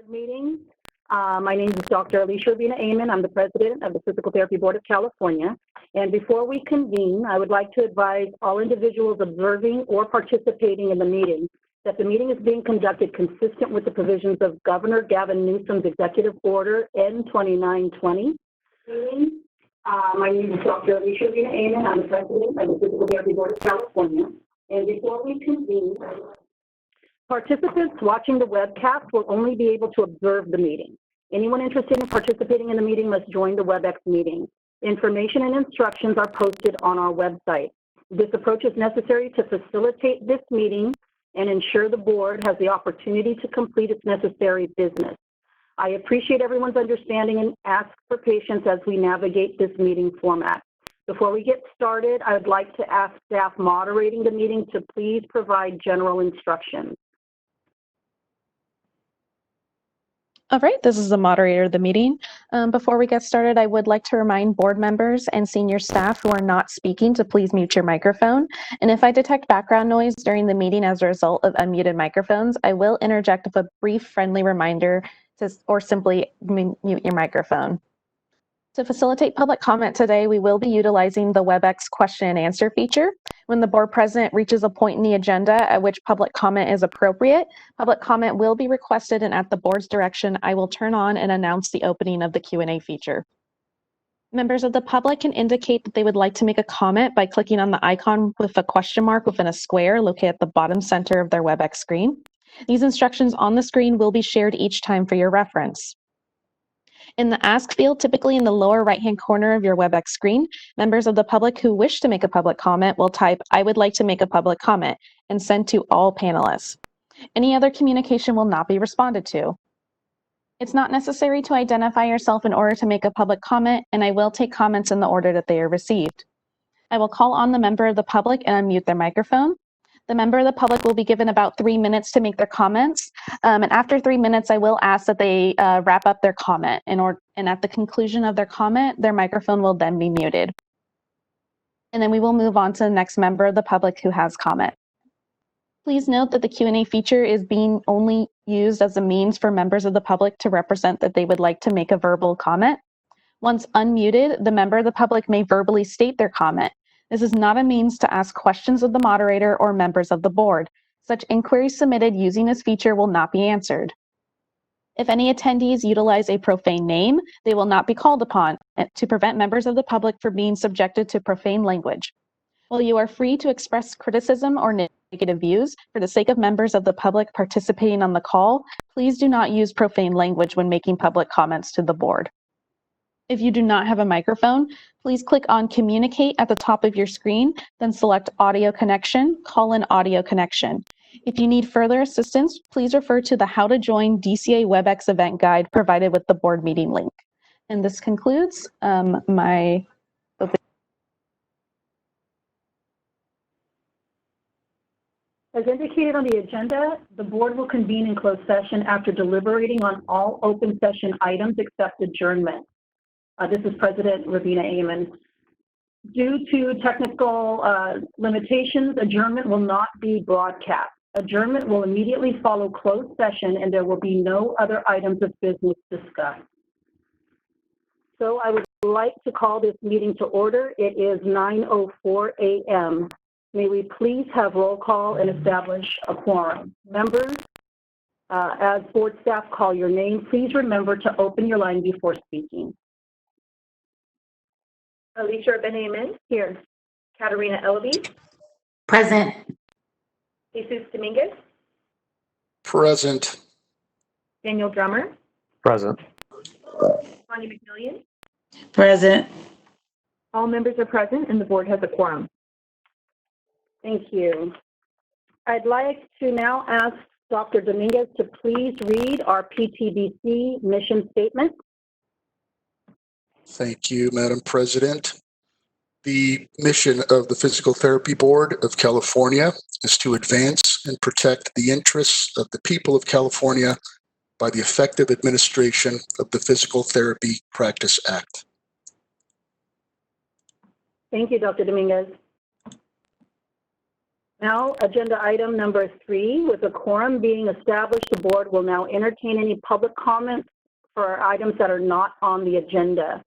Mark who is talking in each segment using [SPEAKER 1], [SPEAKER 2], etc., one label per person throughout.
[SPEAKER 1] board meeting. My name is Dr. Elaina. I'm the president of the Physical Therapy Board of California. And before we convene, I would like to advise all individuals observing or participating in the meeting that the meeting is being conducted consistent with the provisions of Governor Gavin Newsom's Executive Order N2920. My name is Dr. Elaina. I'm the president of the Physical Therapy Board of California. And before we convene, participants watching the webcast will only be able to observe the meeting. Anyone interested in participating in the meeting must join the WebEx meeting. Information and instructions are posted on our website. This approach is necessary to facilitate this meeting and ensure the board has the opportunity to complete its necessary business. I appreciate everyone's understanding and ask for patience as we navigate this meeting format. Before we get started, I would like to ask staff moderating the meeting to please provide general instructions.
[SPEAKER 2] All right, this is the moderator of the meeting. Before we get started, I would like to remind board members and senior staff who are not speaking to please mute your microphone. And if I detect background noise during the meeting as a result of unmuted microphones, I will interject with a brief friendly reminder or simply mute your microphone. To facilitate public comment today, we will be utilizing the WebEx question and answer feature. When the board president reaches a point in the agenda at which public comment is appropriate, public comment will be requested, and at the board's direction, I will turn on and announce the opening of the Q&A feature. Members of the public can indicate that they would like to make a comment by clicking on the icon with a question mark within a square located at the bottom center of their WebEx screen. These instructions on the screen will be shared each time for your reference. In the Ask field, typically in the lower right-hand corner of your WebEx screen, members of the public who wish to make a public comment will type, "I would like to make a public comment," and send to all panelists. Any other communication will not be responded to. It's not necessary to identify yourself in order to make a public comment, and I will take comments in the order that they are received. I will call on the member of the public and unmute their microphone. The member of the public will be given about 3 minutes to make their comments. And after 3 minutes, I will ask that they wrap up their comment. And at the conclusion of their comment, their microphone will then be muted. And then we will move on to the next member of the public who has comment. Please note that the Q&A feature is being only used as a means for members of the public to represent that they would like to make a verbal comment. Once unmuted, the member of the public may verbally state their comment. This is not a means to ask questions of the moderator or members of the board. Such inquiries submitted using this feature will not be answered. If any attendees utilize a profane name, they will not be called upon to prevent members of the public from being subjected to profane language. While you are free to express criticism or negative views, for the sake of members of the public participating on the call, please do not use profane language when making public comments to the board. If you do not have a microphone, please click on Communicate at the top of your screen, then select Audio Connection, Audio Connection. If you need further assistance, please refer to the How to Join DCA WebEx event guide provided with the board meeting link. And this concludes my opening.
[SPEAKER 1] As indicated on the agenda, the board will convene in closed session after deliberating on all open session items except adjournment. This is President Rabina Amen. Due to technical limitations, adjournment will not be broadcast. Adjournment will immediately follow closed session, and there will be no other items of business discussed. So I would like to call this meeting to order. It is 9:04 a.m. May we please have roll call and establish a quorum. Members, as board staff call your name, please remember to open your line before speaking.
[SPEAKER 3] Alicia Ben-Amen.
[SPEAKER 1] Here.
[SPEAKER 3] Katerina Elvey.
[SPEAKER 4] Present.
[SPEAKER 3] Jesus Dominguez.
[SPEAKER 5] Present.
[SPEAKER 3] Daniel Drummer.
[SPEAKER 6] Present.
[SPEAKER 3] Tanya McMillian.
[SPEAKER 4] Present.
[SPEAKER 3] All members are present and the board has a quorum.
[SPEAKER 1] Thank you. I'd like to now ask Dr. Dominguez to please read our PTBC mission statement.
[SPEAKER 5] Thank you, Madam President. The mission of the Physical Therapy Board of California is to advance and protect the interests of the people of California by the effective administration of the Physical Therapy Practice Act.
[SPEAKER 1] Thank you, Dr. Dominguez. Now, agenda item number 3, with a quorum being established, the board will now entertain any public comments for items that are not on the agenda.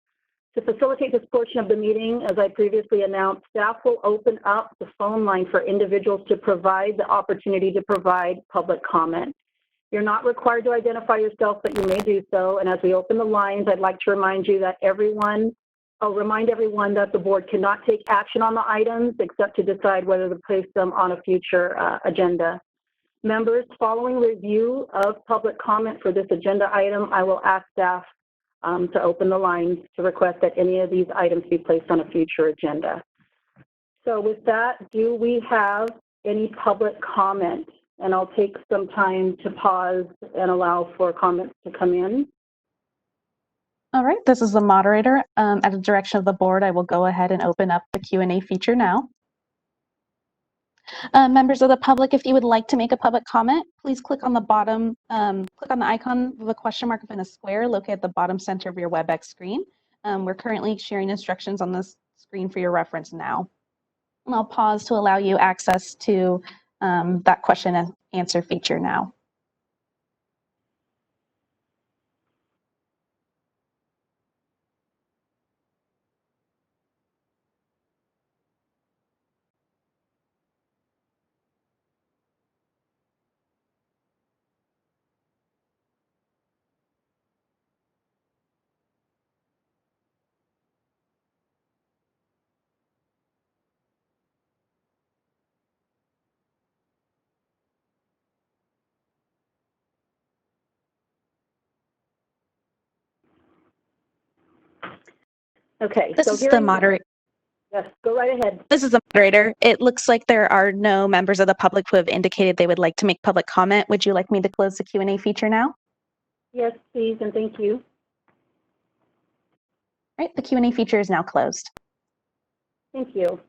[SPEAKER 1] To facilitate this portion of the meeting, as I previously announced, staff will open up the phone line for individuals to provide the opportunity to provide public comment. You're not required to identify yourself, but you may do so. And as we open the lines, I'd like to remind everyone that the board cannot take action on the items except to decide whether to place them on a future agenda. Members, following review of public comment for this agenda item, I will ask staff to open the lines to request that any of these items be placed on a future agenda. So with that, do we have any public comment? And I'll take some time to pause and allow for comments to come in.
[SPEAKER 2] All right, this is the moderator. At the direction of the board, I will go ahead and open up the Q&A feature now. Members of the public, if you would like to make a public comment, please click on the bottom, click on the icon of a question mark in a square located at the bottom center of your WebEx screen. We're currently sharing instructions on this screen for your reference now. And I'll pause to allow you access to that question and answer feature now.
[SPEAKER 1] Okay,
[SPEAKER 2] This is the moderator.
[SPEAKER 1] Yes, go right ahead.
[SPEAKER 2] This is the moderator. It looks like there are no members of the public who have indicated they would like to make public comment. Would you like me to close the Q&A feature now?
[SPEAKER 1] Yes, please, and thank you.
[SPEAKER 2] All right, the Q&A feature is now closed.
[SPEAKER 1] Thank you.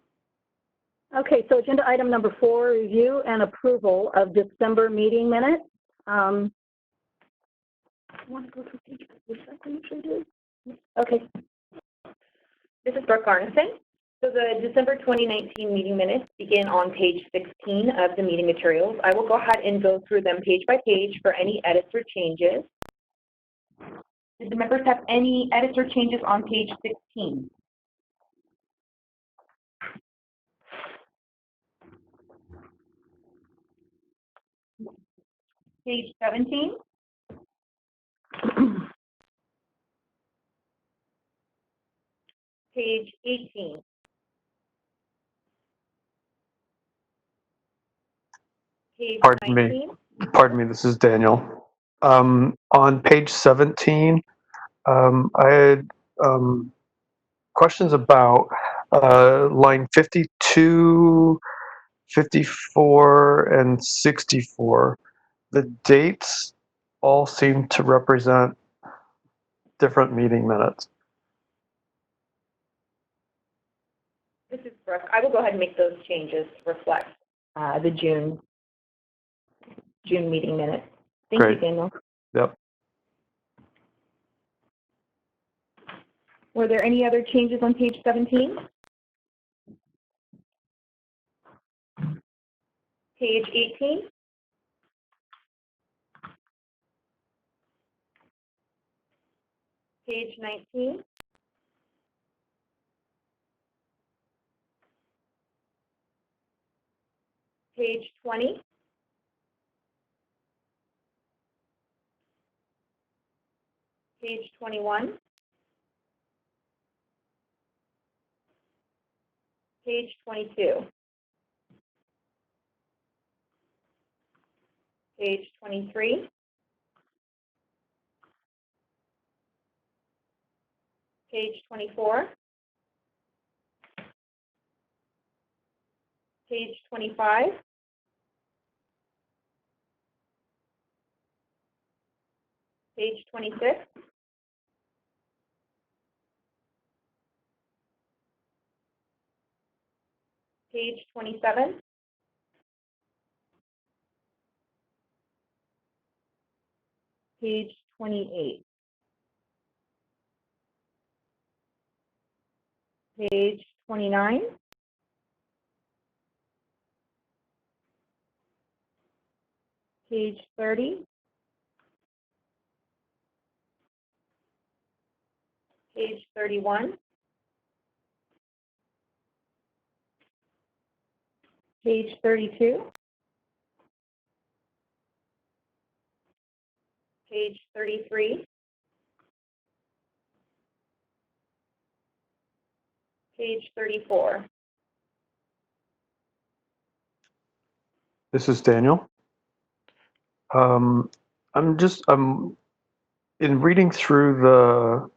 [SPEAKER 1] Okay, so agenda item number 4, review and approval of December meeting minutes. I want to go through page, which I usually do. Okay.
[SPEAKER 3] This is Brooke Garnison. So the December 2019 meeting minutes begin on page 16 of the meeting materials. I will go ahead and go through them page by page for any edits or changes. Did the members have any edits or changes on page 16? Page 17? Page 18? Page 19?
[SPEAKER 6] Pardon me, this is Daniel. On page 17, I had questions about line 52, 54, and 64. The dates all seem to represent different meeting minutes.
[SPEAKER 3] This is Brooke. I will go ahead and make those changes to reflect the June meeting minutes. Thank you, Daniel.
[SPEAKER 6] Yep.
[SPEAKER 3] Were there any other changes on page 17? Page 18? Page 19? Page 20? Page 21? Page 22? Page 23? Page 24? Page 25? Page 26? Page 27? Page 28? Page 29? Page 30. Page 31. Page 32. Page 33. Page 34.
[SPEAKER 6] This is Daniel. I'm in reading through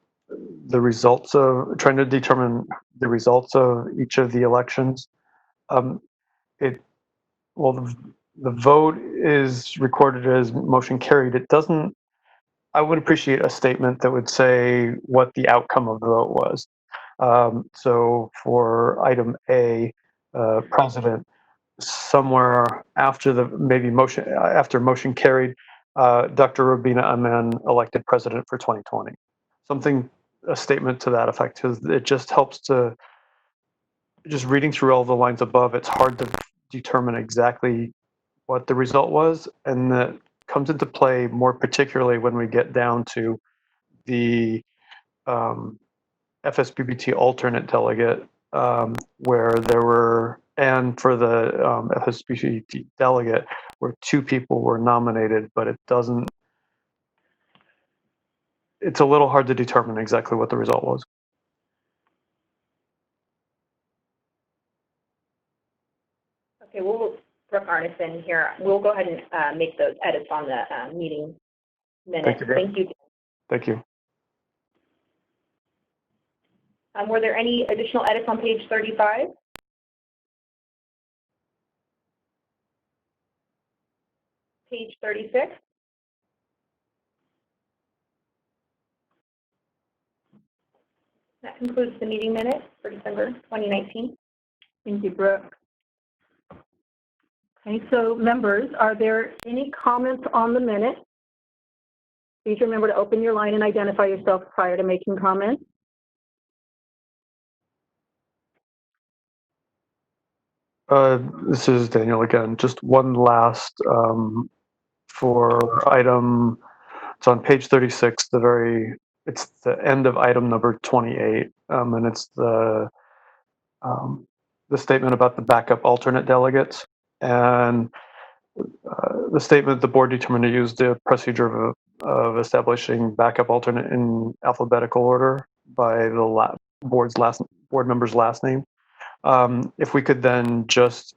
[SPEAKER 6] the results of trying to determine the results of each of the elections. The vote is recorded as motion carried. It doesn't. I would appreciate a statement that would say what the outcome of the vote was. So for item A, president, somewhere after motion carried, Dr. Rubina Aman elected president for 2020. A statement to that effect, because it just helps to, just reading through all the lines above, it's hard to determine exactly what the result was, and that comes into play more particularly when we get down to the FSBBT alternate delegate, where there were, and for the FSBBT delegate, where 2 people were nominated, but it's a little hard to determine exactly what the result was.
[SPEAKER 3] Okay, Brooke Arneson here. We'll go ahead and make those edits on the meeting minutes. Thank you.
[SPEAKER 6] Thank you.
[SPEAKER 3] Were there any additional edits on page 35? Page 36? That concludes the meeting minutes for December 2019.
[SPEAKER 1] Thank you, Brooke. Okay, so members, are there any comments on the minutes? Please remember to open your line and identify yourself prior to making comments.
[SPEAKER 6] This is Daniel again. Just one last for item. It's on page 36. It's the end of item number 28, and it's the statement about the backup alternate delegates, and the statement the board determined to use the procedure of establishing backup alternate in alphabetical order by the board member's last name. If we could then just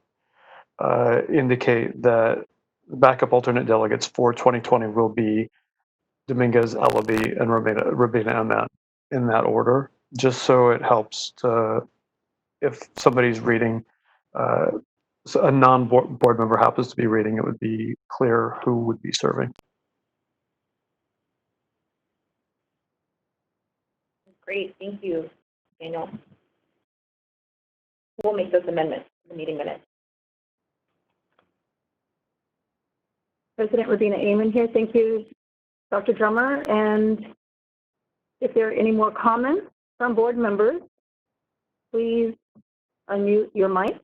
[SPEAKER 6] indicate that backup alternate delegates for 2020 will be Dominguez, Ellaby, and Rubina Aman in that order, just so it helps to, if somebody's reading, so a non-board member happens to be reading, it would be clear who would be serving.
[SPEAKER 3] Great, thank you, Daniel. We'll make those amendments to the meeting minutes.
[SPEAKER 1] President Rubina Aman here. Thank you, Dr. Drummer. And if there are any more comments from board members, please unmute your mic.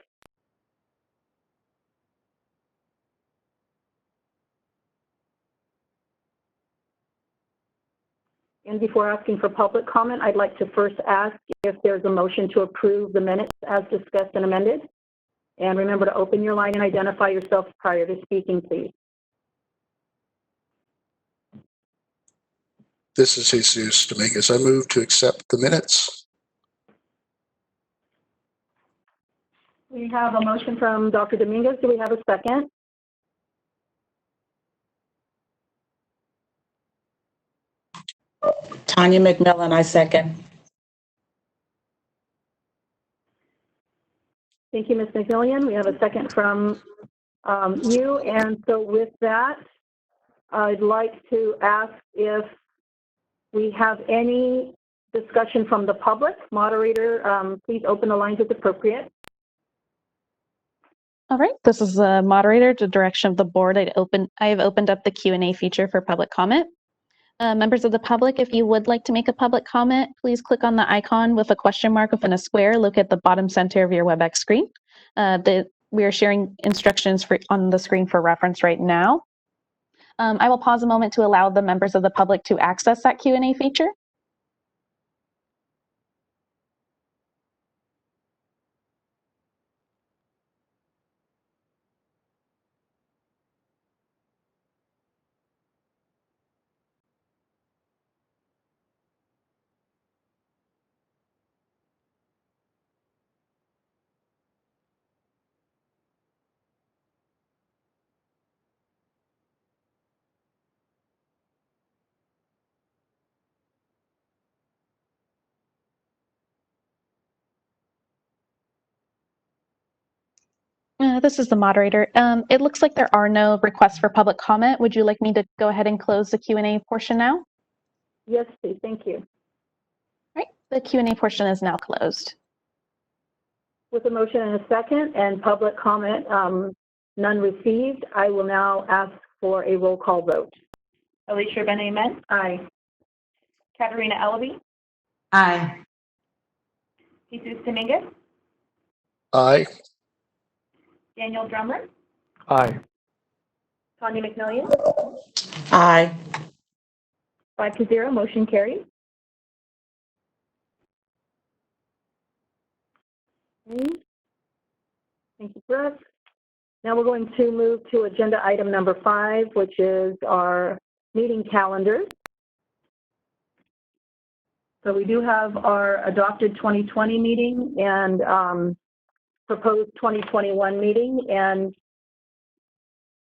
[SPEAKER 1] And before asking for public comment, I'd like to first ask if there's a motion to approve the minutes as discussed and amended. And remember to open your line and identify yourself prior to speaking, please.
[SPEAKER 5] This is Jesus Dominguez. I move to accept the minutes.
[SPEAKER 1] We have a motion from Dr. Dominguez. Do we have a second?
[SPEAKER 4] Tanya McMillan, I second.
[SPEAKER 1] Thank you, Ms. McMillan. We have a second from you. And so with that, I'd like to ask if we have any discussion from the public. Moderator, please open the lines as appropriate.
[SPEAKER 2] All right, this is the moderator. To direction of the board, I have opened up the Q&A feature for public comment. Members of the public, if you would like to make a public comment, please click on the icon with a question mark within a square located at the bottom center of your WebEx screen. We are sharing instructions on the screen for reference right now. I will pause a moment to allow the members of the public to access that Q&A feature. This is the moderator. It looks like there are no requests for public comment. Would you like me to go ahead and close the Q&A portion now?
[SPEAKER 1] Yes, please. Thank you.
[SPEAKER 2] All right, the Q&A portion is now closed.
[SPEAKER 1] With a motion and a second and public comment none received, I will now ask for a roll call vote.
[SPEAKER 3] Alicia Ben-Amen.
[SPEAKER 1] Aye.
[SPEAKER 3] Katerina Ellaby.
[SPEAKER 4] Aye.
[SPEAKER 3] Jesus Dominguez.
[SPEAKER 5] Aye.
[SPEAKER 3] Daniel Drummer.
[SPEAKER 6] Aye.
[SPEAKER 3] Tanya McMillian.
[SPEAKER 4] Aye.
[SPEAKER 1] 5-0, motion carried. Okay. Thank you, Brooke. Now we're going to move to agenda item number 5, which is our meeting calendar. So we do have our adopted 2020 meeting and proposed 2021 meeting. And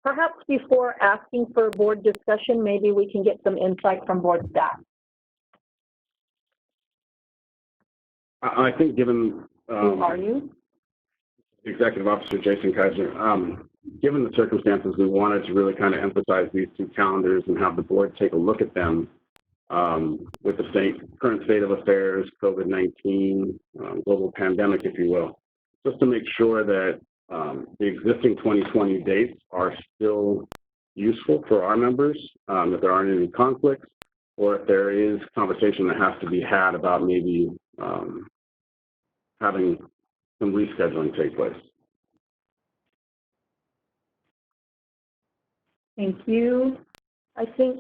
[SPEAKER 1] perhaps before asking for board discussion, maybe we can get some insight from board staff.
[SPEAKER 7] I think given
[SPEAKER 1] Who are you?
[SPEAKER 7] Executive Officer Jason Kaiser, given the circumstances, we wanted to really kind of emphasize these two calendars and have the board take a look at them with the current state of affairs, COVID-19, global pandemic, if you will, just to make sure that the existing 2020 dates are still useful for our members, if there aren't any conflicts, or if there is conversation that has to be had about maybe having some rescheduling take place.
[SPEAKER 1] Thank you. I think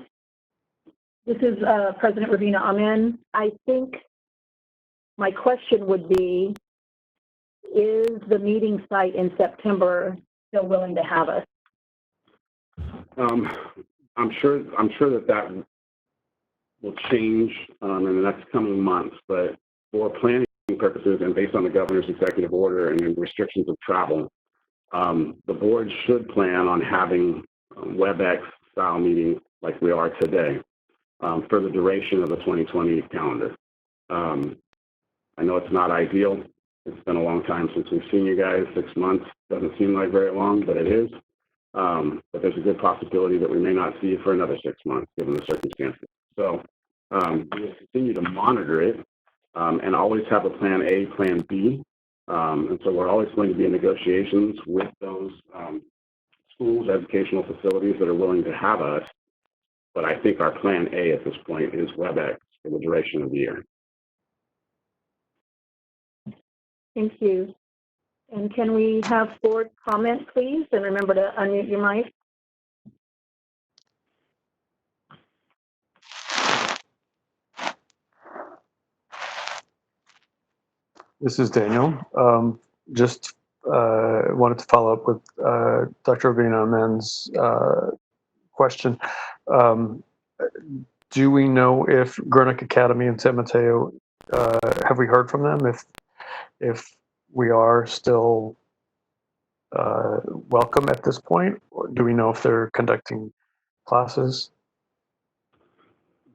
[SPEAKER 1] this is President Ravina Amen. I think my question would be, is the meeting site in September still willing to have us?
[SPEAKER 7] I'm sure that will change in the next coming months, but for planning purposes and based on the governor's executive order and restrictions of travel, the board should plan on having WebEx style meetings like we are today for the duration of the 2020 calendar. I know it's not ideal. It's been a long time since we've seen you guys. 6 months doesn't seem like very long, but it is. But there's a good possibility that we may not see you for another 6 months given the circumstances. So we will continue to monitor it and always have a plan A, plan B. And so we're always going to be in negotiations with those schools, educational facilities that are willing to have us. But I think our plan A at this point is WebEx for the duration of the year.
[SPEAKER 1] Thank you. And can we have board comment, please? And remember to unmute your mic.
[SPEAKER 6] This is Daniel. Just wanted to follow up with Dr. Ravina Amen's question. Do we know if Gurnick Academy in San Mateo, have we heard from them if we are still welcome at this point? Or do we know if they're conducting classes?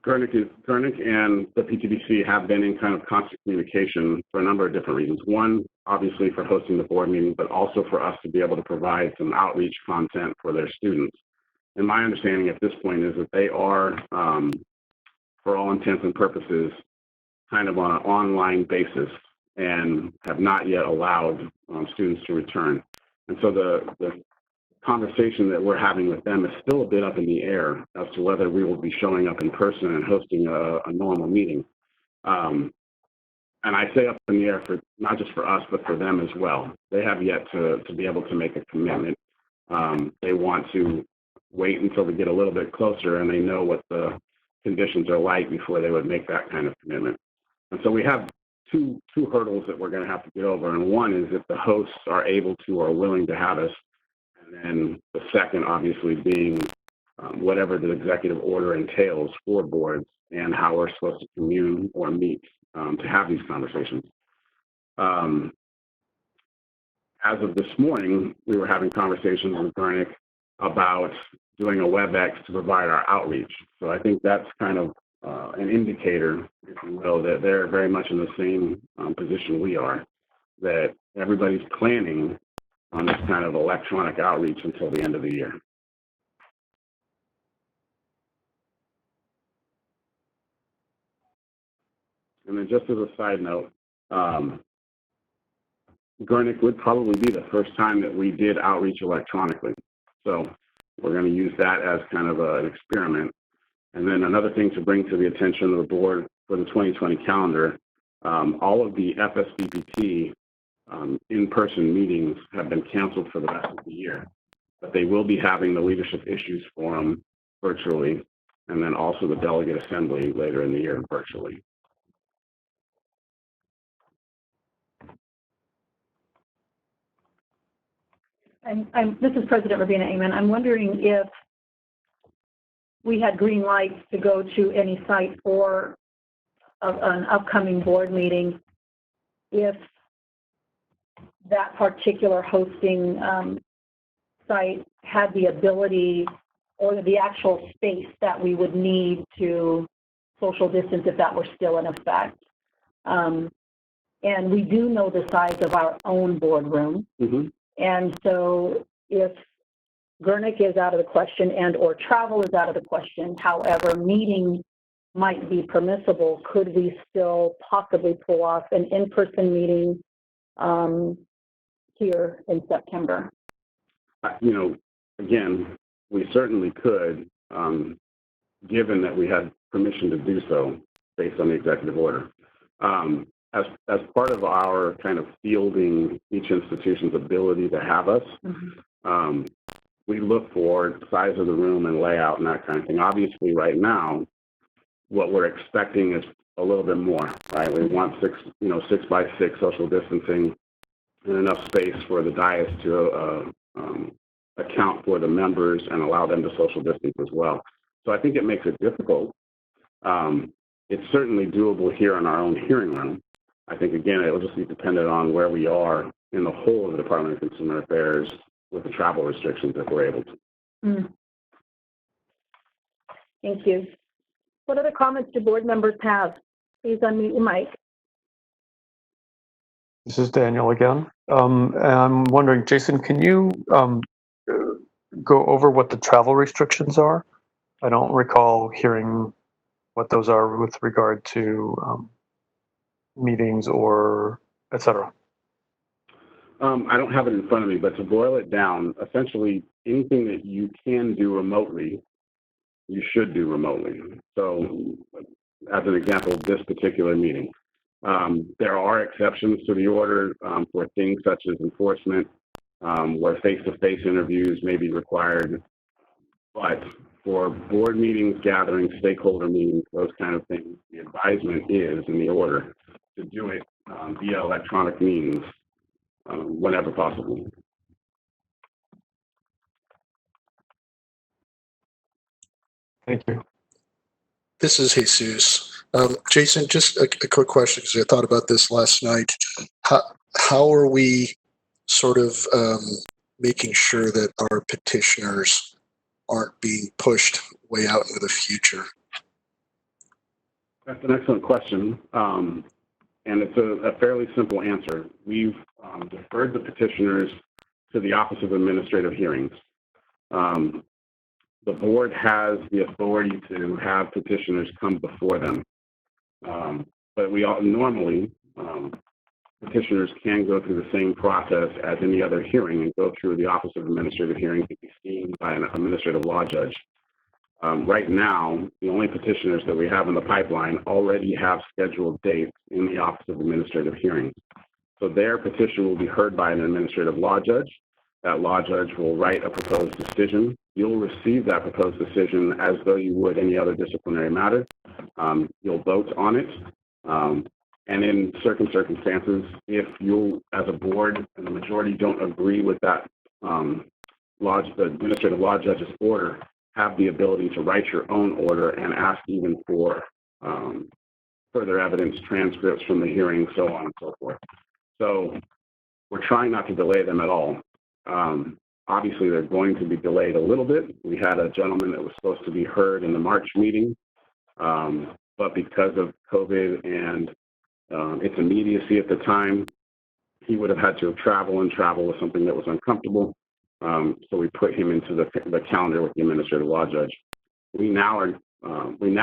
[SPEAKER 7] Gurnick and the PTBC have been in kind of constant communication for a number of different reasons. One, obviously for hosting the board meeting, but also for us to be able to provide some outreach content for their students. And my understanding at this point is that they are, for all intents and purposes, kind of on an online basis and have not yet allowed students to return. And so the conversation that we're having with them is still a bit up in the air as to whether we will be showing up in person and hosting a normal meeting. And I say up in the air for not just for us, but for them as well. They have yet to be able to make a commitment. They want to wait until they get a little bit closer and they know what the conditions are like before they would make that kind of commitment. And so we have two hurdles that we're going to have to get over. And one is if the hosts are able to or willing to have us. And then the second, obviously, being whatever the executive order entails for boards and how we're supposed to commune or meet to have these conversations. As of this morning, we were having conversations with Garnick about doing a WebEx to provide our outreach. So I think that's kind of an indicator, if you will, that they're very much in the same position we are, that everybody's planning on this kind of electronic outreach until the end of the year. And then just as a side note, Garnick would probably be the first time that we did outreach electronically. So we're going to use that as kind of an experiment. And then another thing to bring to the attention of the board for the 2020 calendar, all of the FSBPT in-person meetings have been canceled for the rest of the year. But they will be having the Leadership Issues Forum virtually, and then also the Delegate Assembly later in the year virtually.
[SPEAKER 1] This is President Rabina Amen. I'm wondering if we had green lights to go to any site for an upcoming board meeting, if that particular hosting site had the ability or the actual space that we would need to social distance if that were still in effect. And we do know the size of our own boardroom. Mm-hmm. And so if Garnick is out of the question and or travel is out of the question, however, meeting might be permissible, could we still possibly pull off an in-person meeting here in September?
[SPEAKER 7] You know, again, we certainly could, given that we had permission to do so based on the executive order. As part of our kind of fielding each institution's ability to have us, mm-hmm. We look for size of the room and layout and that kind of thing. Obviously, right now, what we're expecting is a little bit more, right? We want 6 by 6 social distancing and enough space for the dais to account for the members and allow them to social distance as well. So I think it makes it difficult. It's certainly doable here in our own hearing room. I think, again, it will just be dependent on where we are in the whole of the Department of Consumer Affairs with the travel restrictions if we're able to. Mm.
[SPEAKER 1] Thank you. What other comments do board members have? Please unmute your mic.
[SPEAKER 6] This is Daniel again. And I'm wondering, Jason, can you go over what the travel restrictions are? I don't recall hearing what those are with regard to meetings or et cetera.
[SPEAKER 7] I don't have it in front of me, but to boil it down, essentially anything that you can do remotely, you should do remotely. So as an example, this particular meeting, there are exceptions to the order for things such as enforcement, where face-to-face interviews may be required. But for board meetings, gatherings, stakeholder meetings, those kind of things, the advisement is in the order to do it via electronic means whenever possible.
[SPEAKER 6] Thank you.
[SPEAKER 5] This is Jesus. Jason, just a quick question because I thought about this last night. How are we sort of making sure that our petitioners aren't being pushed way out into the future?
[SPEAKER 7] That's an excellent question. And it's a fairly simple answer. We've deferred the petitioners to the Office of Administrative Hearings. The board has the authority to have petitioners come before them. But we all, normally, petitioners can go through the same process as any other hearing and go through the Office of Administrative Hearings to be seen by an administrative law judge. Right now, the only petitioners that we have in the pipeline already have scheduled dates in the Office of Administrative Hearings. So their petition will be heard by an administrative law judge, that law judge will write a proposed decision. You'll receive that proposed decision as though you would any other disciplinary matter. You'll vote on it. And in certain circumstances, if you, as a board and the majority don't agree with that the administrative law judge's order, have the ability to write your own order and ask even for further evidence, transcripts from the hearing, so on and so forth. So we're trying not to delay them at all. Obviously, they're going to be delayed a little bit. We had a gentleman that was supposed to be heard in the March meeting, but because of COVID and its immediacy at the time, he would have had to travel, and travel was something that was uncomfortable. So we put him into the calendar with the administrative law judge. We now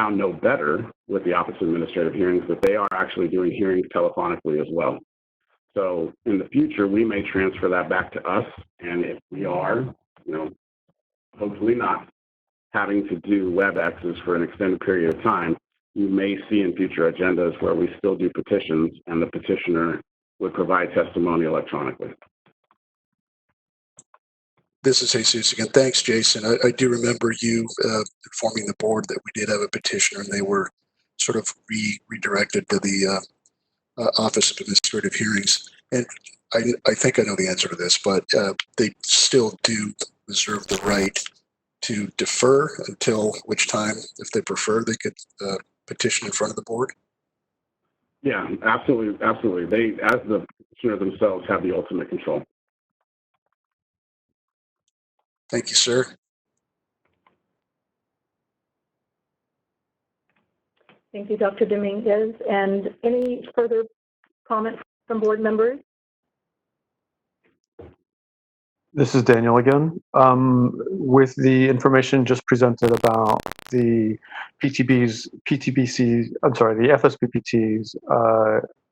[SPEAKER 7] know better with the Office of Administrative Hearings that they are actually doing hearings telephonically as well. So in the future, we may transfer that back to us, and if we are, hopefully not, having to do WebExes for an extended period of time, you may see in future agendas where we still do petitions and the petitioner would provide testimony electronically.
[SPEAKER 5] This is Jesus again. Thanks, Jason. I do remember you informing the board that we did have a petitioner, and they were sort of redirected to the Office of Administrative Hearings. And I think I know the answer to this, but they still do reserve the right to defer until which time, if they prefer, they could petition in front of the board?
[SPEAKER 7] Yeah, absolutely, absolutely. They, as the petitioner themselves, have the ultimate control.
[SPEAKER 5] Thank you, sir.
[SPEAKER 1] Thank you, Dr. Dominguez. And any further comments from board members?
[SPEAKER 6] This is Daniel again. With the information just presented about the PTBC's, I'm sorry, the FSPPT's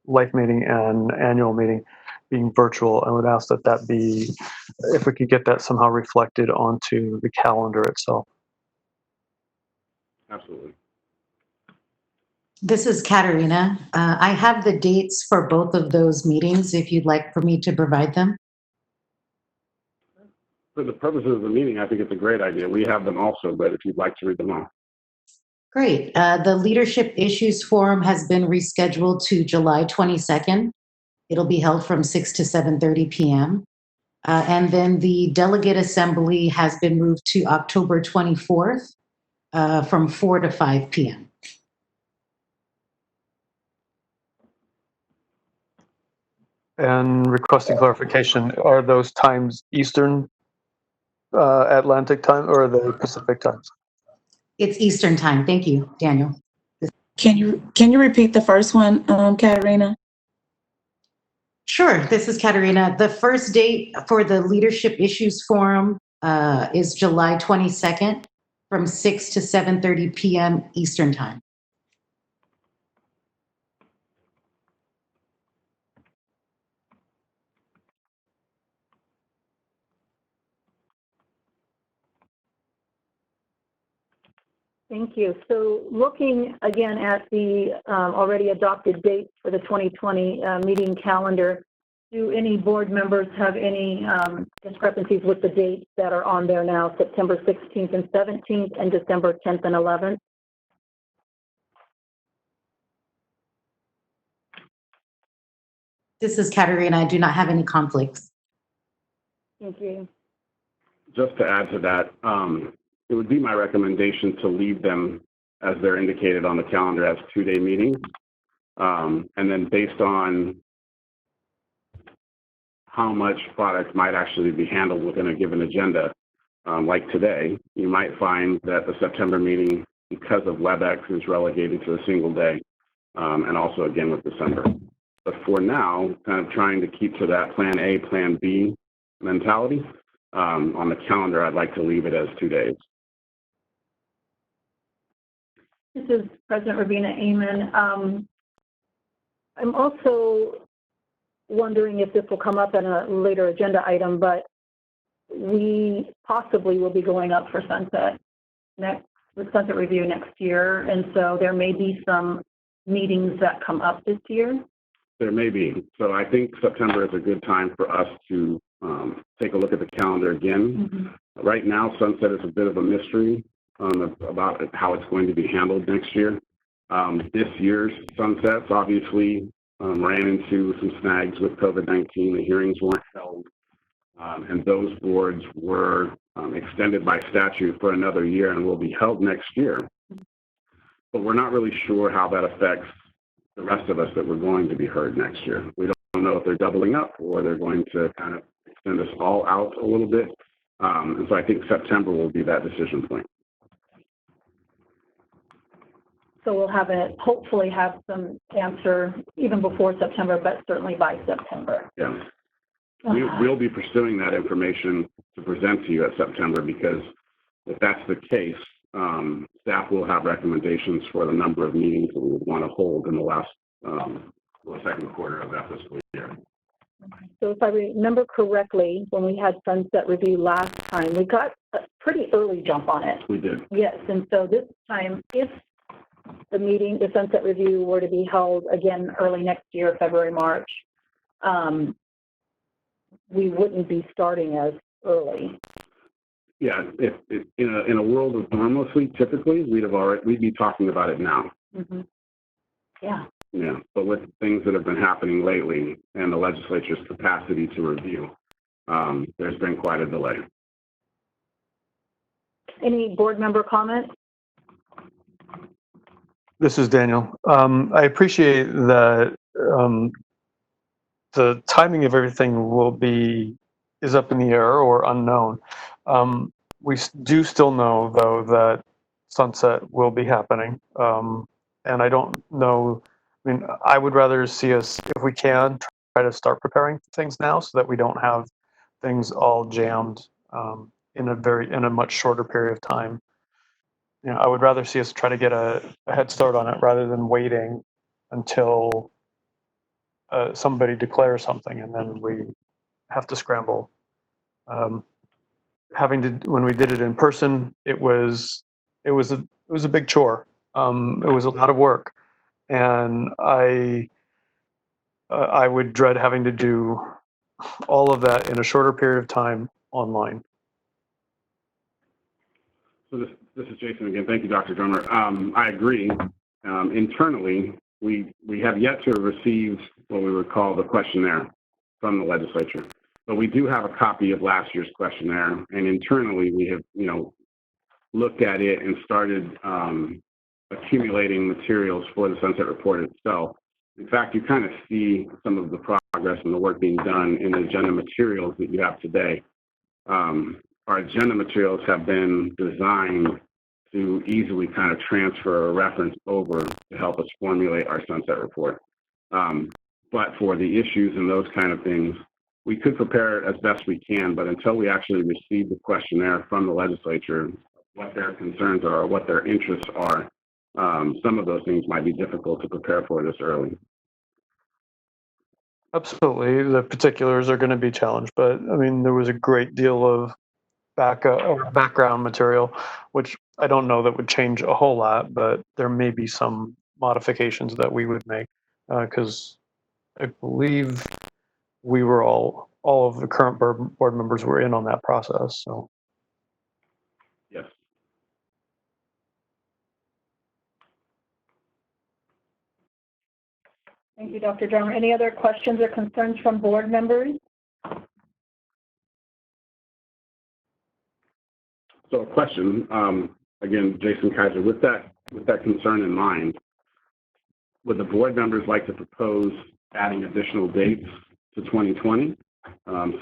[SPEAKER 6] life meeting and annual meeting being virtual, I would ask that be, if we could get that somehow reflected onto the calendar itself.
[SPEAKER 7] Absolutely.
[SPEAKER 4] This is Katerina. I have the dates for both of those meetings if you'd like for me to provide them.
[SPEAKER 7] For the purposes of the meeting, I think it's a great idea. We have them also, but if you'd like to read them off.
[SPEAKER 4] Great. The Leadership Issues Forum has been rescheduled to July 22nd. It'll be held from 6 to 7:30 p.m. And then the Delegate Assembly has been moved to October 24th from 4 to 5 p.m.
[SPEAKER 6] And requesting clarification, are those times Eastern Atlantic time or are they Pacific times?
[SPEAKER 4] It's Eastern time. Thank you, Daniel.
[SPEAKER 8] Can you repeat the first one, Katerina?
[SPEAKER 4] Sure. This is Katerina. The first date for the Leadership Issues Forum is July 22nd from 6 to 7:30 p.m. Eastern time.
[SPEAKER 1] Thank you. So looking again at the already adopted dates for the 2020 meeting calendar, do any board members have any discrepancies with the dates that are on there now, September 16th and 17th and December 10th and 11th?
[SPEAKER 4] This is Katerina. I do not have any conflicts.
[SPEAKER 1] Thank you.
[SPEAKER 7] Just to add to that, it would be my recommendation to leave them as they're indicated on the calendar as two-day meetings. And then based on how much product might actually be handled within a given agenda, like today, you might find that the September meeting, because of WebEx, is relegated to a single day, and also again with December. But for now, kind of trying to keep to that plan A, plan B mentality, on the calendar, I'd like to leave it as 2 days.
[SPEAKER 1] This is President Ravina Amon. I'm also wondering if this will come up in a later agenda item, but we possibly will be going up for sunset review next year, and so there may be some meetings that come up this year.
[SPEAKER 7] There may be. So I think September is a good time for us to take a look at the calendar again. Right now, sunset is a bit of a mystery about how it's going to be handled next year. This year's sunsets obviously ran into some snags with COVID-19. The hearings weren't held, and those boards were extended by statute for another year and will be held next year. But we're not really sure how that affects the rest of us that we're going to be heard next year. We don't know if they're doubling up or they're going to kind of extend us all out a little bit. And so I think September will be that decision point.
[SPEAKER 1] So we'll have hopefully have some answer even before September, but certainly by September.
[SPEAKER 7] Yeah. We'll be pursuing that information to present to you at September, because if that's the case, staff will have recommendations for the number of meetings that we would want to hold in the last second quarter of that fiscal year.
[SPEAKER 1] So if I remember correctly, when we had sunset review last time, we got a pretty early jump on it.
[SPEAKER 7] We did.
[SPEAKER 1] Yes, and so this time, if the sunset review were to be held again early next year, February, March, we wouldn't be starting as early.
[SPEAKER 7] Yeah, if in a world of normalcy, typically we'd be talking about it now.
[SPEAKER 1] Yeah.
[SPEAKER 7] Yeah, but with things that have been happening lately and the legislature's capacity to review, there's been quite a delay.
[SPEAKER 1] Any board member comments?
[SPEAKER 6] This is Daniel. I appreciate that the timing of everything is up in the air or unknown. We do still know, though, that sunset will be happening. And I don't know, I mean, I would rather see us, if we can, try to start preparing things now so that we don't have things all jammed in a much shorter period of time. You know, I would rather see us try to get a head start on it rather than waiting until somebody declares something and then we have to scramble. When we did it in person, it was a big chore. It was a lot of work, and I would dread having to do all of that in a shorter period of time online.
[SPEAKER 7] So this is Jason again. Thank you, Dr. Drummer. I agree. Internally, we have yet to receive what we would call the questionnaire from the legislature, but we do have a copy of last year's questionnaire, and internally we have, looked at it and started accumulating materials for the Sunset Report itself. In fact, you kind of see some of the progress and the work being done in the agenda materials that you have today. Our agenda materials have been designed to easily kind of transfer or reference over to help us formulate our Sunset Report. But for the issues and those kind of things, we could prepare it as best we can, but until we actually receive the questionnaire from the legislature, what their concerns are, what their interests are, some of those things might be difficult to prepare for this early.
[SPEAKER 6] Absolutely, the particulars are going to be challenged, but I mean, there was a great deal of background material, which I don't know that would change a whole lot, but there may be some modifications that we would make, because I believe we were all of the current board members were in on that process. So
[SPEAKER 7] yes.
[SPEAKER 1] Thank you, Dr. Drummer. Any other questions or concerns from board members?
[SPEAKER 7] So a question, again, Jason Kaiser, with that concern in mind, would the board members like to propose adding additional dates to 2020,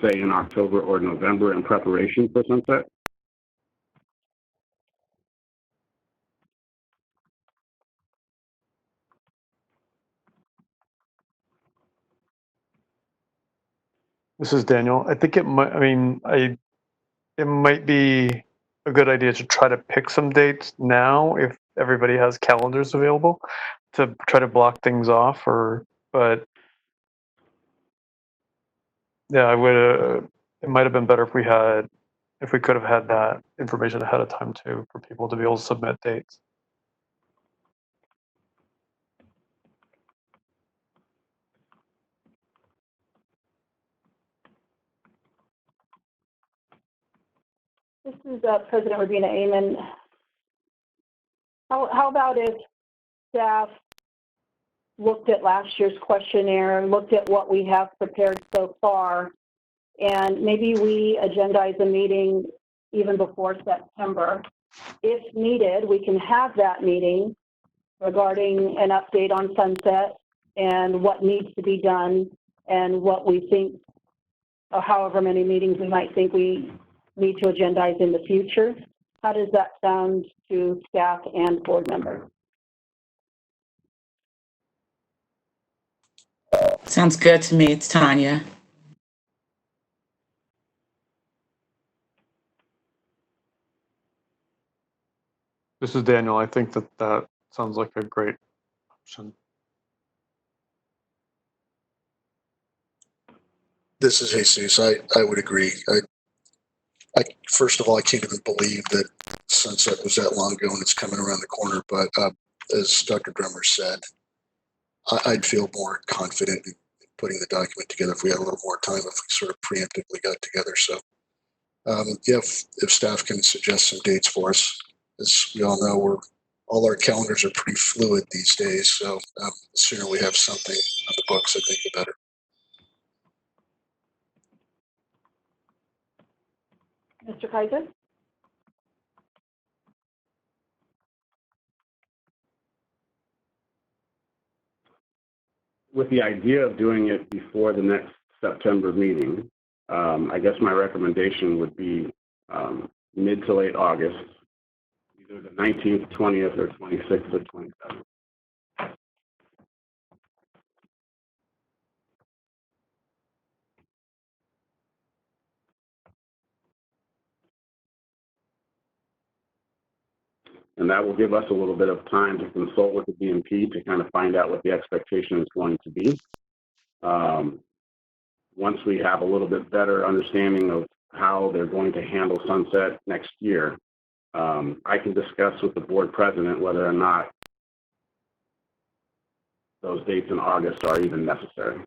[SPEAKER 7] say in October or November, in preparation for sunset?
[SPEAKER 6] this is Daniel. I think it might. I mean, it might be a good idea to try to pick some dates now if everybody has calendars available to try to block things off. But yeah, I would. It might have been better if we could have had that information ahead of time too, for people to be able to submit dates.
[SPEAKER 1] This is President Rabina Amen. How about if staff looked at last year's questionnaire, looked at what we have prepared so far, and maybe we agendize a meeting even before September. If needed, we can have that meeting regarding an update on sunset and what needs to be done and what we think, or however many meetings we might think we need to agendize in the future. How does that sound to staff and board members?
[SPEAKER 8] Sounds good to me. It's Tanya.
[SPEAKER 6] This is Daniel. I think that sounds like a great option.
[SPEAKER 5] This is Jesus. I would agree. First of all, I can't even believe that sunset was that long ago and it's coming around the corner. But as Dr. Drummer said, I'd feel more confident in putting the document together if we had a little more time, if we sort of preemptively got together. So yeah, if staff can suggest some dates for us. As we all know, all our calendars are pretty fluid these days. So the sooner we have something on the books, I think the better.
[SPEAKER 1] Mr. Kaiser?
[SPEAKER 7] With the idea of doing it before the next September meeting, I guess my recommendation would be mid to late August, either the 19th, 20th, or 26th or 27th. And that will give us a little bit of time to consult with the BMP to kind of find out what the expectation is going to be. Once we have a little bit better understanding of how they're going to handle sunset next year, I can discuss with the board president whether or not those dates in August are even necessary.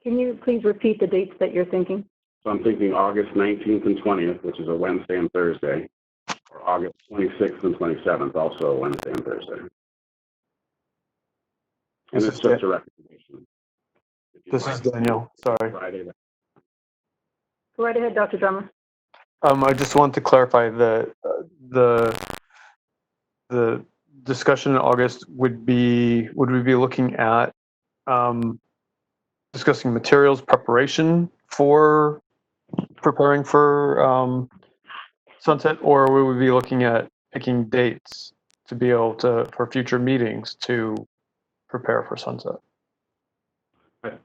[SPEAKER 1] Can you please repeat the dates that you're thinking?
[SPEAKER 7] So I'm thinking August 19th and 20th, which is a Wednesday and Thursday, or August 26th and 27th, also a Wednesday and Thursday. And it's just a recommendation.
[SPEAKER 6] This is Daniel. Sorry.
[SPEAKER 7] Friday.
[SPEAKER 1] Go right ahead, Dr. Drummer.
[SPEAKER 6] I just want to clarify that the discussion in August would we be looking at discussing materials preparation for preparing for sunset, or would we be looking at picking dates to be able to for future meetings to prepare for sunset?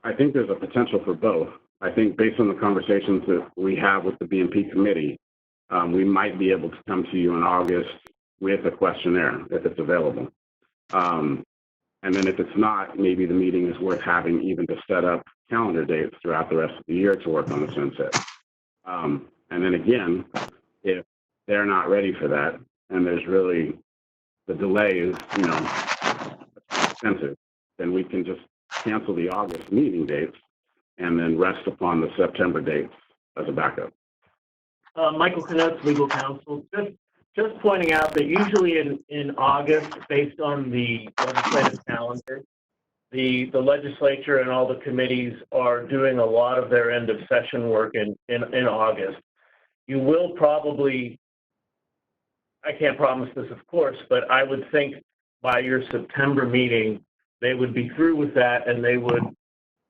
[SPEAKER 7] I think there's a potential for both. I think based on the conversations that we have with the BMP committee, we might be able to come to you in August with a questionnaire if it's available. And then if it's not, maybe the meeting is worth having even to set up calendar dates throughout the rest of the year to work on the sunset. And then again, if they're not ready for that and there's really, the delay is, expensive, then we can just cancel the August meeting dates and then rest upon the September dates as a backup.
[SPEAKER 9] Michael Knutz, Legal Counsel. Just pointing out that usually in August, based on the legislative calendar, the legislature and all the committees are doing a lot of their end of session work in August. You will probably, I can't promise this, of course, but I would think by your September meeting, they would be through with that and they would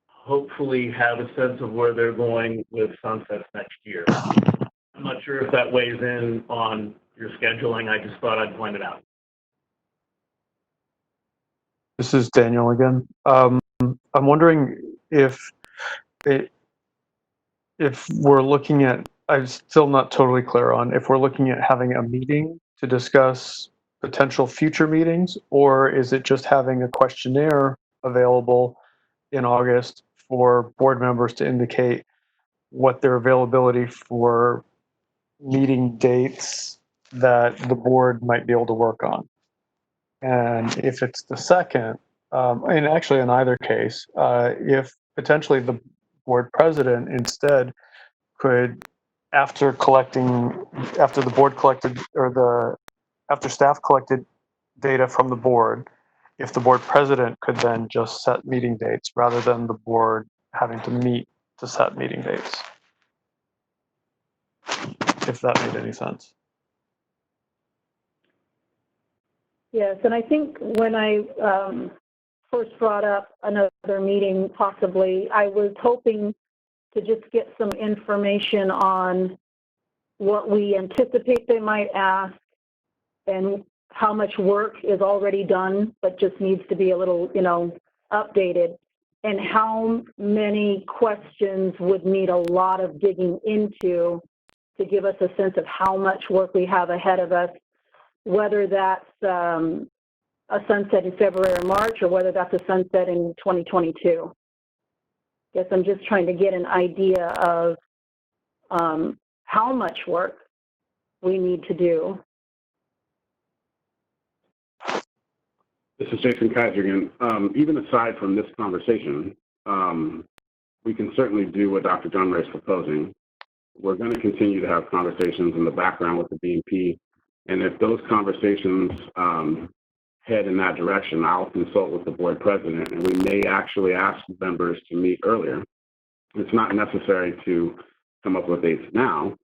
[SPEAKER 9] hopefully have a sense of where they're going with sunsets next year. I'm not sure if that weighs in on your scheduling. I just thought I'd point it out.
[SPEAKER 6] This is Daniel again. I'm wondering if we're looking at, I'm still not totally clear on if we're looking at having a meeting to discuss potential future meetings, or is it just having a questionnaire available in August for board members to indicate what their availability for meeting dates that the board might be able to work on. And if it's the second, and actually in either case, if potentially the board president instead could, after the board collected, or after staff collected data from the board, if the board president could then just set meeting dates rather than the board having to meet to set meeting dates. If that made any sense.
[SPEAKER 1] Yes, and I think when I first brought up another meeting, possibly, I was hoping to just get some information on what we anticipate they might ask and how much work is already done, but just needs to be a little, updated, and how many questions would need a lot of digging into to give us a sense of how much work we have ahead of us, whether that's a sunset in February or March, or whether that's a sunset in 2022. Guess I'm just trying to get an idea of how much work we need to do.
[SPEAKER 7] This is Jason Kaiser again. Even aside from this conversation, we can certainly do what Dr. John Ray is proposing. We're going to continue to have conversations in the background with the BNP, and if those conversations head in that direction, I'll consult with the board president, and we may actually ask members to meet earlier. It's not necessary to come up with dates now,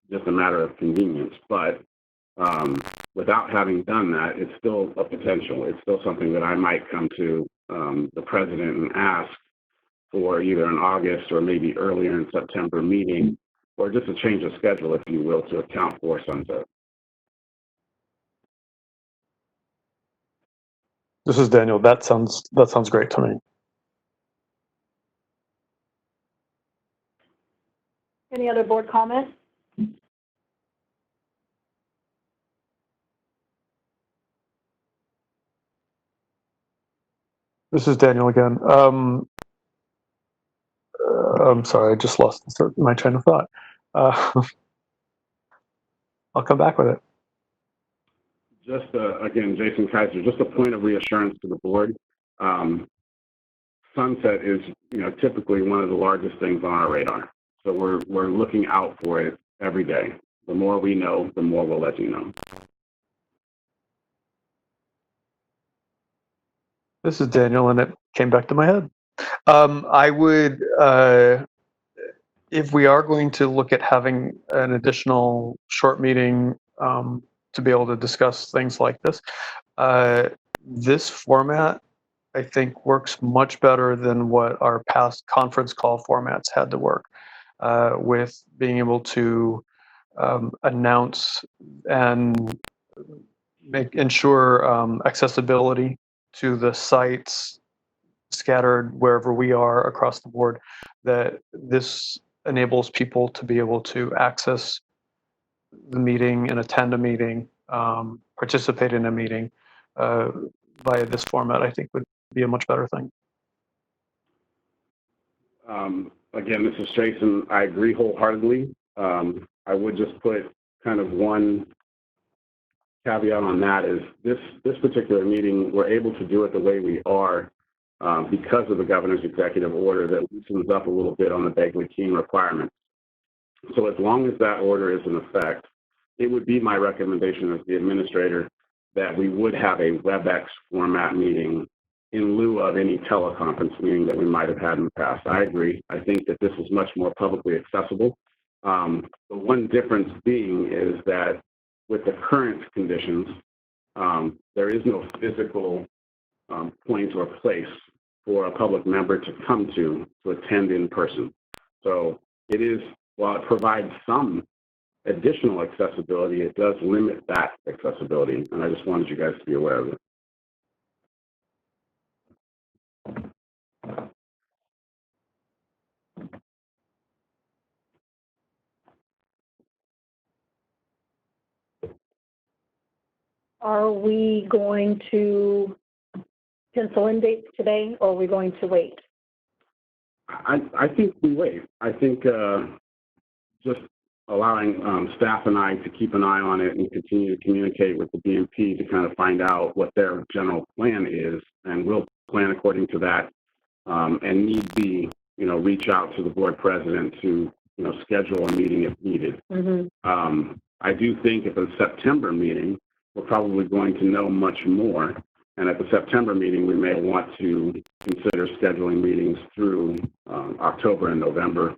[SPEAKER 7] just a matter of convenience, but without having done that, it's still a potential. It's still something that I might come to the president and ask for either an August or maybe earlier in September meeting, or just a change of schedule, if you will, to account for sunset.
[SPEAKER 6] This is Daniel. That sounds great to me.
[SPEAKER 1] Any other board comments?
[SPEAKER 6] This is Daniel again. I'm sorry, I just lost my train of thought. I'll come back with it.
[SPEAKER 7] Just again, Jason Kaiser, just a point of reassurance to the board. Sunset is, typically one of the largest things on our radar. So we're looking out for it every day. The more we know, the more we'll let you know.
[SPEAKER 6] This is Daniel, and it came back to my head. I would, if we are going to look at having an additional short meeting to be able to discuss things like this, this format, I think, works much better than what our past conference call formats had to work, with being able to announce and ensure accessibility to the sites scattered wherever we are across the board, that this enables people to be able to access the meeting and attend a meeting, participate in a meeting via this format, I think would be a much better thing.
[SPEAKER 7] Again, this is Jason. I agree wholeheartedly. I would just put kind of one caveat on that is this particular meeting, we're able to do it the way we are because of the governor's executive order that loosens up a little bit on the Bagley-Keene requirements. So as long as that order is in effect, it would be my recommendation as the administrator that we would have a WebEx format meeting in lieu of any teleconference meeting that we might have had in the past. I agree. I think that this is much more publicly accessible. The one difference being is that with the current conditions, there is no physical point or place for a public member to come to attend in person. So it is, while it provides some additional accessibility, it does limit that accessibility. And I just wanted you guys to be aware of it.
[SPEAKER 1] Are we going to pencil in dates today, or are we going to wait?
[SPEAKER 7] I think we wait. I think just allowing staff and I to keep an eye on it and continue to communicate with the BNP to kind of find out what their general plan is, and we'll plan according to that, and need be reach out to the board president to, schedule a meeting if needed. I do think at the September meeting, we're probably going to know much more. And at the September meeting, we may want to consider scheduling meetings through October and November.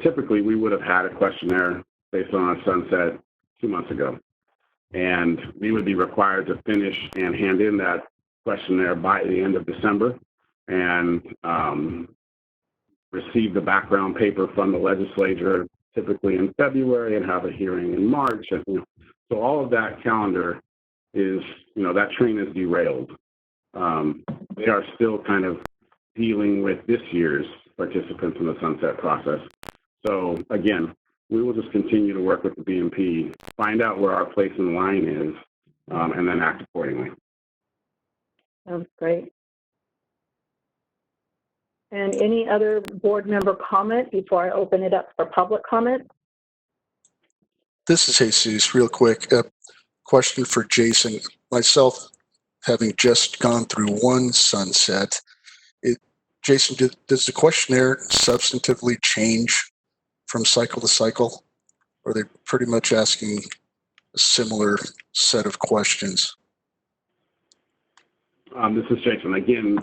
[SPEAKER 7] Typically we would have had a questionnaire based on our sunset 2 months ago. And we would be required to finish and hand in that questionnaire by the end of December and receive the background paper from the legislature typically in February and have a hearing in March. And, so all of that calendar is, that train is derailed. They are still kind of dealing with this year's participants in the sunset process. So again, we will just continue to work with the BMP, find out where our place in line is, and then act accordingly.
[SPEAKER 1] Sounds great. And any other board member comment before I open it up for public comment?
[SPEAKER 5] This is Jesus, real quick. Question for Jason. Myself, having just gone through one sunset, Jason, does the questionnaire substantively change from cycle to cycle? Or are they pretty much asking a similar set of questions?
[SPEAKER 7] This is Jason. Again,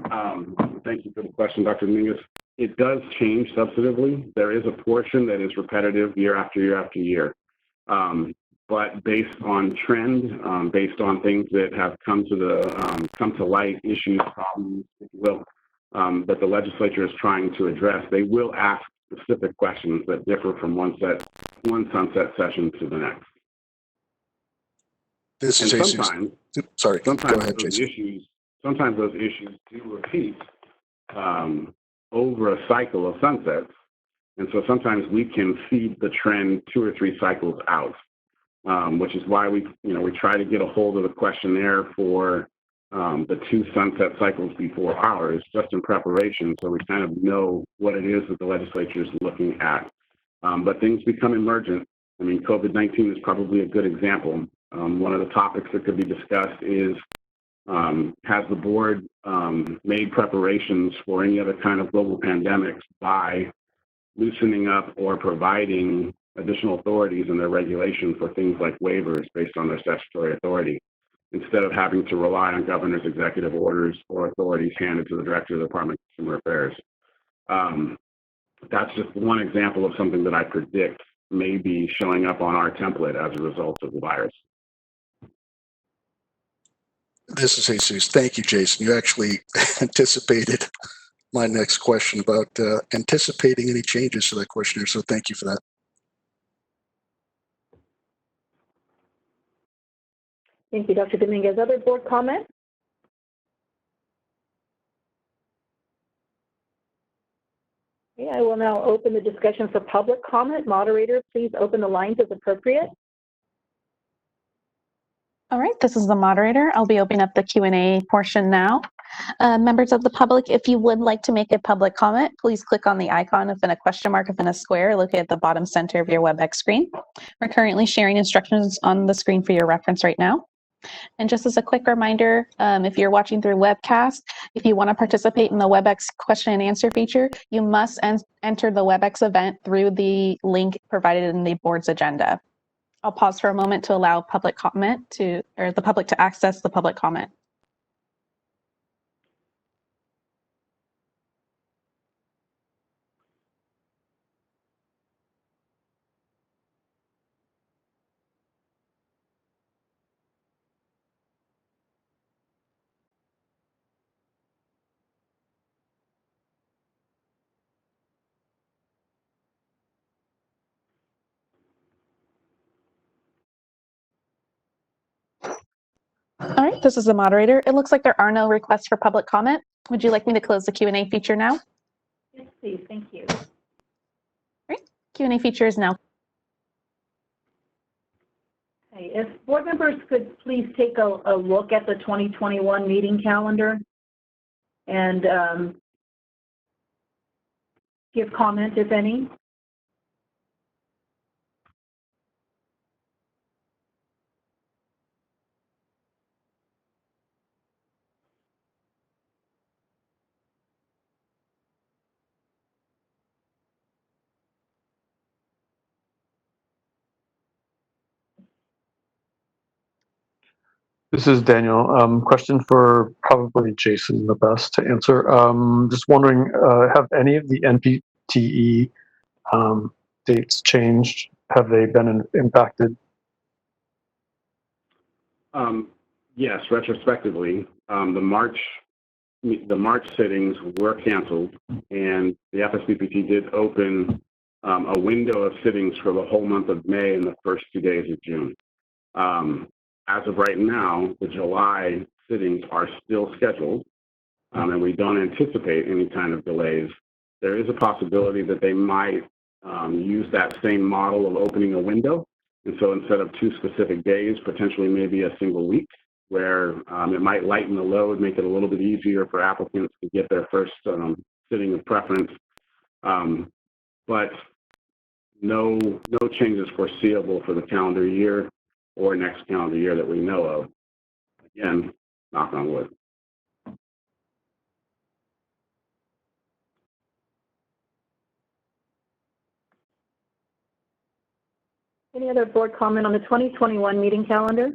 [SPEAKER 7] thank you for the question, Dr. Dominguez. It does change substantively. There is a portion that is repetitive year after year after year. But based on trend, based on things that have come to light, issues, problems, if you will, that the legislature is trying to address, they will ask specific questions that differ from one sunset session to the next.
[SPEAKER 5] This is
[SPEAKER 7] and
[SPEAKER 5] Jesus.
[SPEAKER 7] sometimes
[SPEAKER 5] Go ahead, Jason.
[SPEAKER 7] Sometimes those issues do repeat over a cycle of sunsets. And so sometimes we can feed the trend 2 or 3 cycles out, which is why we try to get a hold of the questionnaire for the 2 sunset cycles before ours, just in preparation, so we kind of know what it is that the legislature is looking at. But things become emergent. I mean, COVID-19 is probably a good example. One of the topics that could be discussed is, has the board made preparations for any other kind of global pandemics by loosening up or providing additional authorities in their regulation for things like waivers based on their statutory authority, instead of having to rely on governor's executive orders or authorities handed to the director of the Department of Consumer Affairs. That's just one example of something that I predict may be showing up on our template as a result of the virus.
[SPEAKER 5] This is Jesus. Thank you, Jason. You actually anticipated my next question about anticipating any changes to that questionnaire, so thank you for that.
[SPEAKER 1] Thank you, Dr. Dominguez. Other board comments? Okay, I will now open the discussion for public comment. Moderator, please open the lines as appropriate.
[SPEAKER 2] All right, this is the moderator. I'll be opening up the Q&A portion now. Members of the public, if you would like to make a public comment, please click on the icon within a question mark within a square located at the bottom center of your WebEx screen. We're currently sharing instructions on the screen for your reference right now. And just as a quick reminder, if you're watching through webcast, if you want to participate in the WebEx question and answer feature, you must enter the WebEx event through the link provided in the board's agenda. I'll pause for a moment to allow public comment the public to access the public comment. All right, this is the moderator. It looks like there are no requests for public comment. Would you like me to close the Q&A feature now?
[SPEAKER 1] Yes, please. Thank you.
[SPEAKER 2] All right, Q&A feature is now.
[SPEAKER 1] Okay, if board members could please take a look at the 2021 meeting calendar and give comment, if any.
[SPEAKER 6] This is Daniel. Question for probably Jason, the best to answer. Just wondering, have any of the NPTE dates changed? Have they been impacted?
[SPEAKER 7] Yes, retrospectively, the March sittings were canceled, and the FSBPT did open a window of sittings for the whole month of May and the first 2 days of June. As of right now, the July sittings are still scheduled, and we don't anticipate any kind of delays. There is a possibility that they might use that same model of opening a window. And so instead of 2 specific days, potentially maybe a single week, where it might lighten the load, make it a little bit easier for applicants to get their first sitting of preference. But no changes foreseeable for the calendar year or next calendar year that we know of. Again, knock on wood.
[SPEAKER 1] Any other board comment on the 2021 meeting calendar?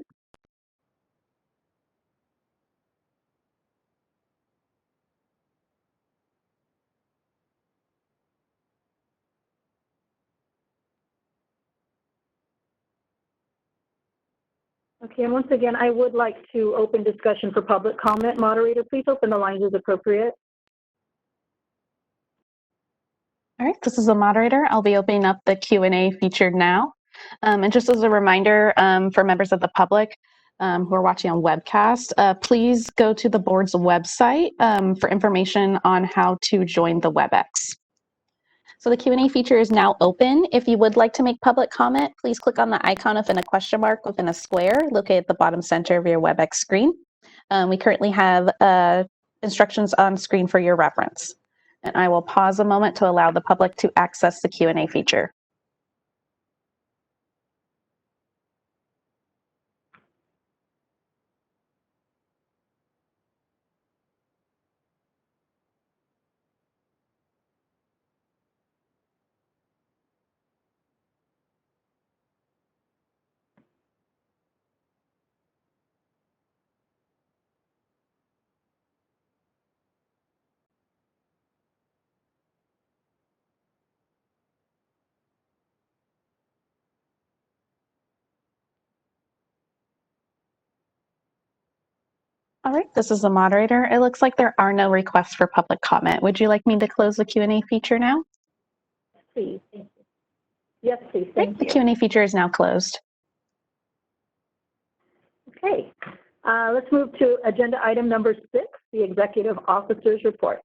[SPEAKER 1] Okay, and once again, I would like to open discussion for public comment. Moderator, please open the lines as appropriate.
[SPEAKER 2] All right, this is the moderator. I'll be opening up the Q&A feature now. And just as a reminder for members of the public who are watching on webcast, please go to the board's website for information on how to join the WebEx. So the Q&A feature is now open. If you would like to make public comment, please click on the icon within a question mark within a square located at the bottom center of your WebEx screen. We currently have instructions on screen for your reference. And I will pause a moment to allow the public to access the Q&A feature. All right, this is the moderator. It looks like there are no requests for public comment. Would you like me to close the Q&A feature now?
[SPEAKER 1] Please, thank you. Yes, please, thank you.
[SPEAKER 2] The Q&A feature is now closed.
[SPEAKER 1] Okay, let's move to agenda item number 6, the Executive Officer's Report.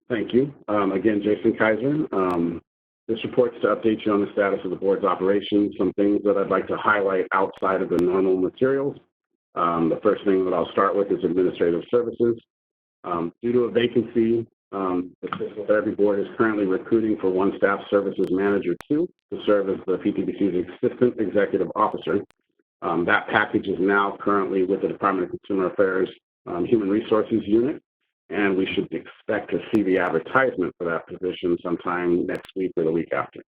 [SPEAKER 7] Thank you. Again, Jason Kaiser. This report's to update you on the status of the board's operations, some things that I'd like to highlight outside of the normal materials. The first thing that I'll start with is administrative services. Due to a vacancy, the Physical Therapy Board is currently recruiting for one staff services manager 2 to serve as the PTBC's assistant executive officer. That package is now currently with the Department of Consumer Affairs Human Resources Unit, and we should expect to see the advertisement for that position sometime next week or the week after.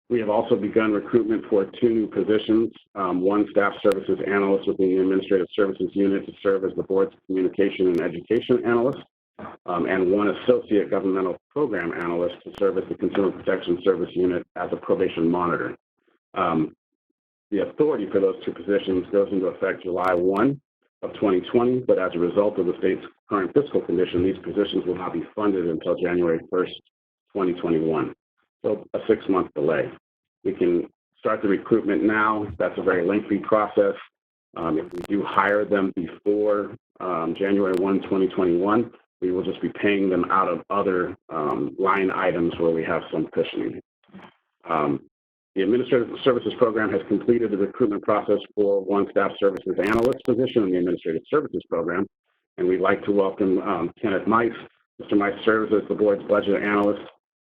[SPEAKER 7] We have also begun recruitment for 2 new positions, one staff services analyst within the Administrative Services Unit to serve as the board's communication and education analyst, and one associate governmental program analyst to serve as the Consumer Protection Service Unit as a probation monitor. The authority for those 2 positions goes into effect July 1 of 2020, but as a result of the state's current fiscal condition, these positions will not be funded until January 1st, 2021. So a 6-month delay. We can start the recruitment now. That's a very lengthy process. If we do hire them before January 1, 2021, we will just be paying them out of other line items where we have some cushioning. The Administrative Services Program has completed the recruitment process for one staff services analyst position in the Administrative Services Program, and we'd like to welcome Kenneth Mice. Mr. Mice serves as the board's budget analyst,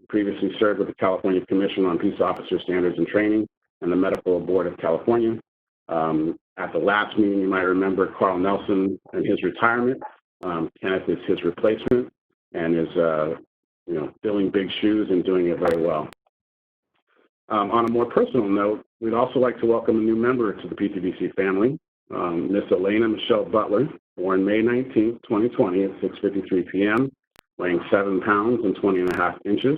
[SPEAKER 7] previously served with the California Commission on Peace Officer Standards and Training and the Medical Board of California. At the last meeting, you might remember Carl Nelson and his retirement. Kenneth is his replacement and is filling big shoes and doing it very well. On a more personal note, we'd also like to welcome a new member to the PTDC family, Miss Elaina Michelle Butler, born May 19, 2020 at 6:53 p.m., weighing 7 pounds and 20.5 inches.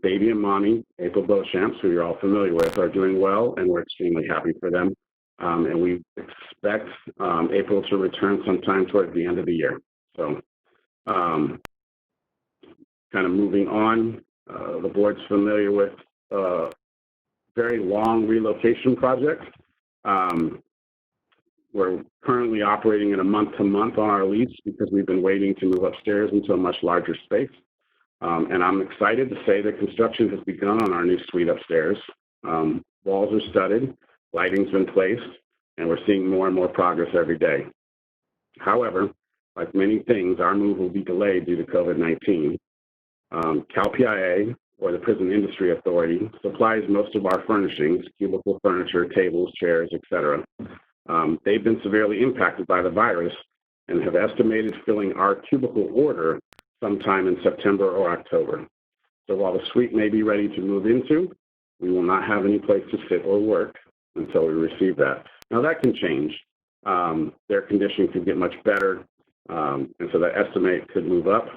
[SPEAKER 7] Baby and mommy, April Beauchamps, who you're all familiar with, are doing well, and we're extremely happy for them. And we expect April to return sometime towards the end of the year. So kind of moving on, the board's familiar with a very long relocation project. We're currently operating at a month-to-month on our lease because we've been waiting to move upstairs into a much larger space. And I'm excited to say that construction has begun on our new suite upstairs. Walls are studded, lighting's been placed, and we're seeing more and more progress every day. However, like many things, our move will be delayed due to COVID-19. CalPIA, or the Prison Industry Authority, supplies most of our furnishings, cubicle furniture, tables, chairs, etc. They've been severely impacted by the virus and have estimated filling our cubicle order sometime in September or October. So while the suite may be ready to move into, we will not have any place to sit or work until we receive that. Now that can change. Their condition could get much better, and so that estimate could move up.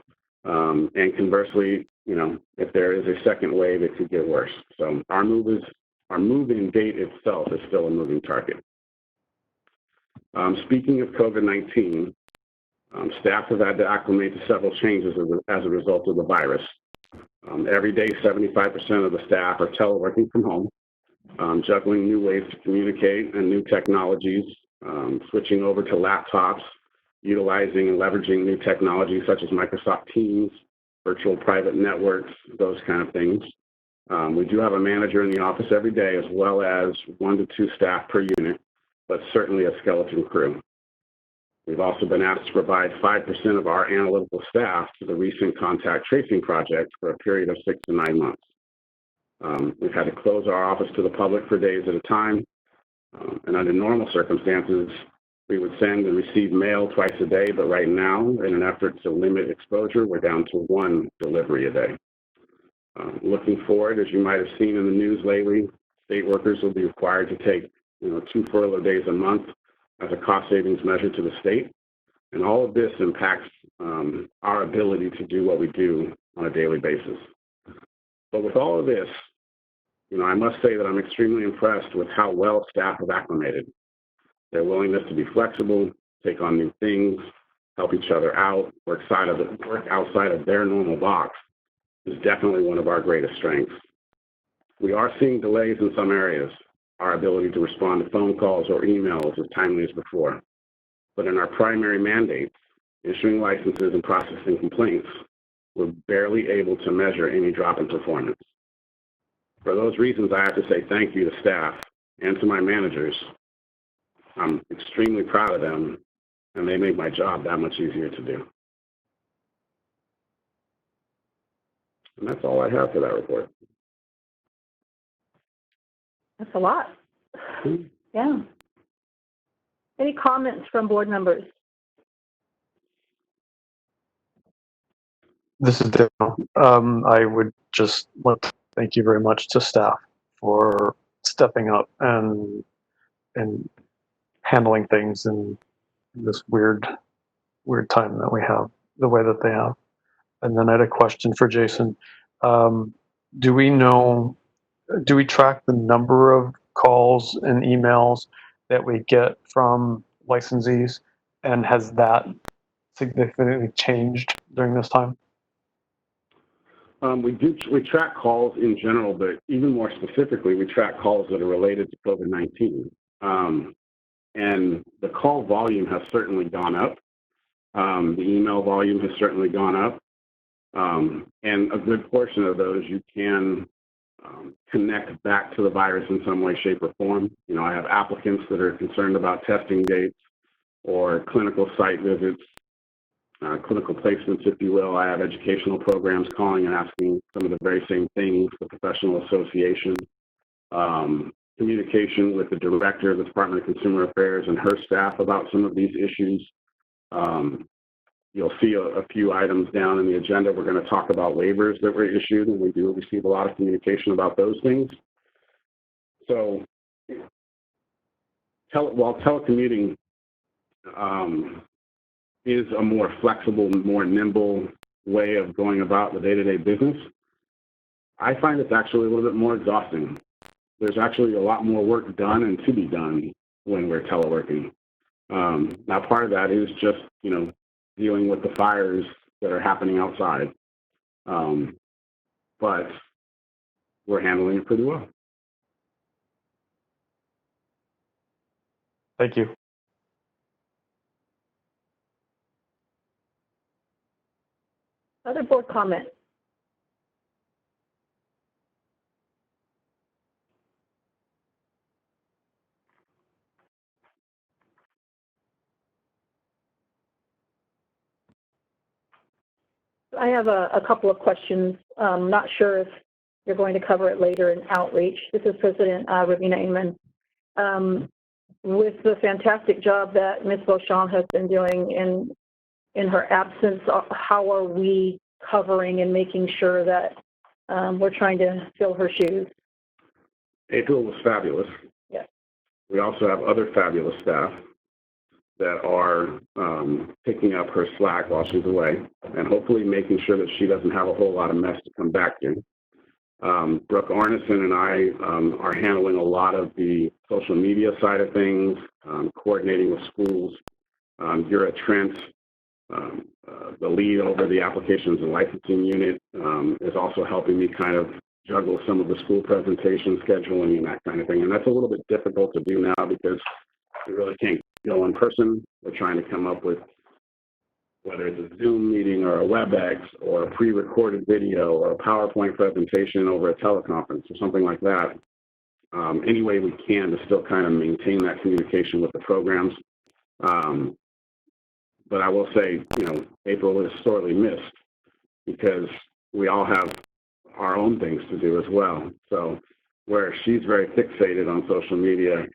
[SPEAKER 7] And conversely, you know, if there is a second wave, it could get worse. So our move-in date itself is still a moving target. Speaking of COVID-19, staff have had to acclimate to several changes as a result of the virus. Every day, 75% of the staff are teleworking from home, juggling new ways to communicate and new technologies, switching over to laptops, utilizing and leveraging new technologies such as Microsoft Teams, virtual private networks, those kind of things. We do have a manager in the office every day, as well as 1 to 2 staff per unit, but certainly a skeleton crew. We've also been asked to provide 5% of our analytical staff to the recent contact tracing project for a period of 6 to 9 months. We've had to close our office to the public for days at a time, and under normal circumstances, we would send and receive mail twice a day, but right now, in an effort to limit exposure, we're down to 1 delivery a day. Looking forward, as you might have seen in the news lately, state workers will be required to take 2 furlough days a month as a cost savings measure to the state. And all of this impacts our ability to do what we do on a daily basis. But with all of this, I must say that I'm extremely impressed with how well staff have acclimated. Their willingness to be flexible, take on new things, help each other out, work outside of their normal box is definitely one of our greatest strengths. We are seeing delays in some areas. Our ability to respond to phone calls or emails as timely as before. But in our primary mandates, issuing licenses and processing complaints, we're barely able to measure any drop in performance. For those reasons, I have to say thank you to staff and to my managers. I'm extremely proud of them, and they make my job that much easier to do. And that's all I have for that report.
[SPEAKER 1] That's a lot. Yeah. Any comments from board members?
[SPEAKER 6] This is Daniel. I would just like to thank you very much to staff for stepping up and handling things in this weird time that we have, the way that they have. And then I had a question for Jason. Do we track the number of calls and emails that we get from licensees, and has that significantly changed during this time?
[SPEAKER 7] We track calls in general, but even more specifically, we track calls that are related to COVID-19. And the call volume has certainly gone up. The email volume has certainly gone up. And a good portion of those you can connect back to the virus in some way, shape, or form. I have applicants that are concerned about testing dates or clinical site visits, clinical placements, if you will. I have educational programs calling and asking some of the very same things, the professional association, communication with the director of the Department of Consumer Affairs and her staff about some of these issues. you'll see a few items down in the agenda. We're going to talk about waivers that were issued, and we do receive a lot of communication about those things. So while telecommuting is a more flexible, more nimble way of going about the day-to-day business, I find it's actually a little bit more exhausting. There's actually a lot more work done and to be done when we're teleworking. Now, part of that is just, dealing with the fires that are happening outside. But we're handling it pretty well.
[SPEAKER 6] Thank you.
[SPEAKER 1] Other board comments? I have a couple of questions. Not sure if you're going to cover it later in outreach. This is President Ravina Amen. With the fantastic job that Ms. Beauchamp has been doing in her absence, how are we covering and making sure that we're trying to fill her shoes?
[SPEAKER 7] April was fabulous.
[SPEAKER 1] Yes.
[SPEAKER 7] We also have other fabulous staff that are picking up her slack while she's away and hopefully making sure that she doesn't have a whole lot of mess to come back to. Brooke Arneson and I are handling a lot of the social media side of things, coordinating with schools. Yura Trent, the lead over the applications and licensing unit, is also helping me kind of juggle some of the school presentation scheduling and that kind of thing. And that's a little bit difficult to do now because we really can't go in person. We're trying to come up with whether it's a Zoom meeting or a WebEx or a pre-recorded video or a PowerPoint presentation over a teleconference or something like that. Any way we can to still kind of maintain that communication with the programs. But I will say, April is sorely missed because we all have our own things to do as well. So where she's very fixated on social media,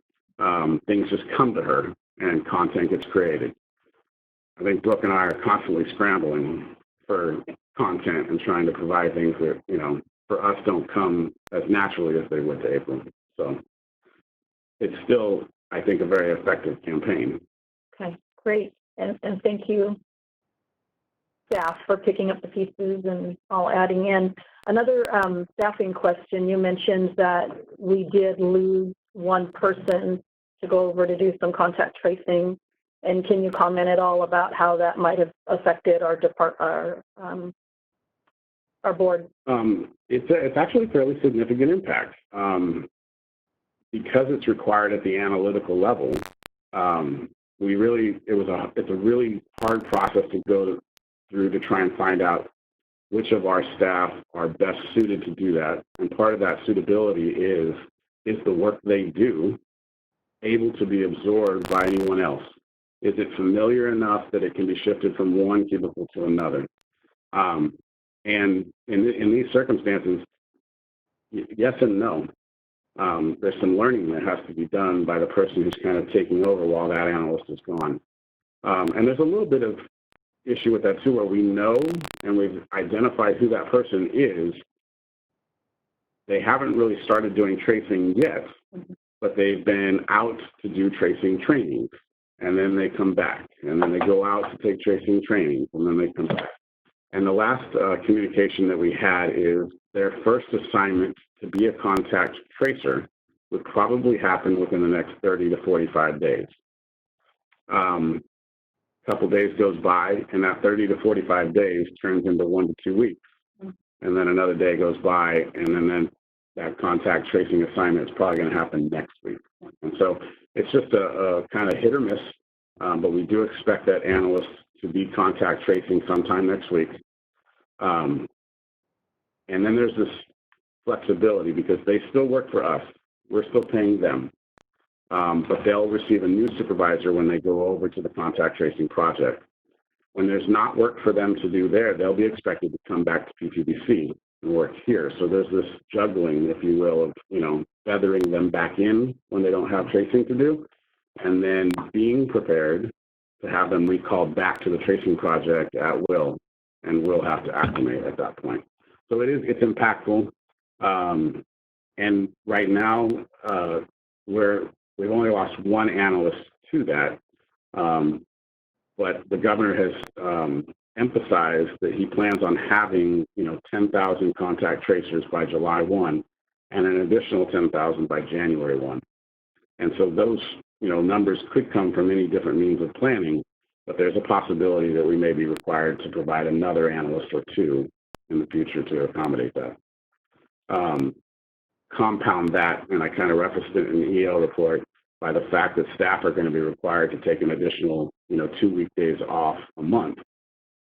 [SPEAKER 7] things just come to her and content gets created. I think Brooke and I are constantly scrambling for content and trying to provide things that, for us don't come as naturally as they would to April. So it's still, I think, a very effective campaign.
[SPEAKER 1] Okay, great. And thank you, staff, for picking up the pieces and all adding in. Another staffing question, you mentioned that we did lose one person to go over to do some contact tracing. And can you comment at all about how that might have affected our board?
[SPEAKER 7] It's actually a fairly significant impact. Because it's required at the analytical level, it's a really hard process to go through to try and find out which of our staff are best suited to do that. And part of that suitability is the work they do able to be absorbed by anyone else? Is it familiar enough that it can be shifted from one cubicle to another? And in these circumstances, yes and no. There's some learning that has to be done by the person who's kind of taking over while that analyst is gone. And there's a little bit of issue with that too, where we know and we've identified who that person is. They haven't really started doing tracing yet, but they've been out to do tracing trainings. And then they come back, and then they go out to take tracing trainings, and then they come back. And the last communication that we had is their first assignment to be a contact tracer would probably happen within the next 30 to 45 days. A couple days goes by, and that 30 to 45 days turns into 1 to 2 weeks. And then another day goes by, and then that contact tracing assignment is probably going to happen next week. And so it's just a kind of hit or miss, but we do expect that analyst to be contact tracing sometime next week. And then there's this flexibility because they still work for us. We're still paying them. But they'll receive a new supervisor when they go over to the contact tracing project. When there's not work for them to do there, they'll be expected to come back to PTBC and work here. So there's this juggling, if you will, of, feathering them back in when they don't have tracing to do, and then being prepared to have them recalled back to the tracing project at will, and we'll have to acclimate at that point. So it's impactful. And right now, we've only lost one analyst to that, but the governor has emphasized that he plans on having 10,000 contact tracers by July 1 and an additional 10,000 by January 1. And so those numbers could come from many different means of planning, but there's a possibility that we may be required to provide another analyst or two in the future to accommodate that. Compound that, and I kind of referenced it in the EL report, by the fact that staff are going to be required to take an additional 2 weekdays off a month.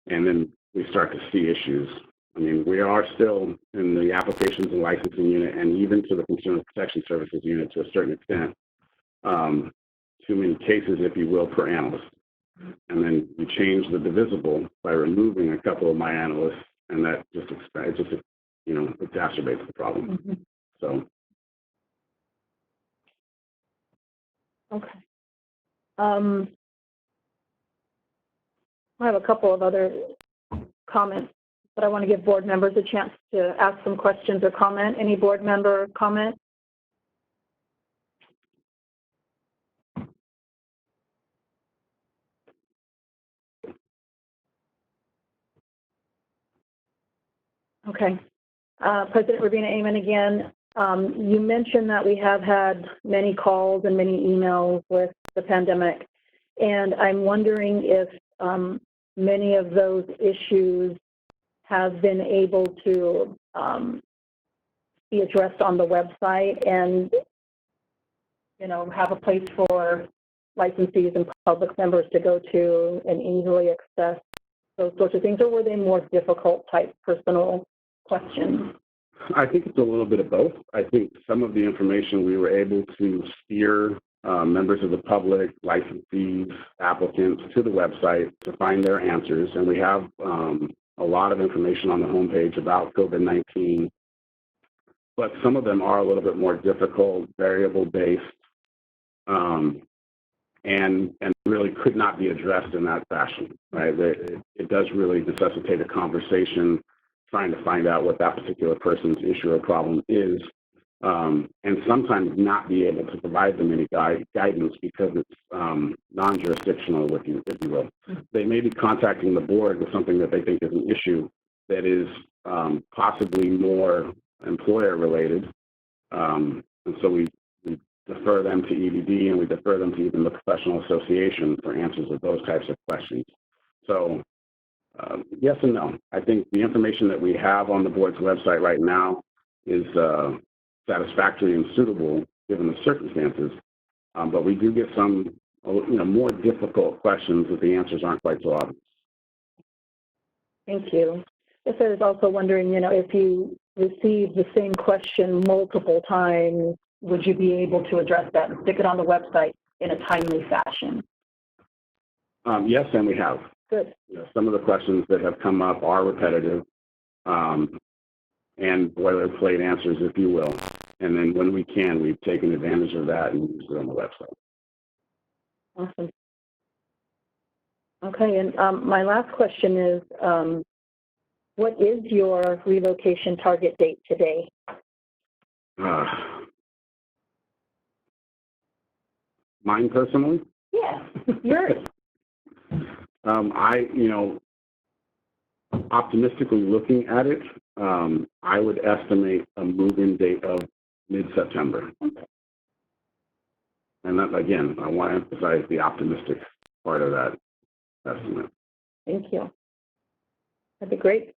[SPEAKER 7] And then we start to see issues. I mean, we are still in the applications and licensing unit, and even to the consumer protection services unit to a certain extent, too many cases, if you will, per analyst. And then you change the divisible by removing a couple of my analysts, and that just exacerbates the problem.
[SPEAKER 1] Mm-hmm.
[SPEAKER 7] So.
[SPEAKER 1] Okay. I have a couple of other comments, but I want to give board members a chance to ask some questions or comment. Any board member comment? Okay. President Rubina Amon again. You mentioned that we have had many calls and many emails with the pandemic, and I'm wondering if many of those issues have been able to be addressed on the website and, have a place for licensees and public members to go to and easily access those sorts of things, or were they more difficult type personal questions?
[SPEAKER 7] I think it's a little bit of both. I think some of the information we were able to steer members of the public, licensees, applicants to the website to find their answers. And we have a lot of information on the homepage about COVID-19, but some of them are a little bit more difficult, variable-based, and really could not be addressed in that fashion, right? It does really necessitate a conversation trying to find out what that particular person's issue or problem is, and sometimes not be able to provide them any guidance because it's non-jurisdictional, if you will. They may be contacting the board with something that they think is an issue that is possibly more employer-related, and so we defer them to EVD, and we defer them to even the professional association for answers of those types of questions. So yes and no. I think the information that we have on the board's website right now is satisfactory and suitable given the circumstances, but we do get some more difficult questions that the answers aren't quite so obvious.
[SPEAKER 1] Thank you. I was also wondering, if you receive the same question multiple times, would you be able to address that and stick it on the website in a timely fashion?
[SPEAKER 7] Yes, and we have.
[SPEAKER 1] Good.
[SPEAKER 7] Some of the questions that have come up are repetitive and boilerplate answers, if you will. And then when we can, we've taken advantage of that and used it on the website.
[SPEAKER 1] Awesome. Okay, and my last question is, what is your relocation target date today?
[SPEAKER 7] Mine personally?
[SPEAKER 1] Yeah, yours.
[SPEAKER 7] Optimistically looking at it, I would estimate a move-in date of mid-September. Okay. And that, again, I want to emphasize the optimistic part of that estimate.
[SPEAKER 1] Thank you. That'd be great.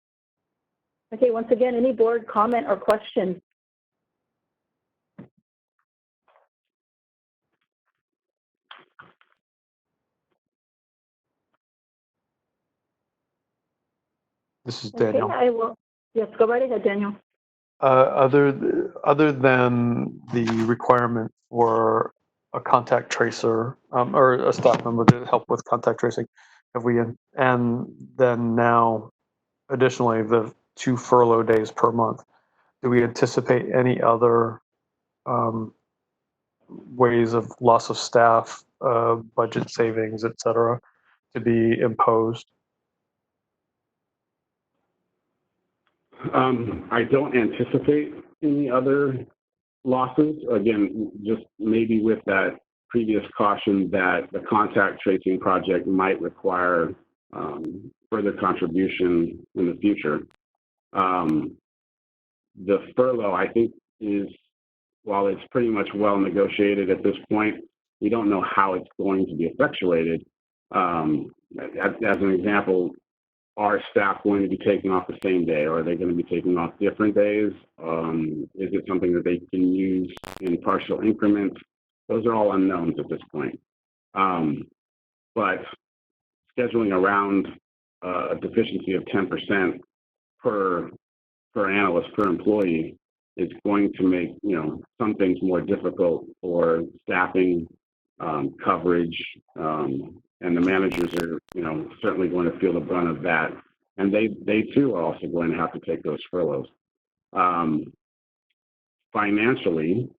[SPEAKER 1] Okay, once again, any board comment or question?
[SPEAKER 6] This is Daniel.
[SPEAKER 1] Okay, I will. Yes, go right ahead, Daniel.
[SPEAKER 6] Other than the requirement for a contact tracer or a staff member to help with contact tracing, and then now additionally the 2 furlough days per month, do we anticipate any other ways of loss of staff, budget savings, et cetera, to be imposed?
[SPEAKER 7] I don't anticipate any other losses. Again, just maybe with that previous caution that the contact tracing project might require further contribution in the future. The furlough, I think, is, while it's pretty much well negotiated at this point, we don't know how it's going to be effectuated. As an example, are staff going to be taking off the same day, or are they going to be taking off different days? Is it something that they can use in partial increments? Those are all unknowns at this point. But scheduling around a deficiency of 10% per analyst, per employee, is going to make, you know, some things more difficult for staffing, coverage, and the managers are, you know, certainly going to feel the brunt of that. And they too are also going to have to take those furloughs. Financially,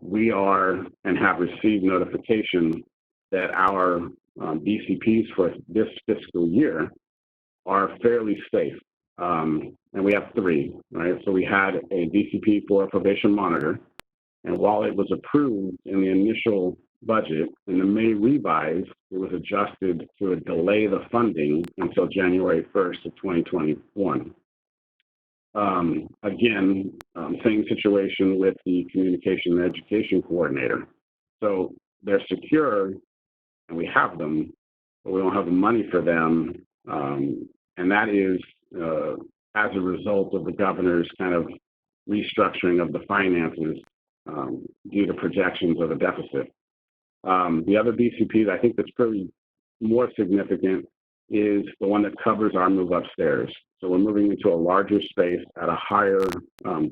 [SPEAKER 7] we are and have received notification that our DCPs for this fiscal year are fairly safe. And we have 3, right? So we had a DCP for a probation monitor, and while it was approved in the initial budget, in the May revise, it was adjusted to delay the funding until January 1st of 2021. Again, same situation with the communication and education coordinator. So they're secure, and we have them, but we don't have the money for them. And that is as a result of the governor's kind of restructuring of the finances due to projections of a deficit. The other BCP that I think that's probably more significant is the one that covers our move upstairs. So we're moving into a larger space at a higher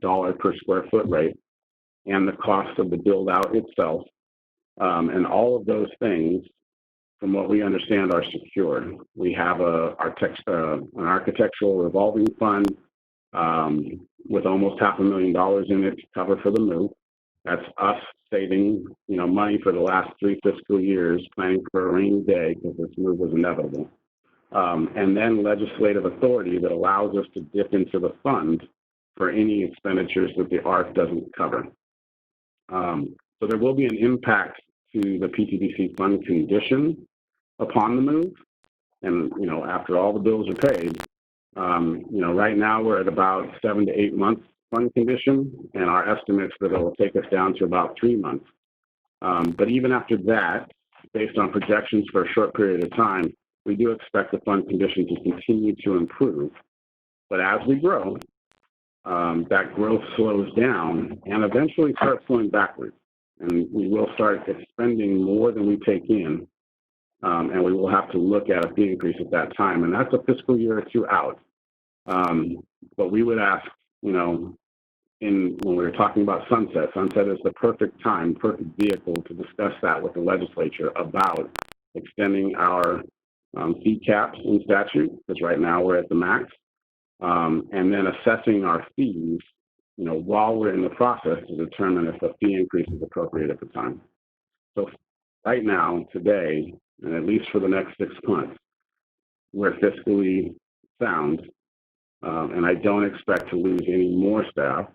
[SPEAKER 7] dollar per square foot rate, and the cost of the build out itself. And all of those things, from what we understand, are secure. We have an architectural revolving fund with almost $500,000 in it to cover for the move. That's us saving, you know, money for the last 3 fiscal years, planning for a rainy day because this move was inevitable. And then legislative authority that allows us to dip into the fund for any expenditures that the ARC doesn't cover. So there will be an impact to the PTDC fund condition upon the move. And, you know, after all the bills are paid, you know, right now we're at about 7 to 8 months fund condition, and our estimates that it will take us down to about 3 months. But even after that, based on projections for a short period of time, we do expect the fund condition to continue to improve. But as we grow, that growth slows down and eventually starts going backwards. And we will start expending more than we take in, and we will have to look at a fee increase at that time. And that's a fiscal year or 2 out. But we would ask, you know, when we were talking about sunset is the perfect time, perfect vehicle to discuss that with the legislature about extending our fee caps in statute, because right now we're at the max, and then assessing our fees, you know, while we're in the process to determine if a fee increase is appropriate at the time. So right now, today, and at least for the next 6 months, we're fiscally sound, and I don't expect to lose any more staff.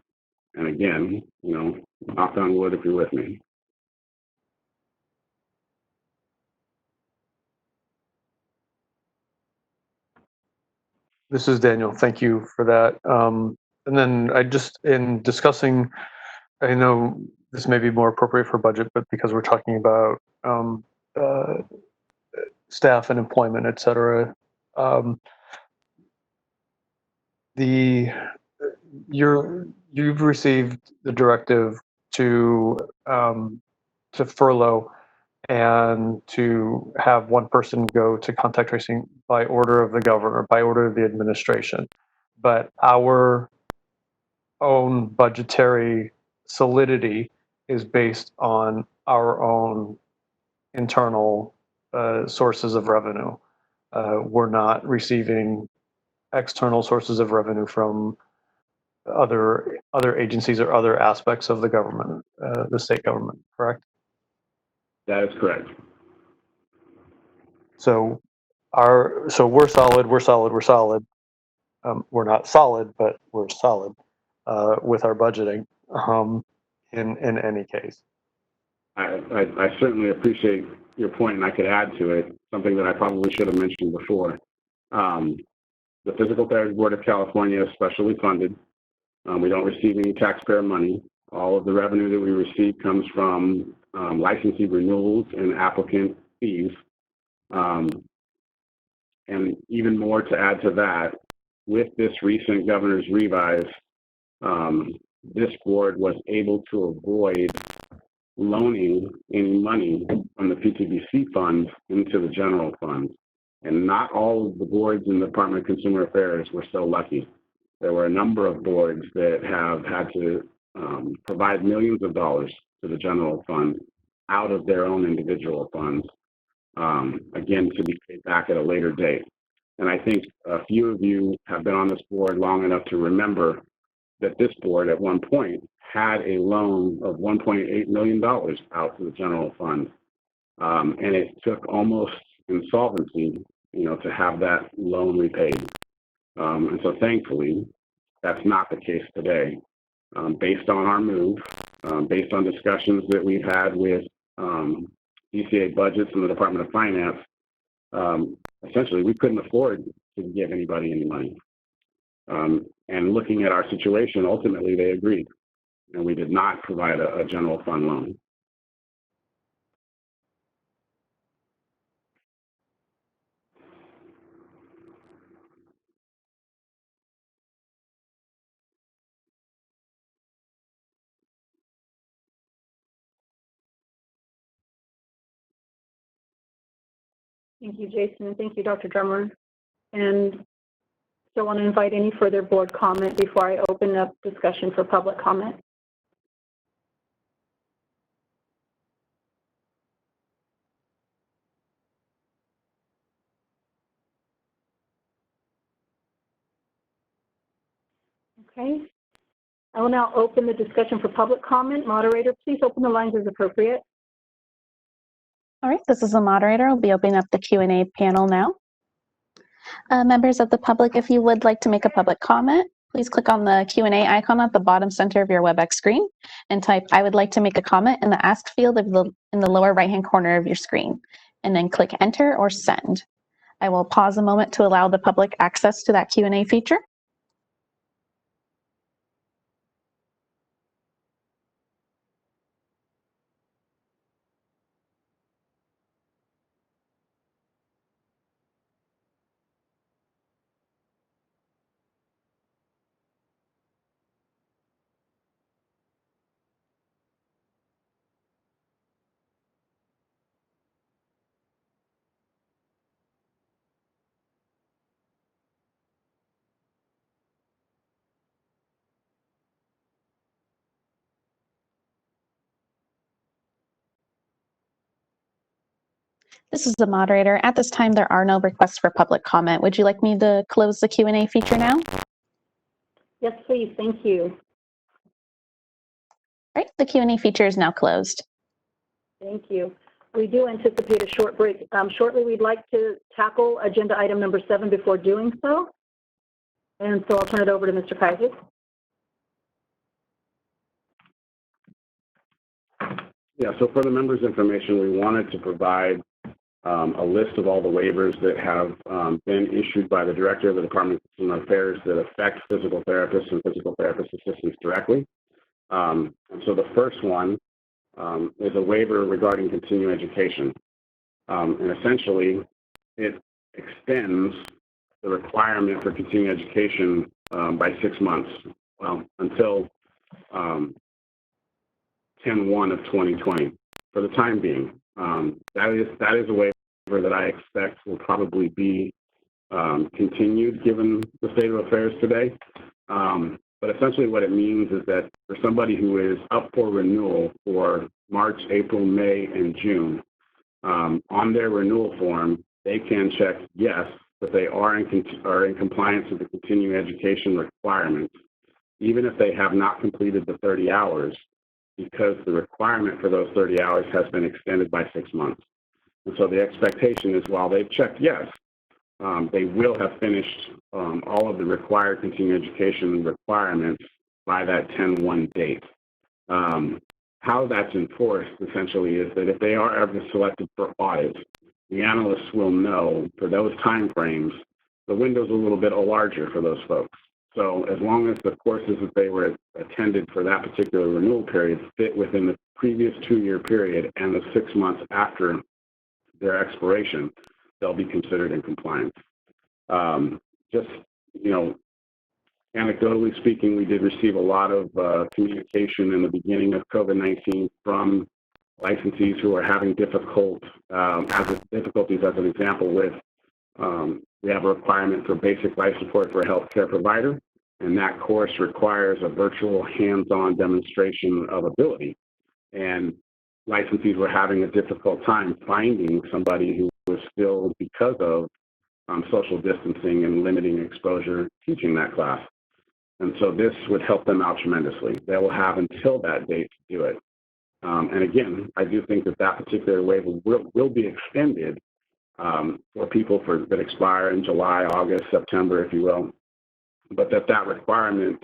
[SPEAKER 7] And again, you know, knock on wood if you're with me.
[SPEAKER 6] This is Daniel. Thank you for that. And then I just, in discussing, I know this may be more appropriate for budget, but because we're talking about staff and employment, et cetera, you've received the directive to furlough and to have one person go to contact tracing by order of the governor, by order of the administration. But our own budgetary solidity is based on our own internal sources of revenue. We're not receiving external sources of revenue from other agencies or other aspects of the government, the state government, correct?
[SPEAKER 7] That is correct.
[SPEAKER 6] So we're solid. We're solid. We're solid. We're not solid, but we're solid with our budgeting. In any case,
[SPEAKER 7] I certainly appreciate your point, and I could add to it something that I probably should have mentioned before. The Physical Therapy Board of California is specially funded. We don't receive any taxpayer money. All of the revenue that we receive comes from licensee renewals and applicant fees. And even more to add to that, with this recent governor's revise, this board was able to avoid loaning any money from the PTBC funds into the general fund. And not all of the boards in the Department of Consumer Affairs were so lucky. There were a number of boards that have had to provide millions of dollars to the general fund out of their own individual funds, again, to be paid back at a later date. And I think a few of you have been on this board long enough to remember that this board at one point had a loan of $1.8 million out to the general fund. And it took almost insolvency, to have that loan repaid. And so thankfully, that's not the case today. Based on our move, based on discussions that we've had with DCA budgets and the Department of Finance, essentially we couldn't afford to give anybody any money. And looking at our situation, ultimately they agreed, and we did not provide a general fund loan.
[SPEAKER 1] Thank you, Jason. Thank you, Dr. Drummer. And still want to invite any further board comment before I open up discussion for public comment. Okay. I will now open the discussion for public comment. Moderator, please open the lines as appropriate.
[SPEAKER 2] All right, this is the moderator. I'll be opening up the Q&A panel now. Members of the public, if you would like to make a public comment, please click on the Q&A icon at the bottom center of your WebEx screen and type "I would like to make a comment" in the Ask field in the lower right-hand corner of your screen, and then click Enter or Send. I will pause a moment to allow the public access to that Q&A feature. This is the moderator. At this time, there are no requests for public comment. Would you like me to close the Q&A feature now?
[SPEAKER 1] Yes, please. Thank you.
[SPEAKER 2] All right, the Q&A feature is now closed.
[SPEAKER 1] Thank you. We do anticipate a short break. Shortly, we'd like to tackle agenda item number 7 before doing so. And so I'll turn it over to Mr. Kaiser.
[SPEAKER 7] Yeah, so for the members' information, we wanted to provide a list of all the waivers that have been issued by the Director of the Department of Consumer Affairs that affect physical therapists and physical therapist assistants directly. And so the first one is a waiver regarding continuing education. And essentially, it extends the requirement for continuing education by 6 months, until 10/1 of 2020 for the time being. That is a waiver that I expect will probably be continued given the state of affairs today. But essentially what it means is that for somebody who is up for renewal for March, April, May, and June, on their renewal form, they can check yes, that they are in compliance with the continuing education requirements, even if they have not completed the 30 hours, because the requirement for those 30 hours has been extended by 6 months. And so the expectation is while they've checked yes, they will have finished all of the required continuing education requirements by that 10/1 date. How that's enforced essentially is that if they are ever selected for audit, the analysts will know for those timeframes, the window's a little bit larger for those folks. So as long as the courses that they were attended for that particular renewal period fit within the previous 2-year period and the 6 months after their expiration, they'll be considered in compliance. Just, you know, anecdotally speaking, we did receive a lot of communication in the beginning of COVID-19 from licensees who are having difficulties, as an example, with we have a requirement for basic life support for a healthcare provider, and that course requires a virtual hands-on demonstration of ability. And licensees were having a difficult time finding somebody who was still, because of social distancing and limiting exposure, teaching that class. And so this would help them out tremendously. They will have until that date to do it. And again, I do think that that particular waiver will be extended for people that expire in July, August, September, if you will, but that requirement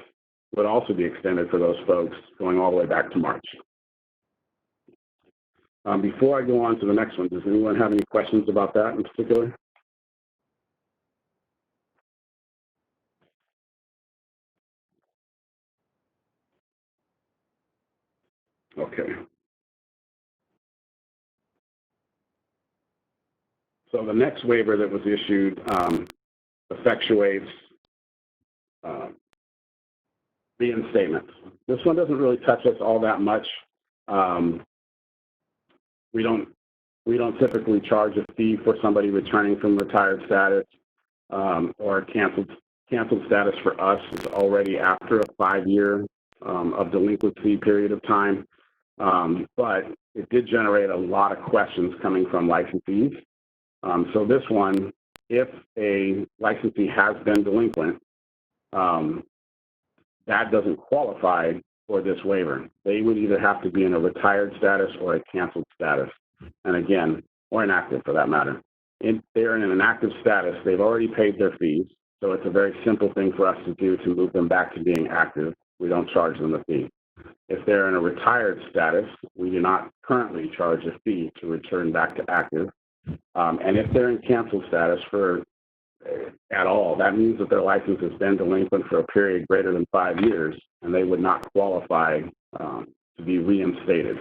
[SPEAKER 7] would also be extended for those folks going all the way back to March. Before I go on to the next one, does anyone have any questions about that in particular? Okay. So the next waiver that was issued effectuates reinstatement. This one doesn't really touch us all that much. We don't typically charge a fee for somebody returning from retired status or canceled status. For us is already after a 5-year of delinquency period of time. But it did generate a lot of questions coming from licensees. So this one, if a licensee has been delinquent, that doesn't qualify for this waiver. They would either have to be in a retired status or a canceled status. And again, or inactive for that matter. If they're in an inactive status, they've already paid their fees. So it's a very simple thing for us to do to move them back to being active. We don't charge them a fee. If they're in a retired status, we do not currently charge a fee to return back to active. And if they're in canceled status at all, that means that their license has been delinquent for a period greater than 5 years, and they would not qualify to be reinstated.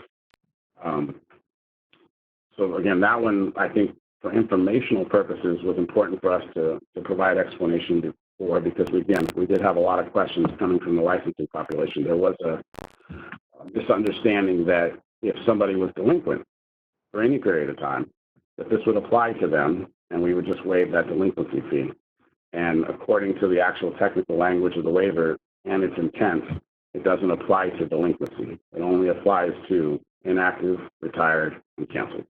[SPEAKER 7] So again, that one, I think, for informational purposes, was important for us to provide explanation for, because we did have a lot of questions coming from the licensing population. There was a misunderstanding that if somebody was delinquent for any period of time, that this would apply to them, and we would just waive that delinquency fee. And according to the actual technical language of the waiver and its intent, it doesn't apply to delinquency. It only applies to inactive, retired, and canceled.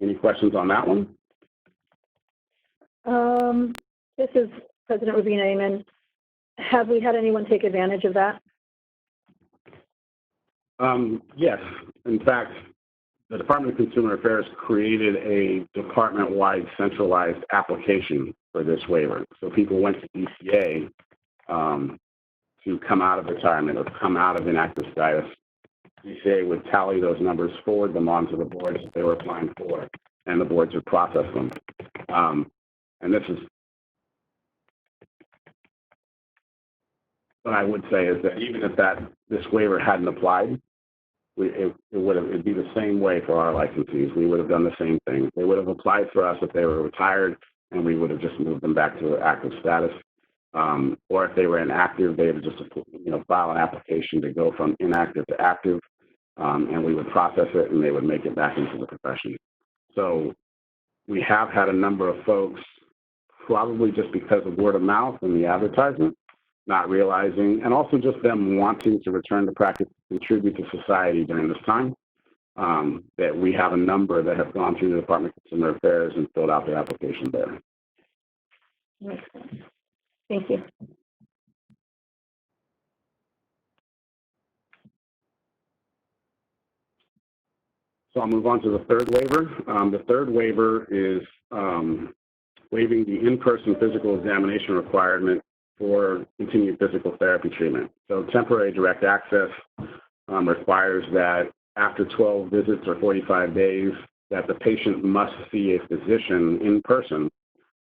[SPEAKER 7] Any questions on that one?
[SPEAKER 1] This is President Rubina Amen. Have we had anyone take advantage of that?
[SPEAKER 7] Yes. In fact, the Department of Consumer Affairs created a department-wide centralized application for this waiver. So people went to DCA to come out of retirement or come out of inactive status. DCA would tally those numbers, forward them onto the boards that they were applying for, and the boards would process them. And this is what I would say is that even if this waiver hadn't applied, it'd be the same way for our licensees. We would have done the same thing. They would have applied for us if they were retired, and we would have just moved them back to active status. Or if they were inactive, they would just file an application to go from inactive to active, and we would process it, and they would make it back into the profession. So we have had a number of folks, probably just because of word of mouth and the advertisement, not realizing, and also just them wanting to return to practice, contribute to society during this time, that we have a number that have gone through the Department of Consumer Affairs and filled out their application there.
[SPEAKER 1] Thank you.
[SPEAKER 7] So I'll move on to the third waiver. The third waiver is waiving the in-person physical examination requirement for continued physical therapy treatment. So temporary direct access requires that after 12 visits or 45 days, that the patient must see a physician in person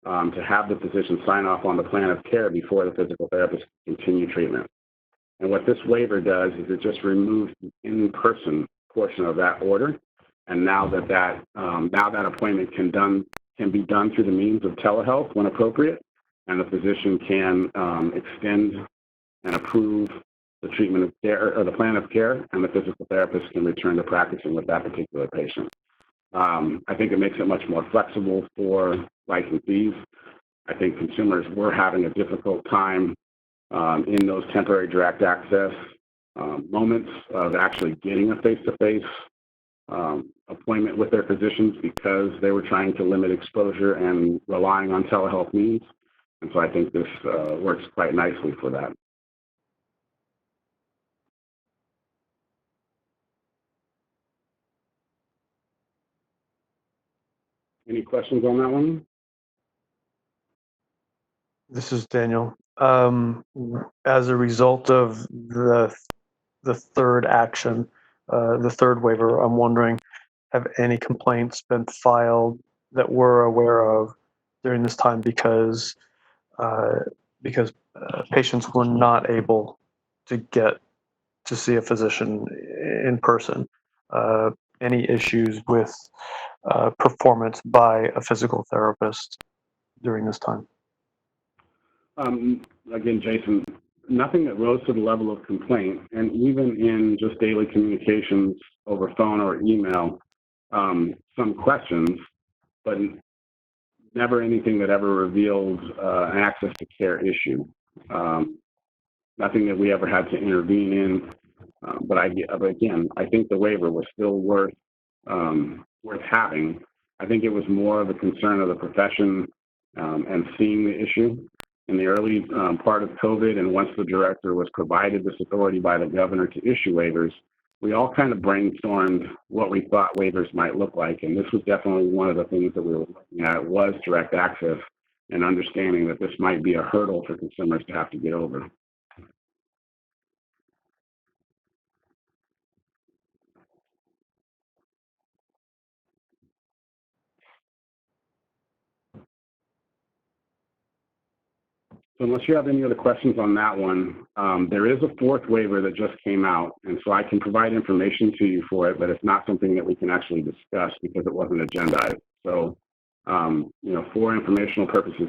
[SPEAKER 7] to have the physician sign off on the plan of care before the physical therapist can continue treatment. And what this waiver does is it just removes the in-person portion of that order. And now that appointment can be done through the means of telehealth when appropriate, and the physician can extend and approve the treatment of care or the plan of care, and the physical therapist can return to practicing with that particular patient. I think it makes it much more flexible for licensees. I think consumers were having a difficult time in those temporary direct access moments of actually getting a face-to-face appointment with their physicians because they were trying to limit exposure and relying on telehealth means. And so I think this works quite nicely for that. Any questions on that one?
[SPEAKER 6] This is Daniel. As a result of the third action, the third waiver, I'm wondering, have any complaints been filed that we're aware of during this time because patients were not able to get to see a physician in person? Any issues with performance by a physical therapist during this time?
[SPEAKER 7] Again, Jason, nothing that rose to the level of complaint, and even in just daily communications over phone or email, some questions, but never anything that ever revealed an access to care issue. Nothing that we ever had to intervene in, but again, I think the waiver was still worth having. I think it was more of a concern of the profession and seeing the issue. In the early part of COVID, and once the director was provided this authority by the governor to issue waivers, we all kind of brainstormed what we thought waivers might look like. And this was definitely one of the things that we were looking at was direct access and understanding that this might be a hurdle for consumers to have to get over. So unless you have any other questions on that one, there is a fourth waiver that just came out, and so I can provide information to you for it, but it's not something that we can actually discuss because it wasn't agendized. So, for informational purposes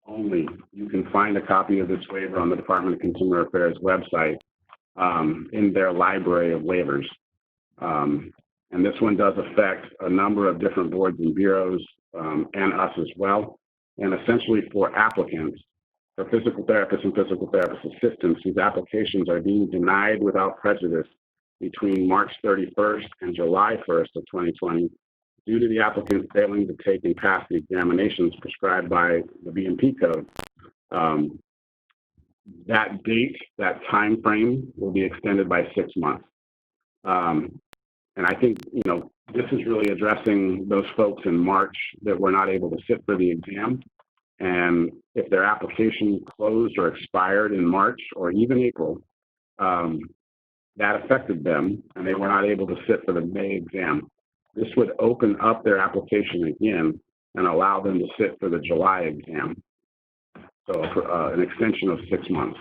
[SPEAKER 7] only, you can find a copy of this waiver on the Department of Consumer Affairs website in their library of waivers. And this one does affect a number of different boards and bureaus and us as well, and essentially for applicants, for physical therapists and physical therapist assistants whose applications are being denied without prejudice between March 31st and July 1st of 2020 due to the applicant failing to take and pass the examinations prescribed by the BMP code. That date, that time frame will be extended by 6 months. And I think, this is really addressing those folks in March that were not able to sit for the exam. And if their application closed or expired in March or even April, that affected them and they were not able to sit for the May exam. This would open up their application again and allow them to sit for the July exam. So an extension of 6 months.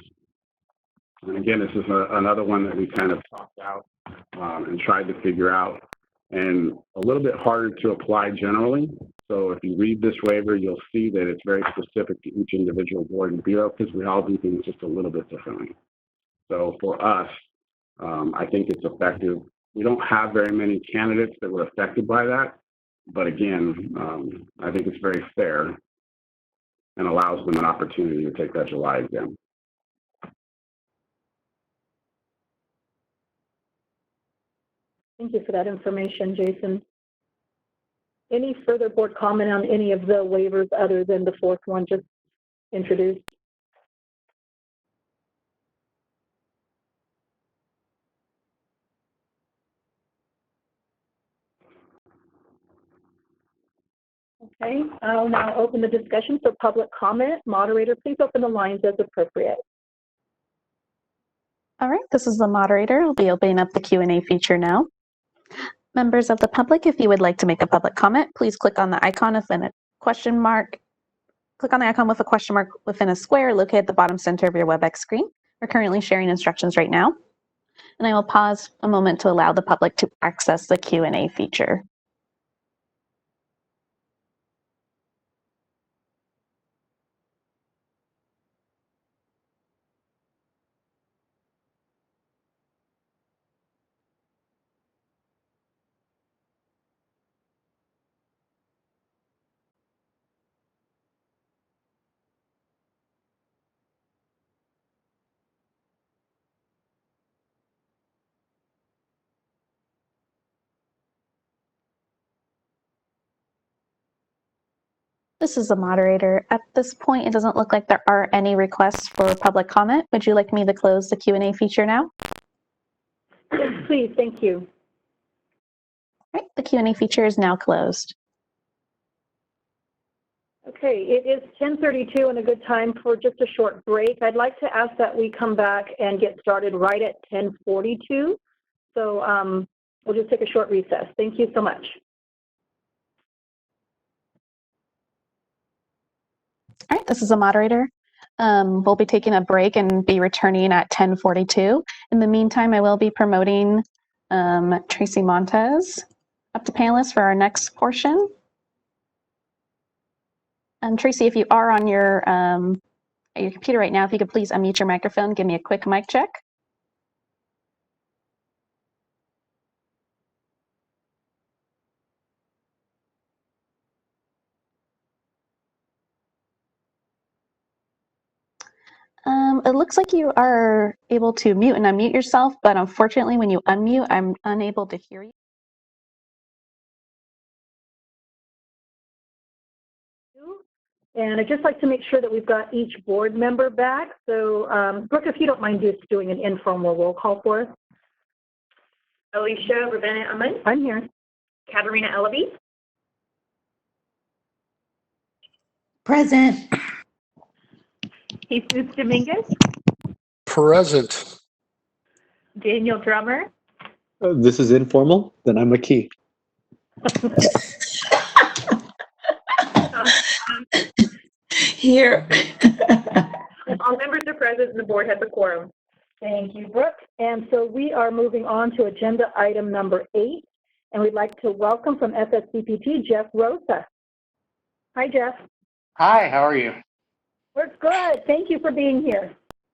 [SPEAKER 7] And again, this is another one that we kind of talked out and tried to figure out, and a little bit harder to apply generally. So if you read this waiver, you'll see that it's very specific to each individual board and bureau because we all do things just a little bit differently. So for us, I think it's effective. We don't have very many candidates that were affected by that, but again, I think it's very fair and allows them an opportunity to take that July exam.
[SPEAKER 1] Thank you for that information, Jason. Any further board comment on any of the waivers other than the fourth one just introduced? Okay, I'll now open the discussion for public comment. Moderator, please open the lines as appropriate.
[SPEAKER 2] All right, this is the moderator. I'll be opening up the Q&A feature now. Members of the public, if you would like to make a public comment, please click on the icon within a question mark. Click on the icon with a question mark within a square located at the bottom center of your WebEx screen. We're currently sharing instructions right now. And I will pause a moment to allow the public to access the Q&A feature. This is the moderator. At this point, it doesn't look like there are any requests for public comment. Would you like me to close the Q&A feature now?
[SPEAKER 1] Yes, please. Thank you.
[SPEAKER 2] All right, the Q&A feature is now closed.
[SPEAKER 1] Okay, it is 10:32 and a good time for just a short break. I'd like to ask that we come back and get started right at 10:42. So we'll just take a short recess. Thank you so much.
[SPEAKER 2] All right, this is the moderator. We'll be taking a break and be returning at 10:42. In the meantime, I will be promoting Tracy Montez up to panelist for our next portion. Tracy, if you are on your computer right now, if you could please unmute your microphone, give me a quick mic check. It looks like you are able to mute and unmute yourself, but unfortunately, when you unmute, I'm unable to hear you.
[SPEAKER 1] And I'd just like to make sure that we've got each board member back. So, Brooke, if you don't mind just doing an informal roll call for us.
[SPEAKER 3] Alicia Ravenna-Amon.
[SPEAKER 1] I'm here.
[SPEAKER 3] Katerina Ellaby.
[SPEAKER 4] Present.
[SPEAKER 3] Jesus Dominguez.
[SPEAKER 5] Present.
[SPEAKER 3] Daniel Drummer.
[SPEAKER 10] This is informal, then I'm a key.
[SPEAKER 8] Here.
[SPEAKER 3] All members are present and the board has a quorum.
[SPEAKER 1] Thank you, Brooke. And so we are moving on to agenda item number 8, and we'd like to welcome from FSCPT, Jeff Rosa. Hi, Jeff.
[SPEAKER 11] Hi, how are you?
[SPEAKER 1] We're good. Thank you for being here.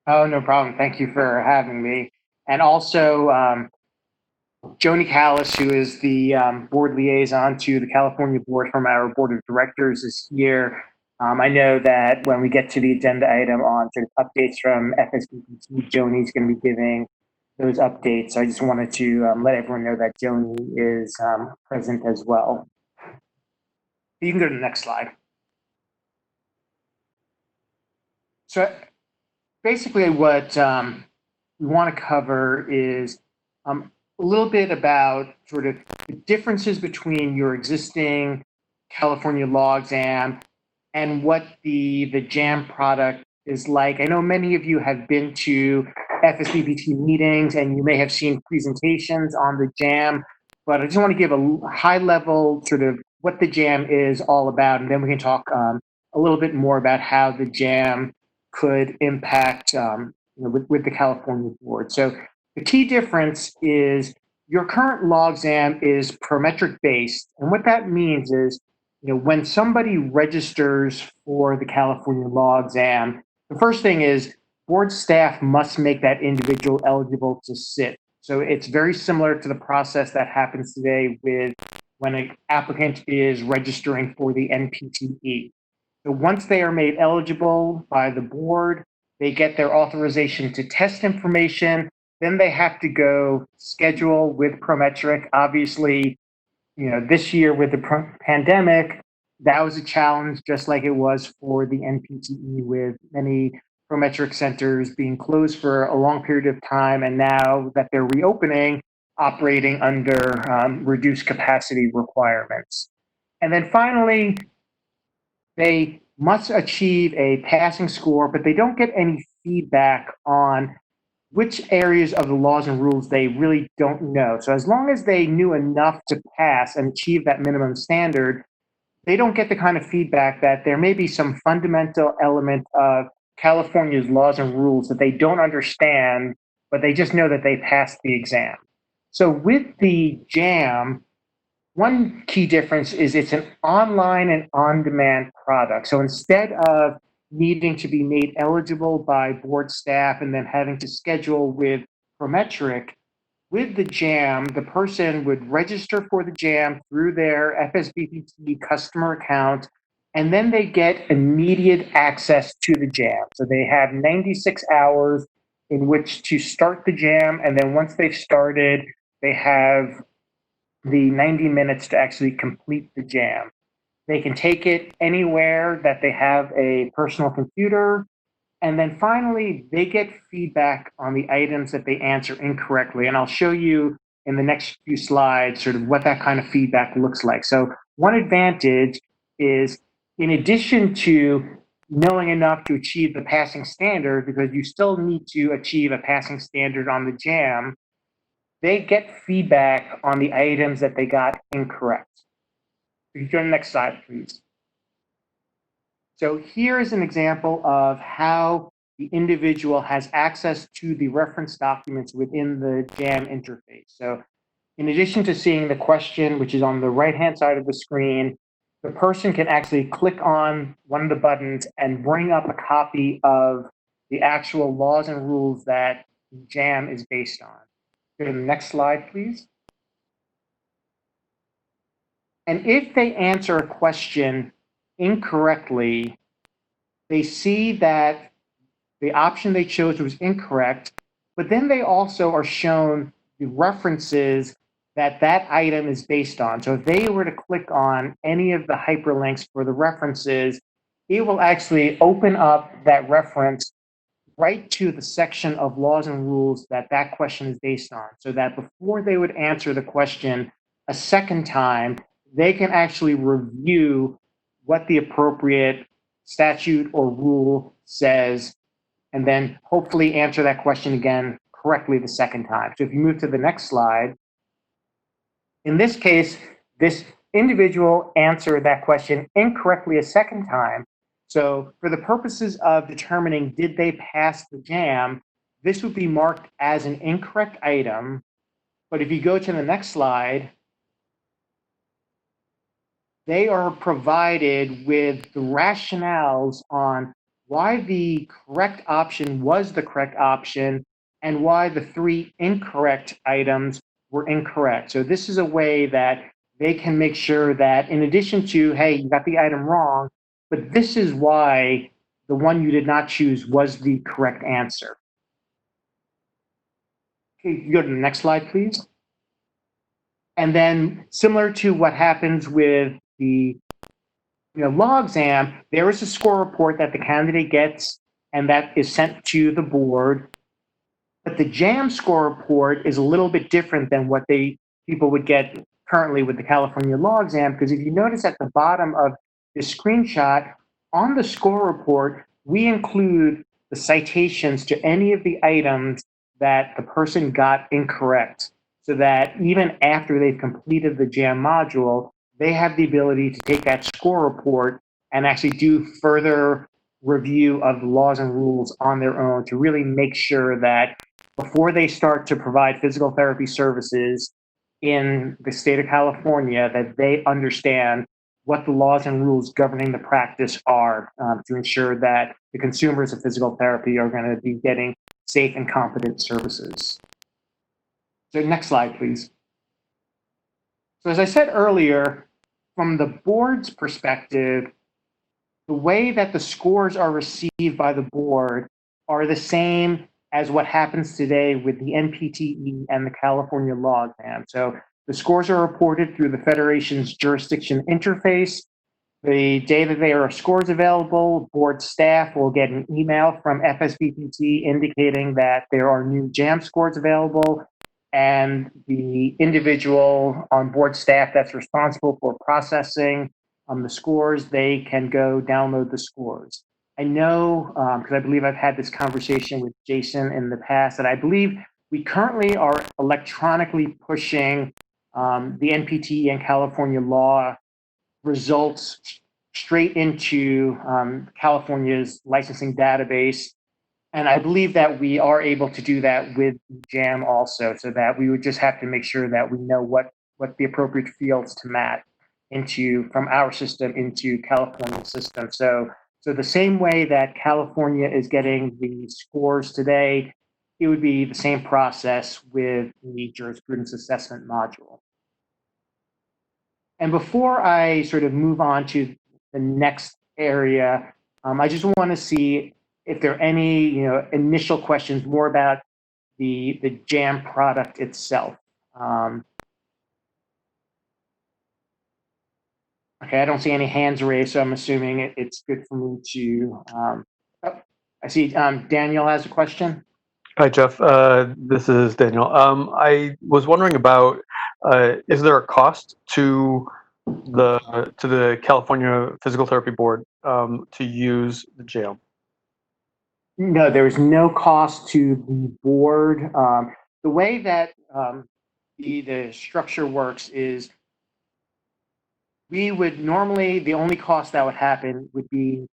[SPEAKER 11] Oh, no problem. Thank you for having me. And also, Joni Callis, who is the board liaison to the California board from our board of directors, is here. I know that when we get to the agenda item on sort of updates from FSBPT, Joni's going to be giving those updates. So I just wanted to let everyone know that Joni is present as well. You can go to the next slide. So basically what we want to cover is a little bit about sort of the differences between your existing California law exam and what the JAM product is like. I know many of you have been to FSBPT meetings and you may have seen presentations on the JAM, but I just want to give a high level sort of what the JAM is all about, and then we can talk a little bit more about how the JAM could impact with the California board. So the key difference is your current law exam is prometric based, and what that means is when somebody registers for the California law exam, the first thing is board staff must make that individual eligible to sit. So it's very similar to the process that happens today with when an applicant is registering for the NPTE. So once they are made eligible by the board, they get their authorization to test information, then they have to go schedule with Prometric. Obviously, this year with the pandemic, that was a challenge, just like it was for the NPTE, with many Prometric centers being closed for a long period of time, and now that they're reopening, operating under reduced capacity requirements. And then finally, they must achieve a passing score, but they don't get any feedback on which areas of the laws and rules they really don't know. So as long as they knew enough to pass and achieve that minimum standard, they don't get the kind of feedback that there may be some fundamental element of California's laws and rules that they don't understand, but they just know that they passed the exam. So with the JAM, one key difference is it's an online and on-demand product. So instead of needing to be made eligible by board staff and then having to schedule with Prometric, with the JAM, the person would register for the JAM through their FSBPT customer account, and then they get immediate access to the JAM. So they have 96 hours in which to start the JAM, and then once they've started, they have the 90 minutes to actually complete the JAM. They can take it anywhere that they have a personal computer. And then finally, they get feedback on the items that they answer incorrectly. And I'll show you in the next few slides sort of what that kind of feedback looks like. So one advantage is, in addition to knowing enough to achieve the passing standard, because you still need to achieve a passing standard on the JAM, they get feedback on the items that they got incorrect. If you go to the next slide, please. So here is an example of how the individual has access to the reference documents within the JAM interface. So in addition to seeing the question, which is on the right-hand side of the screen, the person can actually click on one of the buttons and bring up a copy of the actual laws and rules that JAM is based on. Go to the next slide, please. And if they answer a question incorrectly, they see that the option they chose was incorrect, but then they also are shown the references that that item is based on. So if they were to click on any of the hyperlinks for the references, it will actually open up that reference right to the section of laws and rules that that question is based on, so that before they would answer the question a second time, they can actually review what the appropriate statute or rule says, and then hopefully answer that question again correctly the second time. So if you move to the next slide, in this case, this individual answered that question incorrectly a second time. So for the purposes of determining did they pass the JAM, this would be marked as an incorrect item. But if you go to the next slide, they are provided with the rationales on why the correct option was the correct option and why the 3 incorrect items were incorrect. So this is a way that they can make sure that, in addition to, hey, you got the item wrong, but this is why the one you did not choose was the correct answer. Okay, you go to the next slide, please. And then similar to what happens with the law exam, there is a score report that the candidate gets, and that is sent to the board. But the JAM score report is a little bit different than what people would get currently with the California law exam, because if you notice at the bottom of the screenshot, on the score report, we include the citations to any of the items that the person got incorrect, so that even after they've completed the JAM module, they have the ability to take that score report and actually do further review of the laws and rules on their own to really make sure that before they start to provide physical therapy services in the state of California, that they understand what the laws and rules governing the practice are, to ensure that the consumers of physical therapy are going to be getting safe and competent services. So next slide, please. So as I said earlier, from the board's perspective, the way that the scores are received by the board are the same as what happens today with the NPTE and the California law exam. So the scores are reported through the Federation's jurisdiction interface. The day that there are scores available, board staff will get an email from FSBPT indicating that there are new JAM scores available, and the individual on board staff that's responsible for processing the scores, they can go download the scores. I know, because I believe I've had this conversation with Jason in the past, that I believe we currently are electronically pushing the NPT and California law results straight into California's licensing database. And I believe that we are able to do that with JAM also, so that we would just have to make sure that we know what the appropriate fields to map into from our system into California system. So the same way that California is getting the scores today, it would be the same process with the jurisprudence assessment module. And before I sort of move on to the next area, I just want to see if there are any initial questions more about the JAM product itself. Okay, I don't see any hands raised, so I'm assuming it's good for me to. I see Daniel has a question.
[SPEAKER 6] Hi, Jeff. This is Daniel. I was wondering about is there a cost to the California Physical Therapy Board to use the JAM?
[SPEAKER 11] No, there is no cost to the board. The way that the structure works is we would normally, the only cost that would happen would be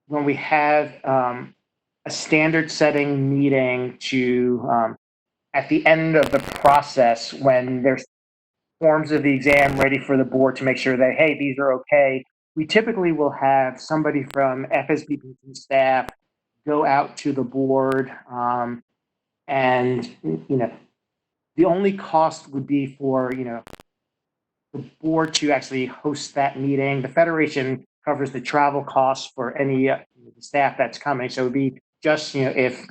[SPEAKER 11] when we have a standard setting meeting to, at the end of the process, when there's forms of the exam ready for the board to make sure that, hey, these are okay, we typically will have somebody from FSBP staff go out to the board, and the only cost would be for the board to actually host that meeting. The federation covers the travel costs for any staff that's coming, so it would be just if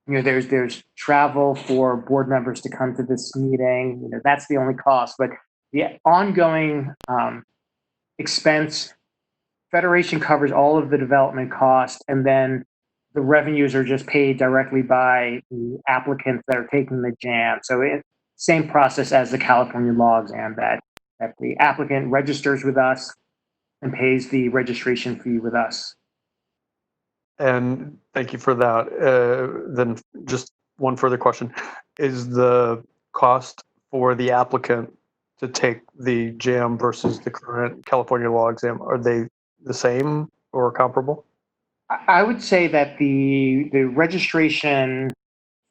[SPEAKER 11] there's travel for board members to come to this meeting, that's the only cost. But the ongoing expense, federation covers all of the development costs, and then the revenues are just paid directly by the applicants that are taking the JAM. So same process as the California law exam, that the applicant registers with us and pays the registration fee with us.
[SPEAKER 6] And thank you for that. Then just one further question. Is the cost for the applicant to take the JAM versus the current California law exam, are they the same or comparable?
[SPEAKER 11] I would say that the registration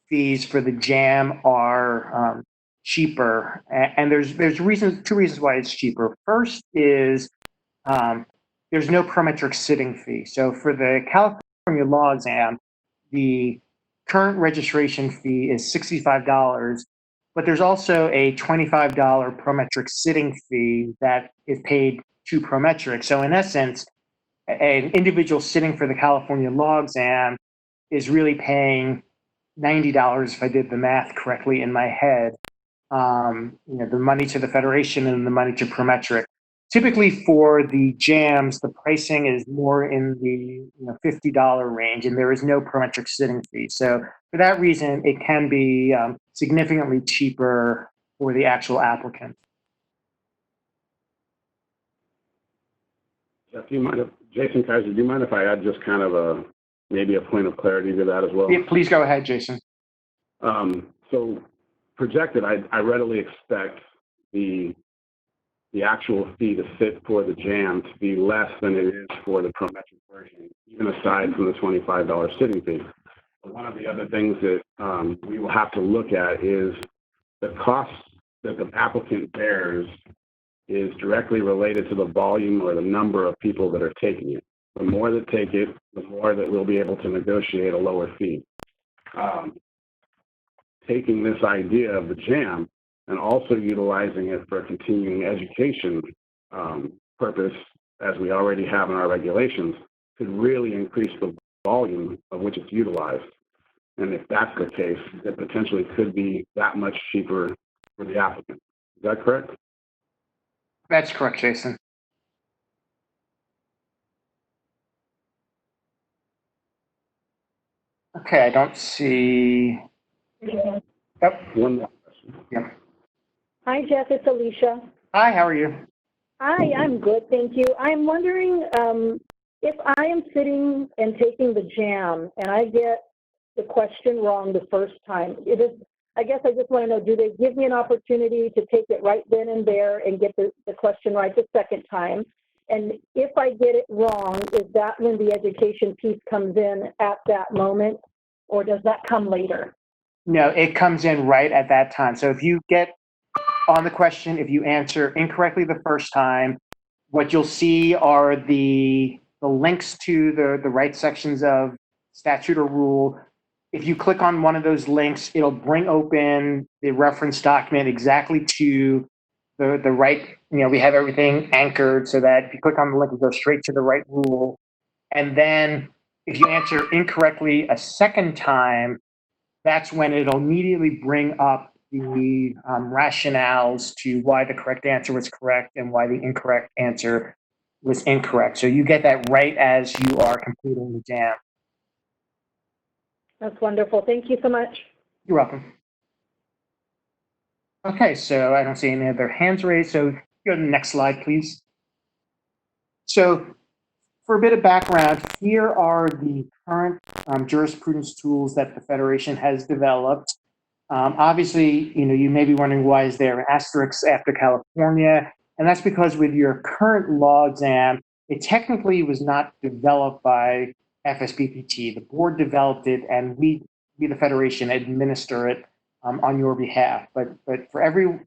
[SPEAKER 11] fees for the JAM are cheaper, and there's two reasons why it's cheaper. First is there's no prometric sitting fee. So for the California law exam, the current registration fee is $65, but there's also a $25 prometric sitting fee that is paid to Prometric. So in essence, an individual sitting for the California law exam is really paying $90, if I did the math correctly in my head, the money to the federation and the money to Prometric. Typically for the JAMs, the pricing is more in the $50 range, and there is no Prometric sitting fee. So for that reason, it can be significantly cheaper for the actual applicant.
[SPEAKER 7] Jeff, do you mind Jason Kaiser, do you mind if I add just kind of maybe a point of clarity to that as well?
[SPEAKER 11] Yeah, please go ahead, Jason.
[SPEAKER 7] So projected, I readily expect the actual fee to sit for the JAM to be less than it is for the Prometric version, even aside from the $25 sitting fee. One of the other things that we will have to look at is the cost that the applicant bears is directly related to the volume or the number of people that are taking it. The more that take it, the more that we'll be able to negotiate a lower fee. Taking this idea of the JAM and also utilizing it for a continuing education purpose, as we already have in our regulations, could really increase the volume of which it's utilized. And if that's the case, it potentially could be that much cheaper for the applicant. Is that correct?
[SPEAKER 11] That's correct, Jason. Okay, I don't see.
[SPEAKER 1] Yeah.
[SPEAKER 11] Yep.
[SPEAKER 7] One more question.
[SPEAKER 11] Yep.
[SPEAKER 1] Hi, Jeff. It's Alicia.
[SPEAKER 11] Hi, how are you?
[SPEAKER 1] Hi, I'm good, thank you. I'm wondering if I am sitting and taking the JAM and I get the question wrong the first time, I guess I just want to know, do they give me an opportunity to take it right then and there and get the question right the second time? And if I get it wrong, is that when the education piece comes in at that moment, or does that come later?
[SPEAKER 11] No, it comes in right at that time. So if you get on the question, if you answer incorrectly the first time, what you'll see are the links to the right sections of statute or rule. If you click on one of those links, it'll bring open the reference document exactly to the right, we have everything anchored so that if you click on the link, it goes straight to the right rule. And then if you answer incorrectly a second time, that's when it'll immediately bring up the rationales to why the correct answer was correct and why the incorrect answer was incorrect. So you get that right as you are completing the JAM.
[SPEAKER 1] That's wonderful. Thank you so much.
[SPEAKER 11] You're welcome. Okay, so I don't see any other hands raised. So go to the next slide, please. So for a bit of background, here are the current jurisprudence tools that the Federation has developed. Obviously, you may be wondering why is there an asterisk after California, and that's because with your current law exam, it technically was not developed by FSBPT. The board developed it, and we the Federation, administer it on your behalf. But for every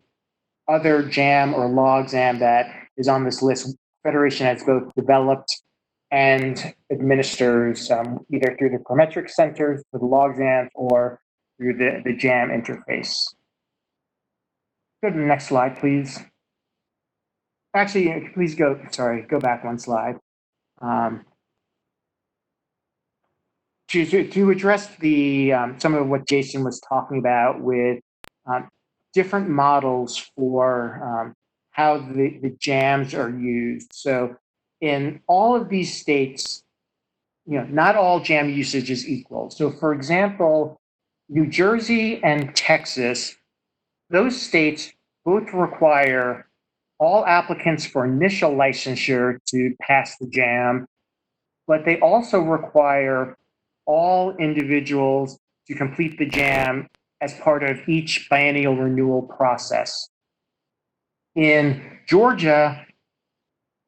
[SPEAKER 11] other JAM or law exam that is on this list, Federation has both developed and administers either through the Prometric Centers for the law exams or through the JAM interface. Go to the next slide, please. Actually, please go back one slide. To address the some of what Jason was talking about with different models for how the JAMs are used. So in all of these states, not all JAM usage is equal. So for example, New Jersey and Texas, those states both require all applicants for initial licensure to pass the JAM, but they also require all individuals to complete the JAM as part of each biennial renewal process. In Georgia,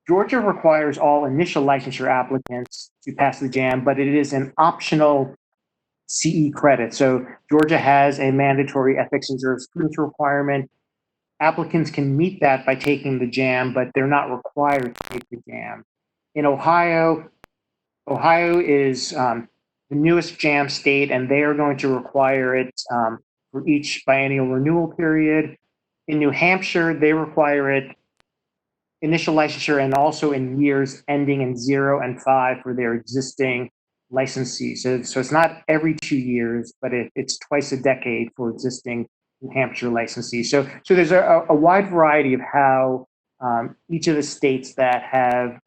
[SPEAKER 11] Georgia requires all initial licensure applicants to pass the JAM, but it is an optional CE credit. So Georgia has a mandatory ethics and jurisprudence requirement. Applicants can meet that by taking the JAM, but they're not required to take the JAM. In Ohio, Ohio is the newest JAM state, and they are going to require it for each biennial renewal period. In New Hampshire, they require it initial licensure and also in years ending in 0 and 5 for their existing licensees. So it's not every 2 years, but it's twice a decade for existing New Hampshire licensees. So there's a wide variety of how each of the states that have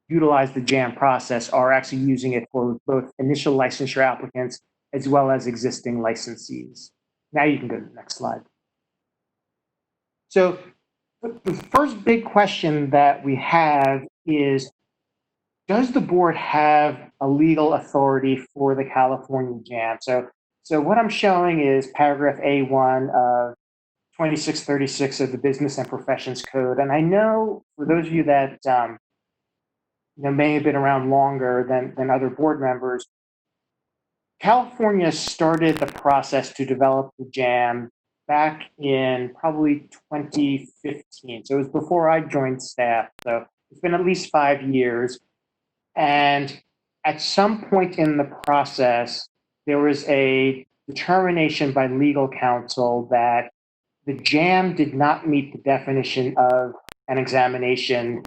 [SPEAKER 11] utilized the JAM process are actually using it for both initial licensure applicants as well as existing licensees. Now you can go to the next slide. So the first big question that we have is, does the board have a legal authority for the California JAM? So what I'm showing is paragraph A1 of 2636 of the Business and Professions Code. And I know for those of you that may have been around longer than other board members, California started the process to develop the JAM back in probably 2015. So it was before I joined staff. So it's been at least 5 years. And at some point in the process, there was a determination by legal counsel that the JAM did not meet the definition of an examination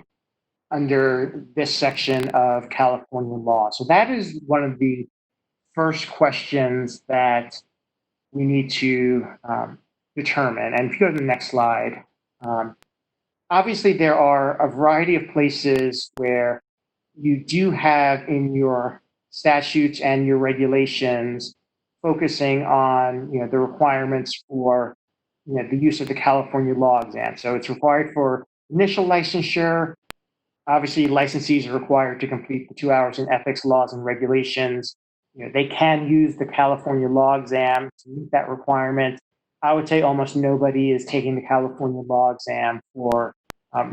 [SPEAKER 11] under this section of California law. So that is one of the first questions that we need to determine. And if you go to the next slide, obviously there are a variety of places where you do have in your statutes and your regulations focusing on the requirements for the use of the California law exam. So it's required for initial licensure, obviously licensees are required to complete the 2 hours in ethics, laws, and regulations. They can use the California law exam to meet that requirement. I would say almost nobody is taking the California law exam for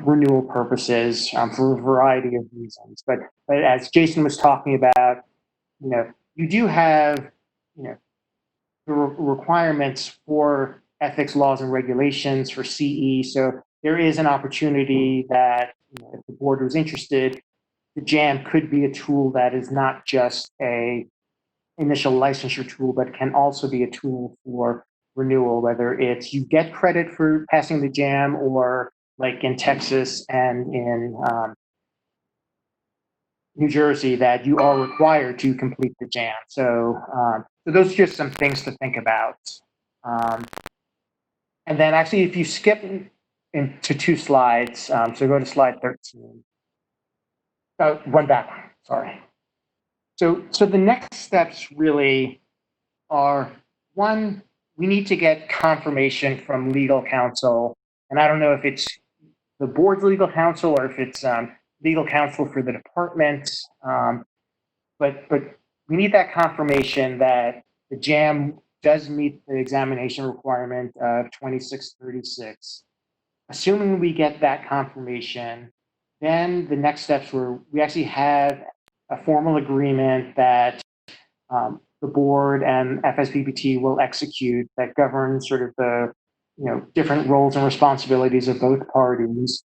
[SPEAKER 11] renewal purposes for a variety of reasons. But as Jason was talking about, you do have, the requirements for ethics, laws, and regulations for CE. So there is an opportunity that, if the board was interested, the JAM could be a tool that is not just a initial licensure tool, but can also be a tool for renewal, whether it's you get credit for passing the JAM, or like in Texas and in New Jersey, that you are required to complete the JAM. So those are just some things to think about. And then actually, if you skip into 2 slides, so go to slide 13. One back, sorry. So the next steps really are, one, we need to get confirmation from legal counsel. And I don't know if it's the board's legal counsel or if it's legal counsel for the department. But we need that confirmation that the JAM does meet the examination requirement of 2636. Assuming we get that confirmation, then the next steps were we actually have a formal agreement that the board and FSPPT will execute that governs sort of the different roles and responsibilities of both parties.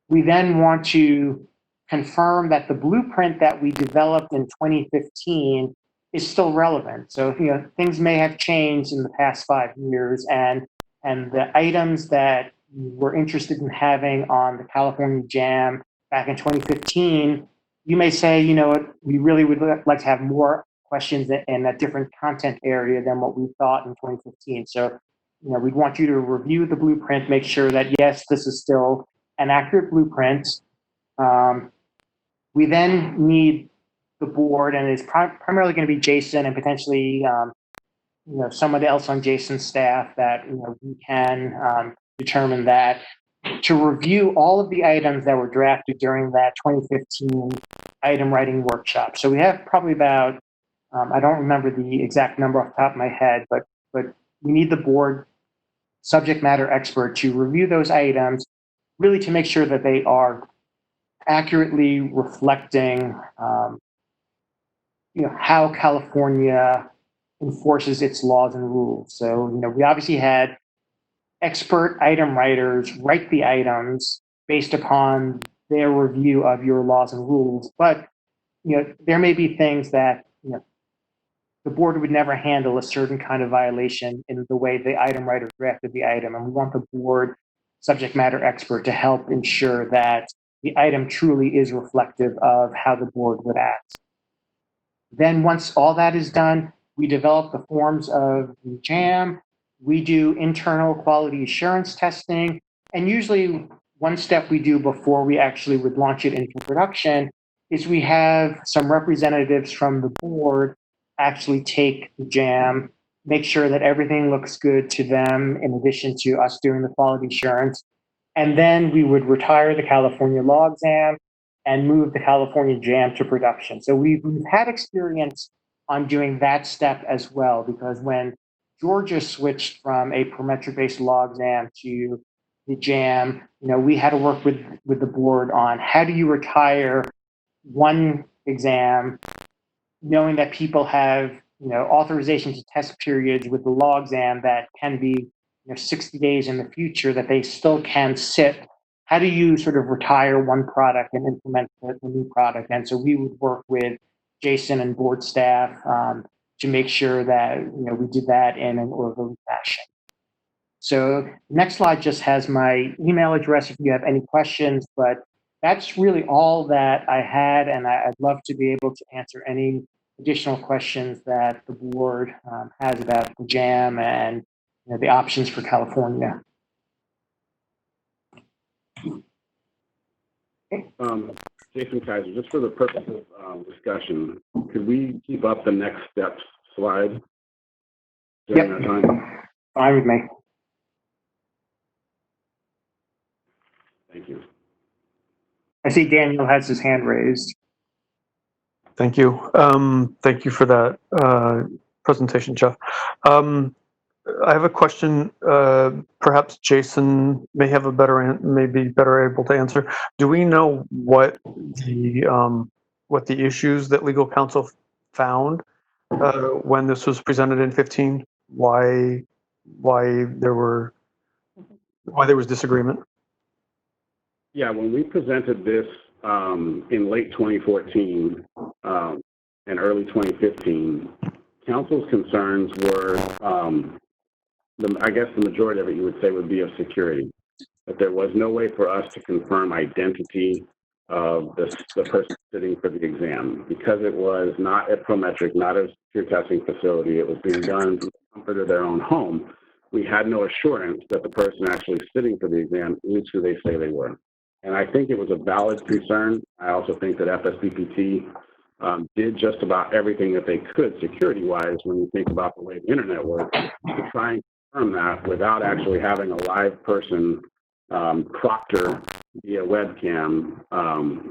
[SPEAKER 11] We then want to confirm that the blueprint that we developed in 2015 is still relevant. So things may have changed in the past 5 years, and the items that we're interested in having on the California JAM back in 2015, you may say, we really would like to have more questions in a different content area than what we thought in 2015. So, we'd want you to review the blueprint, make sure that, yes, this is still an accurate blueprint. We then need the board, and it's primarily going to be Jason and potentially, someone else on Jason's staff that, we can determine that, to review all of the items that were drafted during that 2015 item writing workshop. So we have probably about, I don't remember the exact number off the top of my head, but we need the board subject matter expert to review those items, really to make sure that they are accurately reflecting, how California enforces its laws and rules. So, we obviously had expert item writers write the items based upon their review of your laws and rules, but there may be things that the board would never handle a certain kind of violation in the way the item writer drafted the item, and we want the board subject matter expert to help ensure that the item truly is reflective of how the board would act. Then once all that is done, we develop the forms of the JAM, we do internal quality assurance testing, and usually one step we do before we actually would launch it into production is we have some representatives from the board actually take the JAM, make sure that everything looks good to them in addition to us doing the quality assurance. And then we would retire the California law exam and move the California JAM to production. So we've had experience on doing that step as well, because when Georgia switched from a Prometric-based law exam to the JAM, we had to work with the board on how do you retire one exam, knowing that people have authorization to test periods with the law exam that can be 60 days in the future that they still can sit. How do you sort of retire one product and implement the new product? And so we would work with Jason and board staff to make sure that we did that in an orderly fashion. So next slide just has my email address if you have any questions, but that's really all that I had, and I'd love to be able to answer any additional questions that the board has about the JAM and the options for California.
[SPEAKER 7] Jason Kaiser, just for the purpose of discussion, could we keep up the next steps slide during that time?
[SPEAKER 11] Fine with me.
[SPEAKER 7] Thank you.
[SPEAKER 11] I see Daniel has his hand raised.
[SPEAKER 6] Thank you. Thank you for that presentation, Jeff. I have a question. Perhaps Jason may have a may be better able to answer. Do we know what the issues that legal counsel found when this was presented in 15? Why there was disagreement?
[SPEAKER 7] Yeah, when we presented this in late 2014 and early 2015, counsel's concerns were, I guess the majority of it you would say would be of security. That there was no way for us to confirm identity of the person sitting for the exam. Because it was not a Prometric, not a secure testing facility, it was being done in the comfort of their own home, we had no assurance that the person actually sitting for the exam is who they say they were. And I think it was a valid concern. I also think that FSBPT did just about everything that they could security-wise when you think about the way the internet works to try and confirm that without actually having a live person proctor via webcam,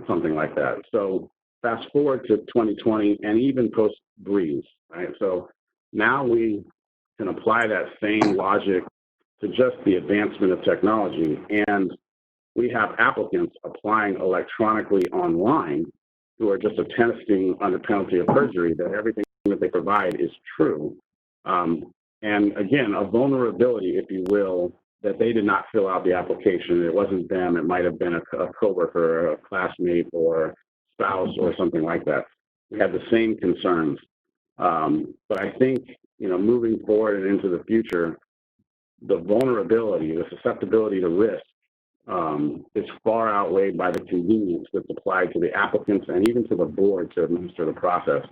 [SPEAKER 7] something like that. So fast forward to 2020 and even post-Breeze, right? So now we can apply that same logic to just the advancement of technology. And we have applicants applying electronically online who are just attesting under penalty of perjury that everything that they provide is true. And again, a vulnerability, if you will, that they did not fill out the application. It wasn't them. It might have been a coworker, a classmate, or spouse, or something like that. We had the same concerns. But I think, moving forward and into the future, the vulnerability, the susceptibility to risk is far outweighed by the convenience that's applied to the applicants and even to the board to administer the process.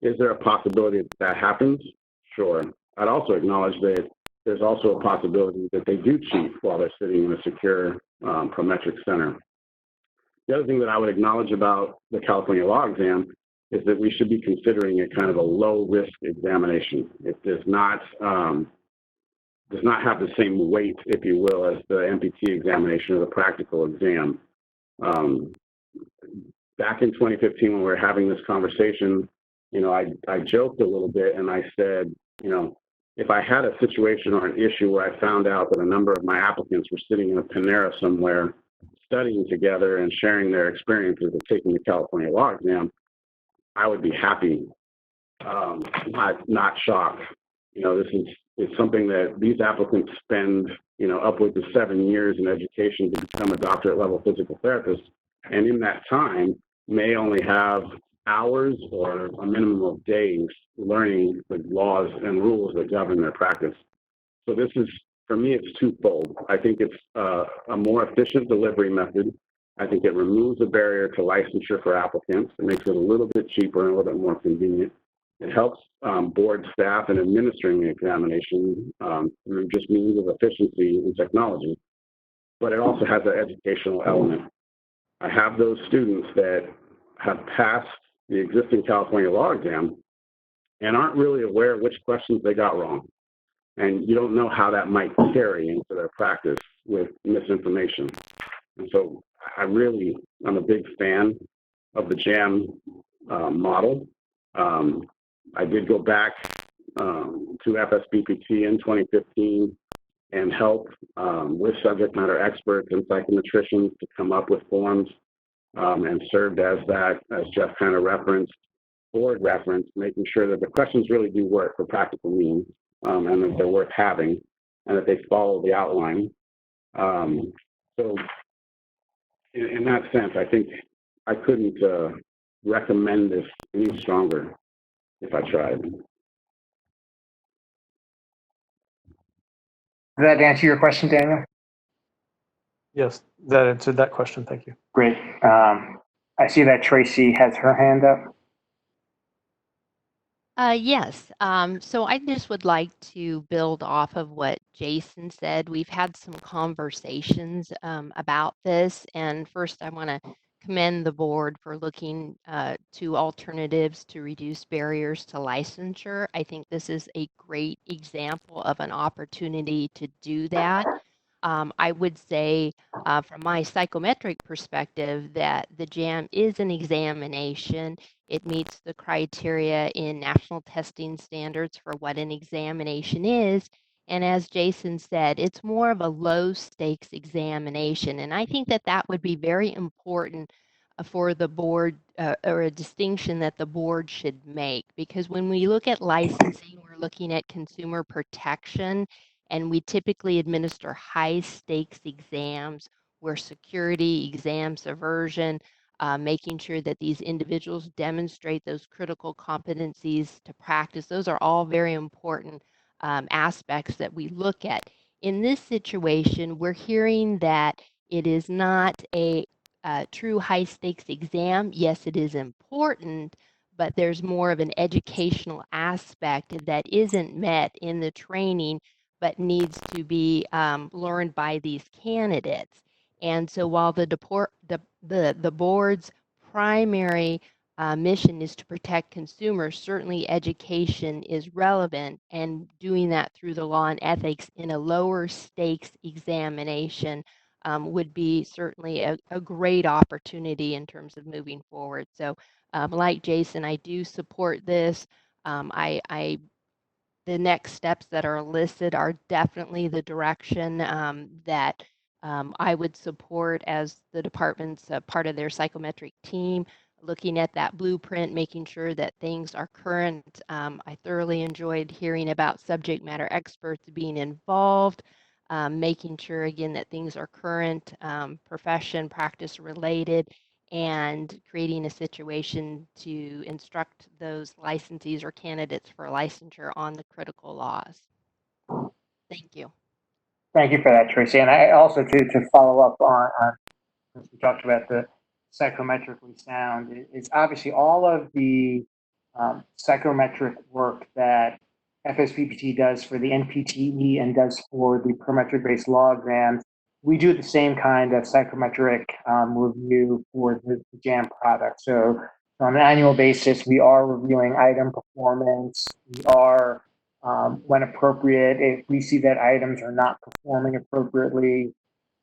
[SPEAKER 7] Is there a possibility that happens? Sure. I'd also acknowledge that there's also a possibility that they do cheat while they're sitting in a secure Prometric center. The other thing that I would acknowledge about the California law exam is that we should be considering a kind of a low-risk examination. It does not have the same weight, if you will, as the Npt examination or the practical exam. Back in 2015, when we were having this conversation, I joked a little bit and I said, if I had a situation or an issue where I found out that a number of my applicants were sitting in a Panera somewhere, studying together and sharing their experiences of taking the California law exam, I would be happy, not shocked. It's something that these applicants spend, upwards of 7 years in education to become a doctorate level physical therapist. And in that time, may only have hours or a minimum of days learning the laws and rules that govern their practice. So this is, for me, it's twofold. I think it's a more efficient delivery method. I think it removes a barrier to licensure for applicants. It makes it a little bit cheaper and a little bit more convenient. It helps board staff in administering the examination through just means of efficiency and technology. But it also has an educational element. I have those students that have passed the existing California law exam and aren't really aware of which questions they got wrong. And you don't know how that might carry into their practice with misinformation. And so I'm a big fan of the JAM model. I did go back to FSBPT in 2015 and help with subject matter experts and psychometricians to come up with forms and served as that, as Jeff kind of referenced, board reference, making sure that the questions really do work for practical means and that they're worth having and that they follow the outline. So in that sense, I think I couldn't recommend this any stronger if I tried.
[SPEAKER 11] Does that answer your question, Daniel?
[SPEAKER 6] Yes, that answered that question. Thank you.
[SPEAKER 11] Great. I see that Tracy has her hand up.
[SPEAKER 12] Yes. So I just would like to build off of what Jason said. We've had some conversations about this. And first, I want to commend the board for looking to alternatives to reduce barriers to licensure. I think this is a great example of an opportunity to do that. I would say from my psychometric perspective that the JAM is an examination. It meets the criteria in national testing standards for what an examination is. And as Jason said, it's more of a low stakes examination. And I think that that would be very important for the board, or a distinction that the board should make. Because when we look at licensing, we're looking at consumer protection, and we typically administer high stakes exams where security, exam subversion, making sure that these individuals demonstrate those critical competencies to practice. Those are all very important aspects that we look at. In this situation, we're hearing that it is not a true high stakes exam. Yes, it is important, but there's more of an educational aspect that isn't met in the training, but needs to be learned by these candidates. And so while the board's primary mission is to protect consumers, certainly education is relevant, and doing that through the law and ethics in a lower stakes examination would be certainly a great opportunity in terms of moving forward. So like Jason, I do support this. The next steps that are listed are definitely the direction that I would support as the department's part of their psychometric team, looking at that blueprint, making sure that things are current. I thoroughly enjoyed hearing about subject matter experts being involved, making sure, again, that things are current, profession, practice related, and creating a situation to instruct those licensees or candidates for licensure on the critical laws. Thank you.
[SPEAKER 11] Thank you for that, Tracy. And I also, to follow up on we talked about the psychometrically sound, it's obviously all of the psychometric work that FSPPT does for the NPTE and does for the parametric-based law exams. We do the same kind of psychometric review for the JAM product. So on an annual basis, we are reviewing item performance. We are, when appropriate, if we see that items are not performing appropriately,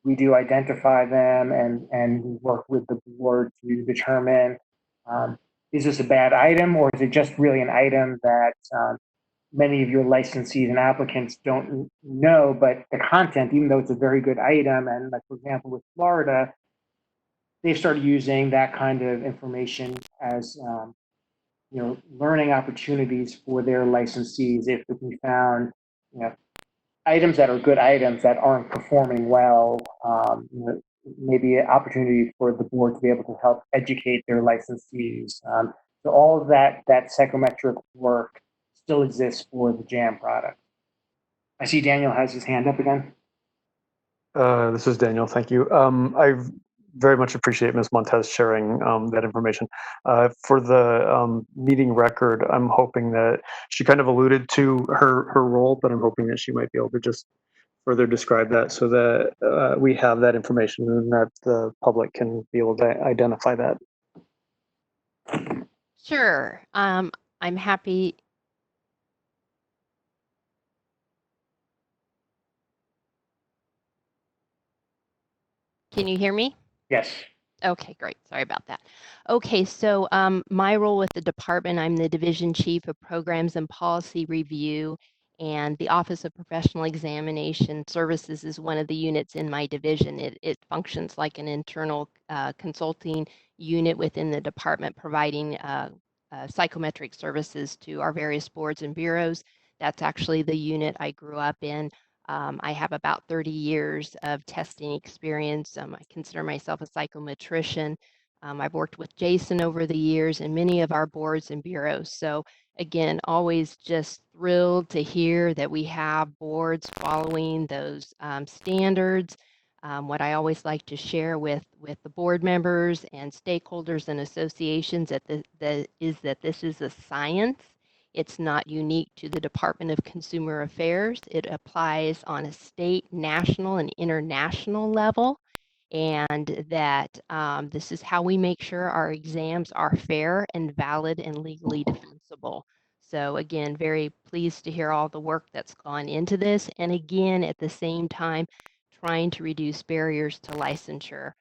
[SPEAKER 11] we do identify them and we work with the board to determine, is this a bad item, or is it just really an item that many of your licensees and applicants don't know, but the content, even though it's a very good item, and like, for example, with Florida, they've started using that kind of information as learning opportunities for their licensees. If we found items that are good items that aren't performing well, maybe an opportunity for the board to be able to help educate their licensees. So all of that psychometric work still exists for the JAM product. I see Daniel has his hand up again.
[SPEAKER 6] This is Daniel. Thank you. I very much appreciate Ms. Montez sharing that information. For the meeting record, I'm hoping that she kind of alluded to her role, but I'm hoping that she might be able to just further describe that so that we have that information and that the public can be able to identify that.
[SPEAKER 12] Sure. I'm happy. Can you hear me?
[SPEAKER 11] Yes.
[SPEAKER 12] Okay, great. Sorry about that. Okay, so my role with the department, I'm the Division Chief of Programs and Policy Review, and the Office of Professional Examination Services is one of the units in my division. It functions like an internal consulting unit within the department, providing psychometric services to our various boards and bureaus. That's actually the unit I grew up in. I have about 30 years of testing experience. I consider myself a psychometrician. I've worked with Jason over the years and many of our boards and bureaus. So again, always just thrilled to hear that we have boards following those standards. What I always like to share with the board members and stakeholders and associations is that this is a science. It's not unique to the Department of Consumer Affairs. It applies on a state, national, and international level, and that this is how we make sure our exams are fair and valid and legally defensible. So again, very pleased to hear all the work that's gone into this, and again, at the same time, trying to reduce barriers to licensure.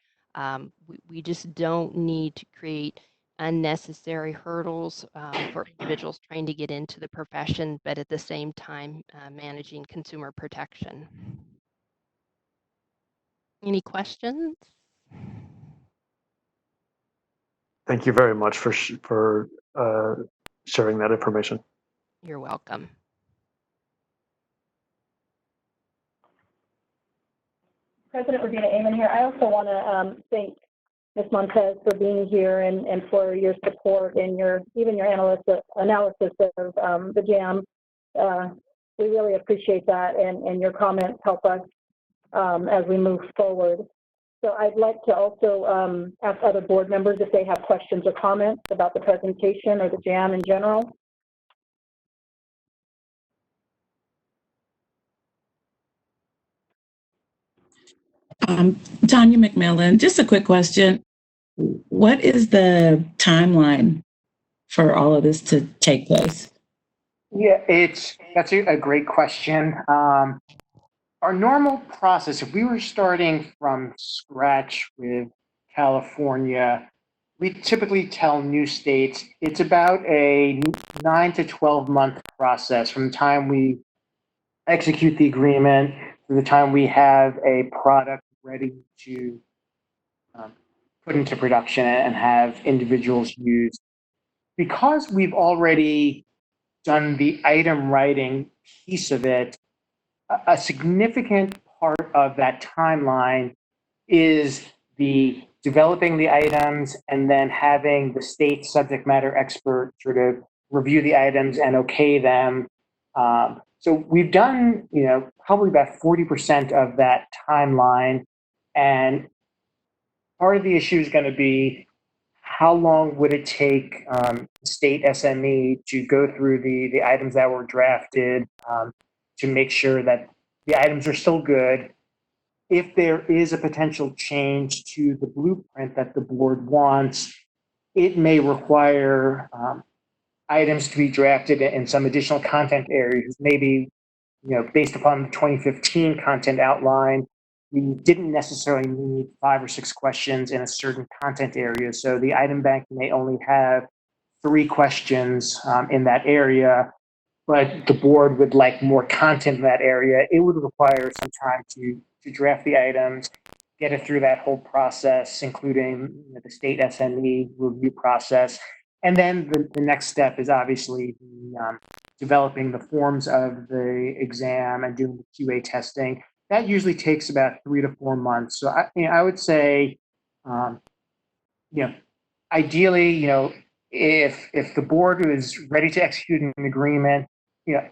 [SPEAKER 12] We just don't need to create unnecessary hurdles for individuals trying to get into the profession, but at the same time managing consumer protection. Any questions?
[SPEAKER 6] Thank you very much for sharing that information.
[SPEAKER 12] You're welcome.
[SPEAKER 1] President Regina Amon here. I also want to thank Ms. Montez for being here and for your support and even your analysis of the JAM. We really appreciate that, and your comments help us as we move forward. So I'd like to also ask other board members if they have questions or comments about the presentation or the JAM in general.
[SPEAKER 8] Tanya McMillan, just a quick question. What is the timeline for all of this to take place?
[SPEAKER 11] Yeah, that's a great question. Our normal process, if we were starting from scratch with California, we typically tell new states it's about a 9 to 12 month process from the time we execute the agreement to the time we have a product ready to put into production and have individuals use. Because we've already done the item writing piece of it, a significant part of that timeline is the developing the items and then having the state subject matter expert sort of review the items and okay them. So we've done, probably about 40% of that timeline. And part of the issue is going to be how long would it take state SME to go through the items that were drafted to make sure that the items are still good. If there is a potential change to the blueprint that the board wants, it may require items to be drafted in some additional content areas. Maybe, based upon the 2015 content outline, we didn't necessarily need 5 or 6 questions in a certain content area. So the item bank may only have 3 questions in that area, but the board would like more content in that area. It would require some time to draft the items, get it through that whole process, including the state SME review process. And then the next step is obviously developing the forms of the exam and doing the QA testing. That usually takes about 3 to 4 months. So I would say, ideally, if the board is ready to execute an agreement,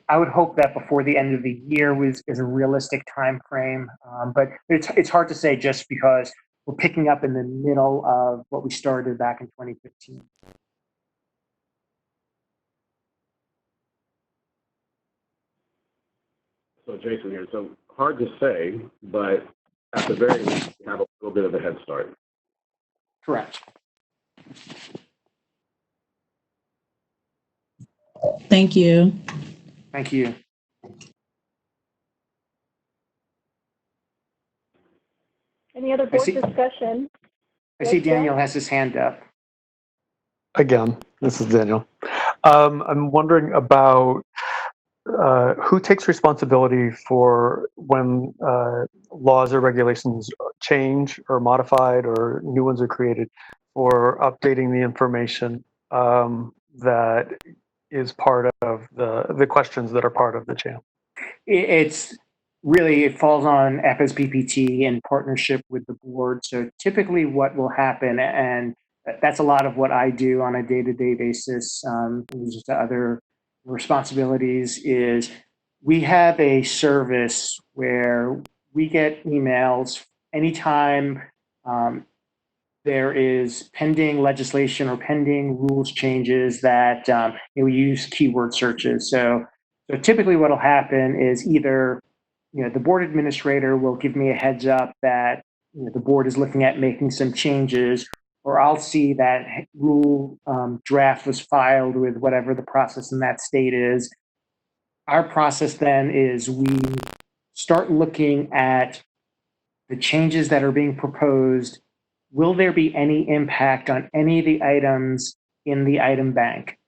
[SPEAKER 11] I would hope that before the end of the year is a realistic time frame. But it's hard to say just because we're picking up in the middle of what we started back in 2015.
[SPEAKER 7] So Jason here. So hard to say, but at the very least, we have a little bit of a head start.
[SPEAKER 11] Correct.
[SPEAKER 8] Thank you.
[SPEAKER 11] Thank you.
[SPEAKER 1] Any other board discussion?
[SPEAKER 11] I see Daniel has his hand up.
[SPEAKER 6] Again, this is Daniel. I'm wondering about who takes responsibility for when laws or regulations change or modified or new ones are created for updating the information that is part of the questions that are part of the JAM?
[SPEAKER 11] It falls on FSBPT in partnership with the board. So typically what will happen, and that's a lot of what I do on a day-to-day basis, just other responsibilities, is we have a service where we get emails anytime there is pending legislation or pending rules changes that we use keyword searches. So typically what will happen is either the board administrator will give me a heads up that the board is looking at making some changes, or I'll see that rule draft was filed with whatever the process in that state is. Our process then is we start looking at the changes that are being proposed, will there be any impact on any of the items in the item bank?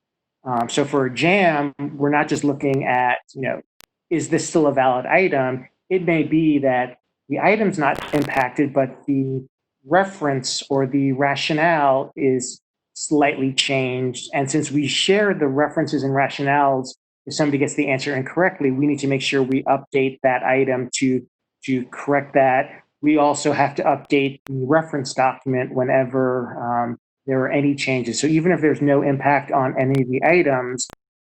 [SPEAKER 11] So for a JAM, we're not just looking at, is this still a valid item? It may be that the item's not impacted, but the reference or the rationale is slightly changed. And since we share the references and rationales, if somebody gets the answer incorrectly, we need to make sure we update that item to correct that. We also have to update the reference document whenever there are any changes. So even if there's no impact on any of the items,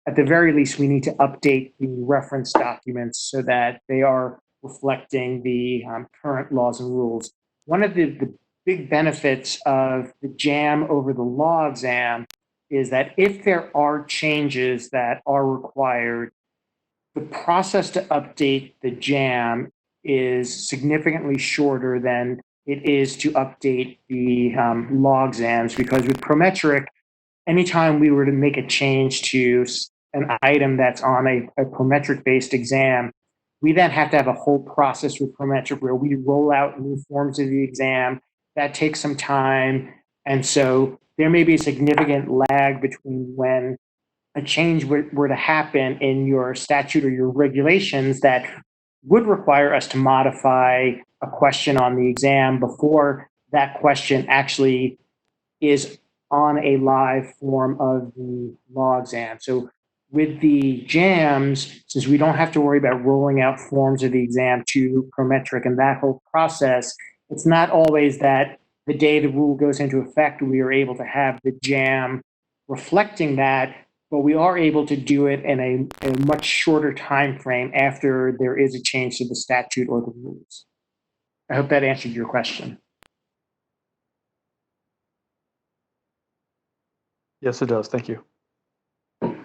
[SPEAKER 11] at the very least, we need to update the reference documents so that they are reflecting the current laws and rules. One of the big benefits of the JAM over the law exam is that if there are changes that are required, the process to update the JAM is significantly shorter than it is to update the law exams, because with Prometric, anytime we were to make a change to an item that's on a Prometric-based exam, we then have to have a whole process with Prometric where we roll out new forms of the exam. That takes some time. And so there may be a significant lag between when a change were to happen in your statute or your regulations that would require us to modify a question on the exam before that question actually is on a live form of the law exam. So with the JAMs, since we don't have to worry about rolling out forms of the exam to Prometric and that whole process, it's not always that the day the rule goes into effect, we are able to have the JAM reflecting that, but we are able to do it in a much shorter time frame after there is a change to the statute or the rules. I hope that answered your question.
[SPEAKER 6] Yes, it does. Thank you.
[SPEAKER 1] Okay,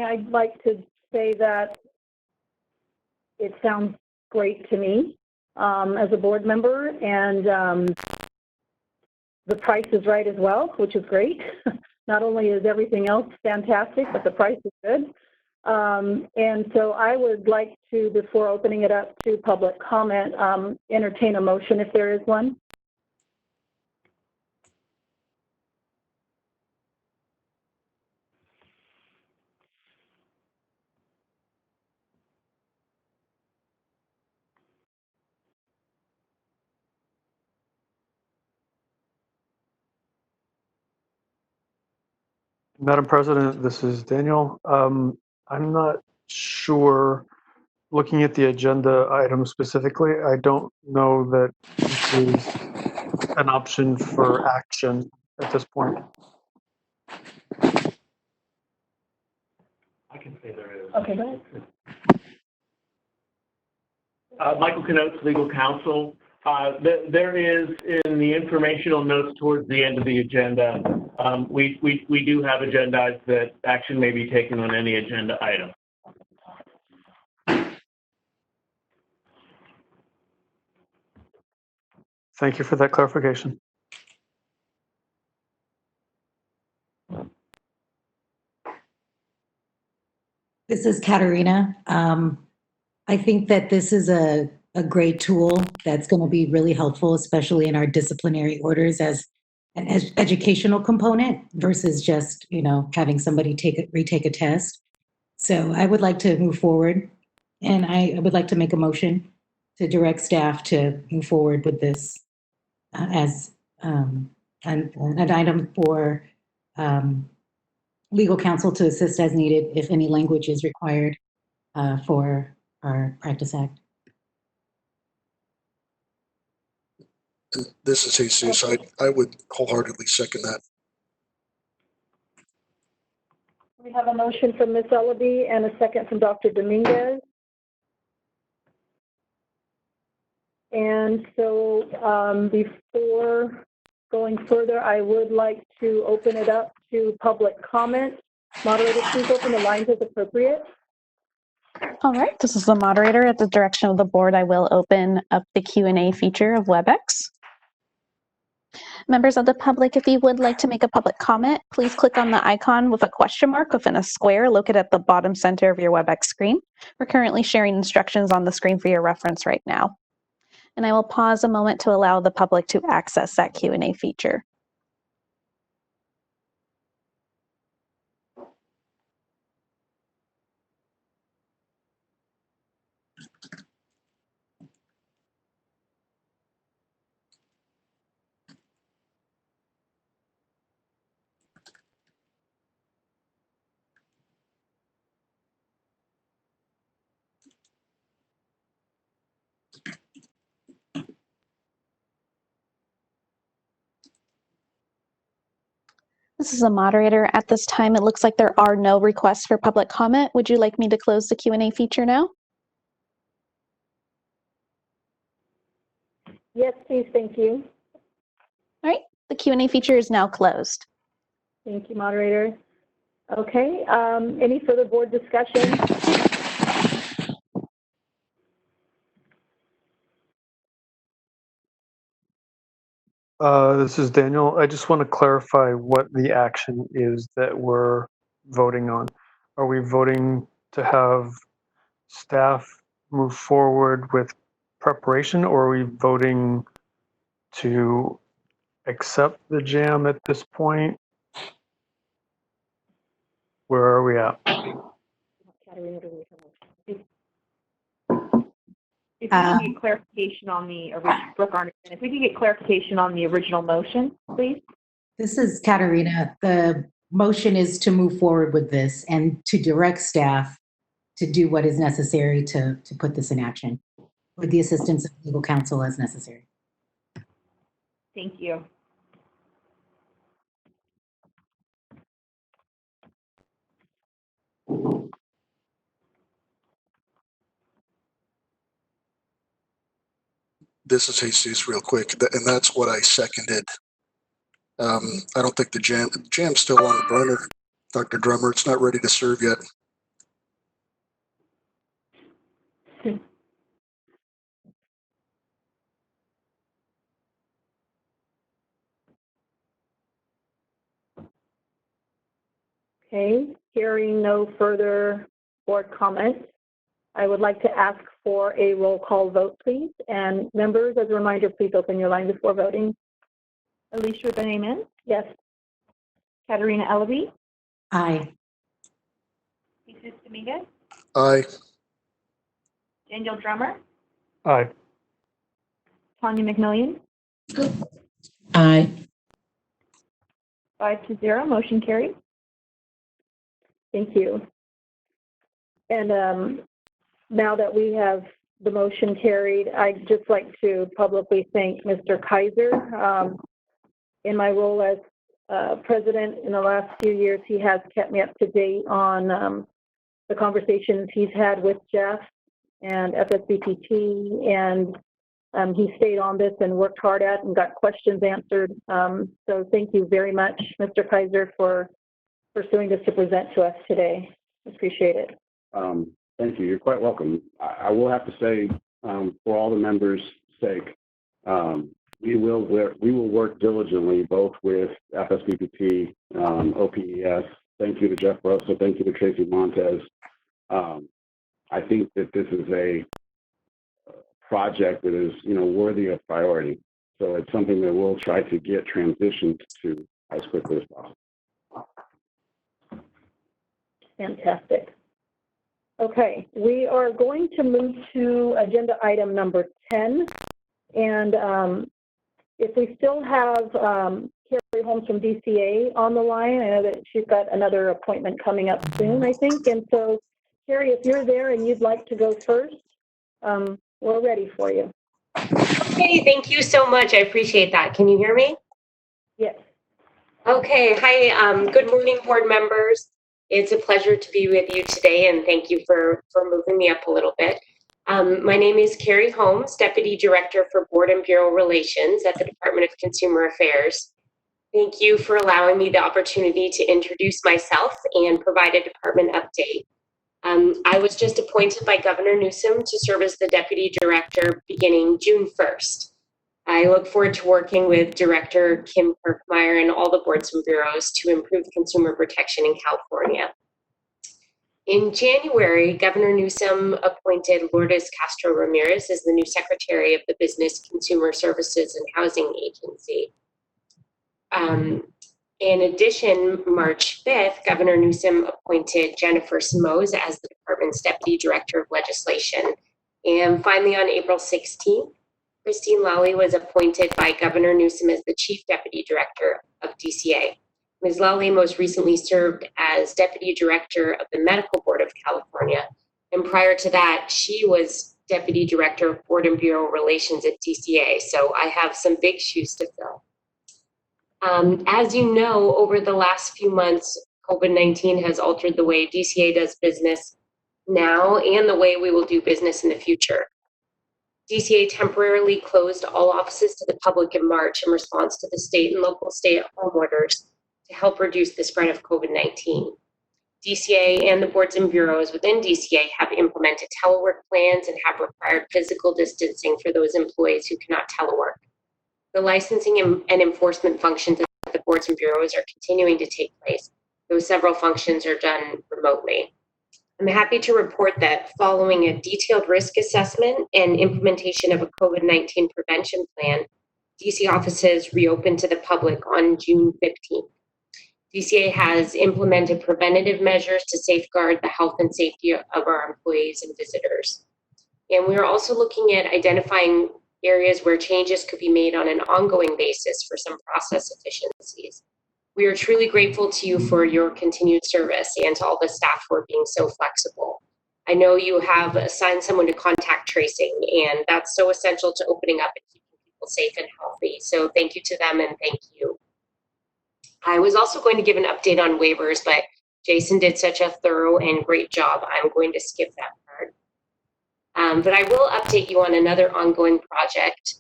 [SPEAKER 1] I'd like to say that it sounds great to me as a board member, and the price is right as well, which is great. Not only is everything else fantastic, but the price is good. And so I would like to, before opening it up to public comment, entertain a motion if there is one.
[SPEAKER 6] Madam President, this is Daniel. I'm not sure, looking at the agenda item specifically, I don't know that this is an option for action at this point.
[SPEAKER 9] I can say there is.
[SPEAKER 1] Okay, go ahead.
[SPEAKER 9] Michael Kenotes, Legal Counsel. There is in the informational notes towards the end of the agenda, we do have agendas that action may be taken on any agenda item.
[SPEAKER 6] Thank you for that clarification.
[SPEAKER 4] This is Katerina. I think that this is a great tool that's going to be really helpful, especially in our disciplinary orders as an educational component versus just, having somebody retake a test. So I would like to move forward, and I would like to make a motion to direct staff to move forward with this as an item for legal counsel to assist as needed if any language is required for our Practice Act.
[SPEAKER 5] This is Jesus. I would wholeheartedly second that.
[SPEAKER 1] We have a motion from Ms. Ellaby and a second from Dr. Dominguez. And so before going further, I would like to open it up to public comment. Moderator, please open the lines as appropriate.
[SPEAKER 2] All right, this is the moderator. At the direction of the board, I will open up the Q&A feature of WebEx. Members of the public, if you would like to make a public comment, please click on the icon with a question mark within a square located at the bottom center of your WebEx screen. We're currently sharing instructions on the screen for your reference right now. And I will pause a moment to allow the public to access that Q&A feature. This is a moderator. At this time, it looks like there are no requests for public comment. Would you like me to close the Q&A feature now?
[SPEAKER 1] Yes, please. Thank you.
[SPEAKER 2] All right, the Q&A feature is now closed.
[SPEAKER 1] Thank you, moderator. Okay, any further board discussion?
[SPEAKER 6] This is Daniel. I just want to clarify what the action is that we're voting on. Are we voting to have staff move forward with preparation, or are we voting to accept the JAM at this point? Where are we at?
[SPEAKER 3] If we can get clarification on the original, Brooke Arneson, if we can get clarification on the original motion, please.
[SPEAKER 4] This is Katarina. The motion is to move forward with this and to direct staff to do what is necessary to put this in action with the assistance of legal counsel as necessary.
[SPEAKER 3] Thank you.
[SPEAKER 5] This is Jesus real quick, and that's what I seconded. I don't think the jam's still on the burner, Dr. Drummer. It's not ready to serve yet.
[SPEAKER 1] Okay, hearing no further board comments, I would like to ask for a roll call vote, please. And members, as a reminder, please open your line before voting.
[SPEAKER 3] Alicia Benaman?
[SPEAKER 1] Yes.
[SPEAKER 3] Katarina Ellaby?
[SPEAKER 4] Aye.
[SPEAKER 3] Jesus Dominguez?
[SPEAKER 5] Aye.
[SPEAKER 3] Daniel Drummer?
[SPEAKER 6] Aye.
[SPEAKER 3] Tanya McMillian?
[SPEAKER 8] Aye.
[SPEAKER 3] 5-0, motion carried.
[SPEAKER 1] Thank you. And now that we have the motion carried, I'd just like to publicly thank Mr. Kaiser. In my role as president in the last few years, he has kept me up to date on the conversations he's had with Jeff and FSBPT, and he stayed on this and worked hard at and got questions answered. So thank you very much, Mr. Kaiser, for pursuing this to present to us today. Appreciate it.
[SPEAKER 7] Thank you. You're quite welcome. I will have to say, for all the members' sake, we will work diligently both with FSBPT, OPES. Thank you to Jeff Rosa. Thank you to Tracy Montez. I think that this is a project that is, worthy of priority. So it's something that we'll try to get transitioned to as quickly as possible.
[SPEAKER 1] Fantastic. Okay, we are going to move to agenda item number 10. And if we still have Carrie Holmes from DCA on the line, I know that she's got another appointment coming up soon, I think. And so, Carrie, if you're there and you'd like to go first, we're ready for you.
[SPEAKER 13] Okay, thank you so much. I appreciate that. Can you hear me?
[SPEAKER 1] Yes.
[SPEAKER 13] Okay, hi, good morning, board members. It's a pleasure to be with you today, and thank you for moving me up a little bit. My name is Carrie Holmes, Deputy Director for Board and Bureau Relations at the Department of Consumer Affairs. Thank you for allowing me the opportunity to introduce myself and provide a department update. I was just appointed by Governor Newsom to serve as the Deputy Director beginning June 1st. I look forward to working with Director Kim Kirkmeyer and all the boards and bureaus to improve consumer protection in California. In January, Governor Newsom appointed Lourdes Castro Ramirez as the new Secretary of the Business, Consumer Services, and Housing Agency. In addition, March 5th, Governor Newsom appointed Jennifer Simoes as the department's Deputy Director of Legislation. And finally, on April 16th, Christine Lally was appointed by Governor Newsom as the Chief Deputy Director of DCA. Ms. Lally most recently served as Deputy Director of the Medical Board of California. And prior to that, she was Deputy Director of Board and Bureau Relations at DCA. So I have some big shoes to fill. As you know, over the last few months, COVID-19 has altered the way DCA does business now and the way we will do business in the future. DCA temporarily closed all offices to the public in March in response to the state and local stay-at-home orders to help reduce the spread of COVID-19. DCA and the boards and bureaus within DCA have implemented telework plans and have required physical distancing for those employees who cannot telework. The licensing and enforcement functions at the boards and bureaus are continuing to take place, though several functions are done remotely. I'm happy to report that following a detailed risk assessment and implementation of a COVID-19 prevention plan, DC offices reopened to the public on June 15th. DCA has implemented preventative measures to safeguard the health and safety of our employees and visitors. And we're also looking at identifying areas where changes could be made on an ongoing basis for some process efficiencies. We are truly grateful to you for your continued service and to all the staff for being so flexible. I know you have assigned someone to contact tracing, and that's so essential to opening up and keeping people safe and healthy. So thank you to them and thank you. I was also going to give an update on waivers, but Jason did such a thorough and great job. I'm going to skip that part. But I will update you on another ongoing project,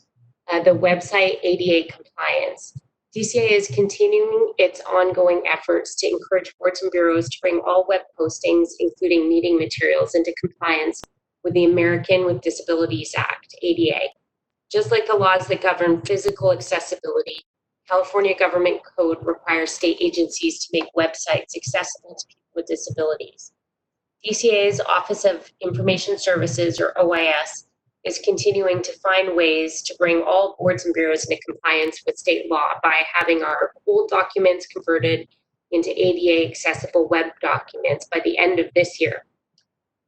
[SPEAKER 13] the website ADA compliance. DCA is continuing its ongoing efforts to encourage boards and bureaus to bring all web postings, including meeting materials, into compliance with the American with Disabilities Act, ADA. Just like the laws that govern physical accessibility, California government code requires state agencies to make websites accessible to people with disabilities. DCA's Office of Information Services, or OIS, is continuing to find ways to bring all boards and bureaus into compliance with state law by having our old documents converted into ADA accessible web documents by the end of this year.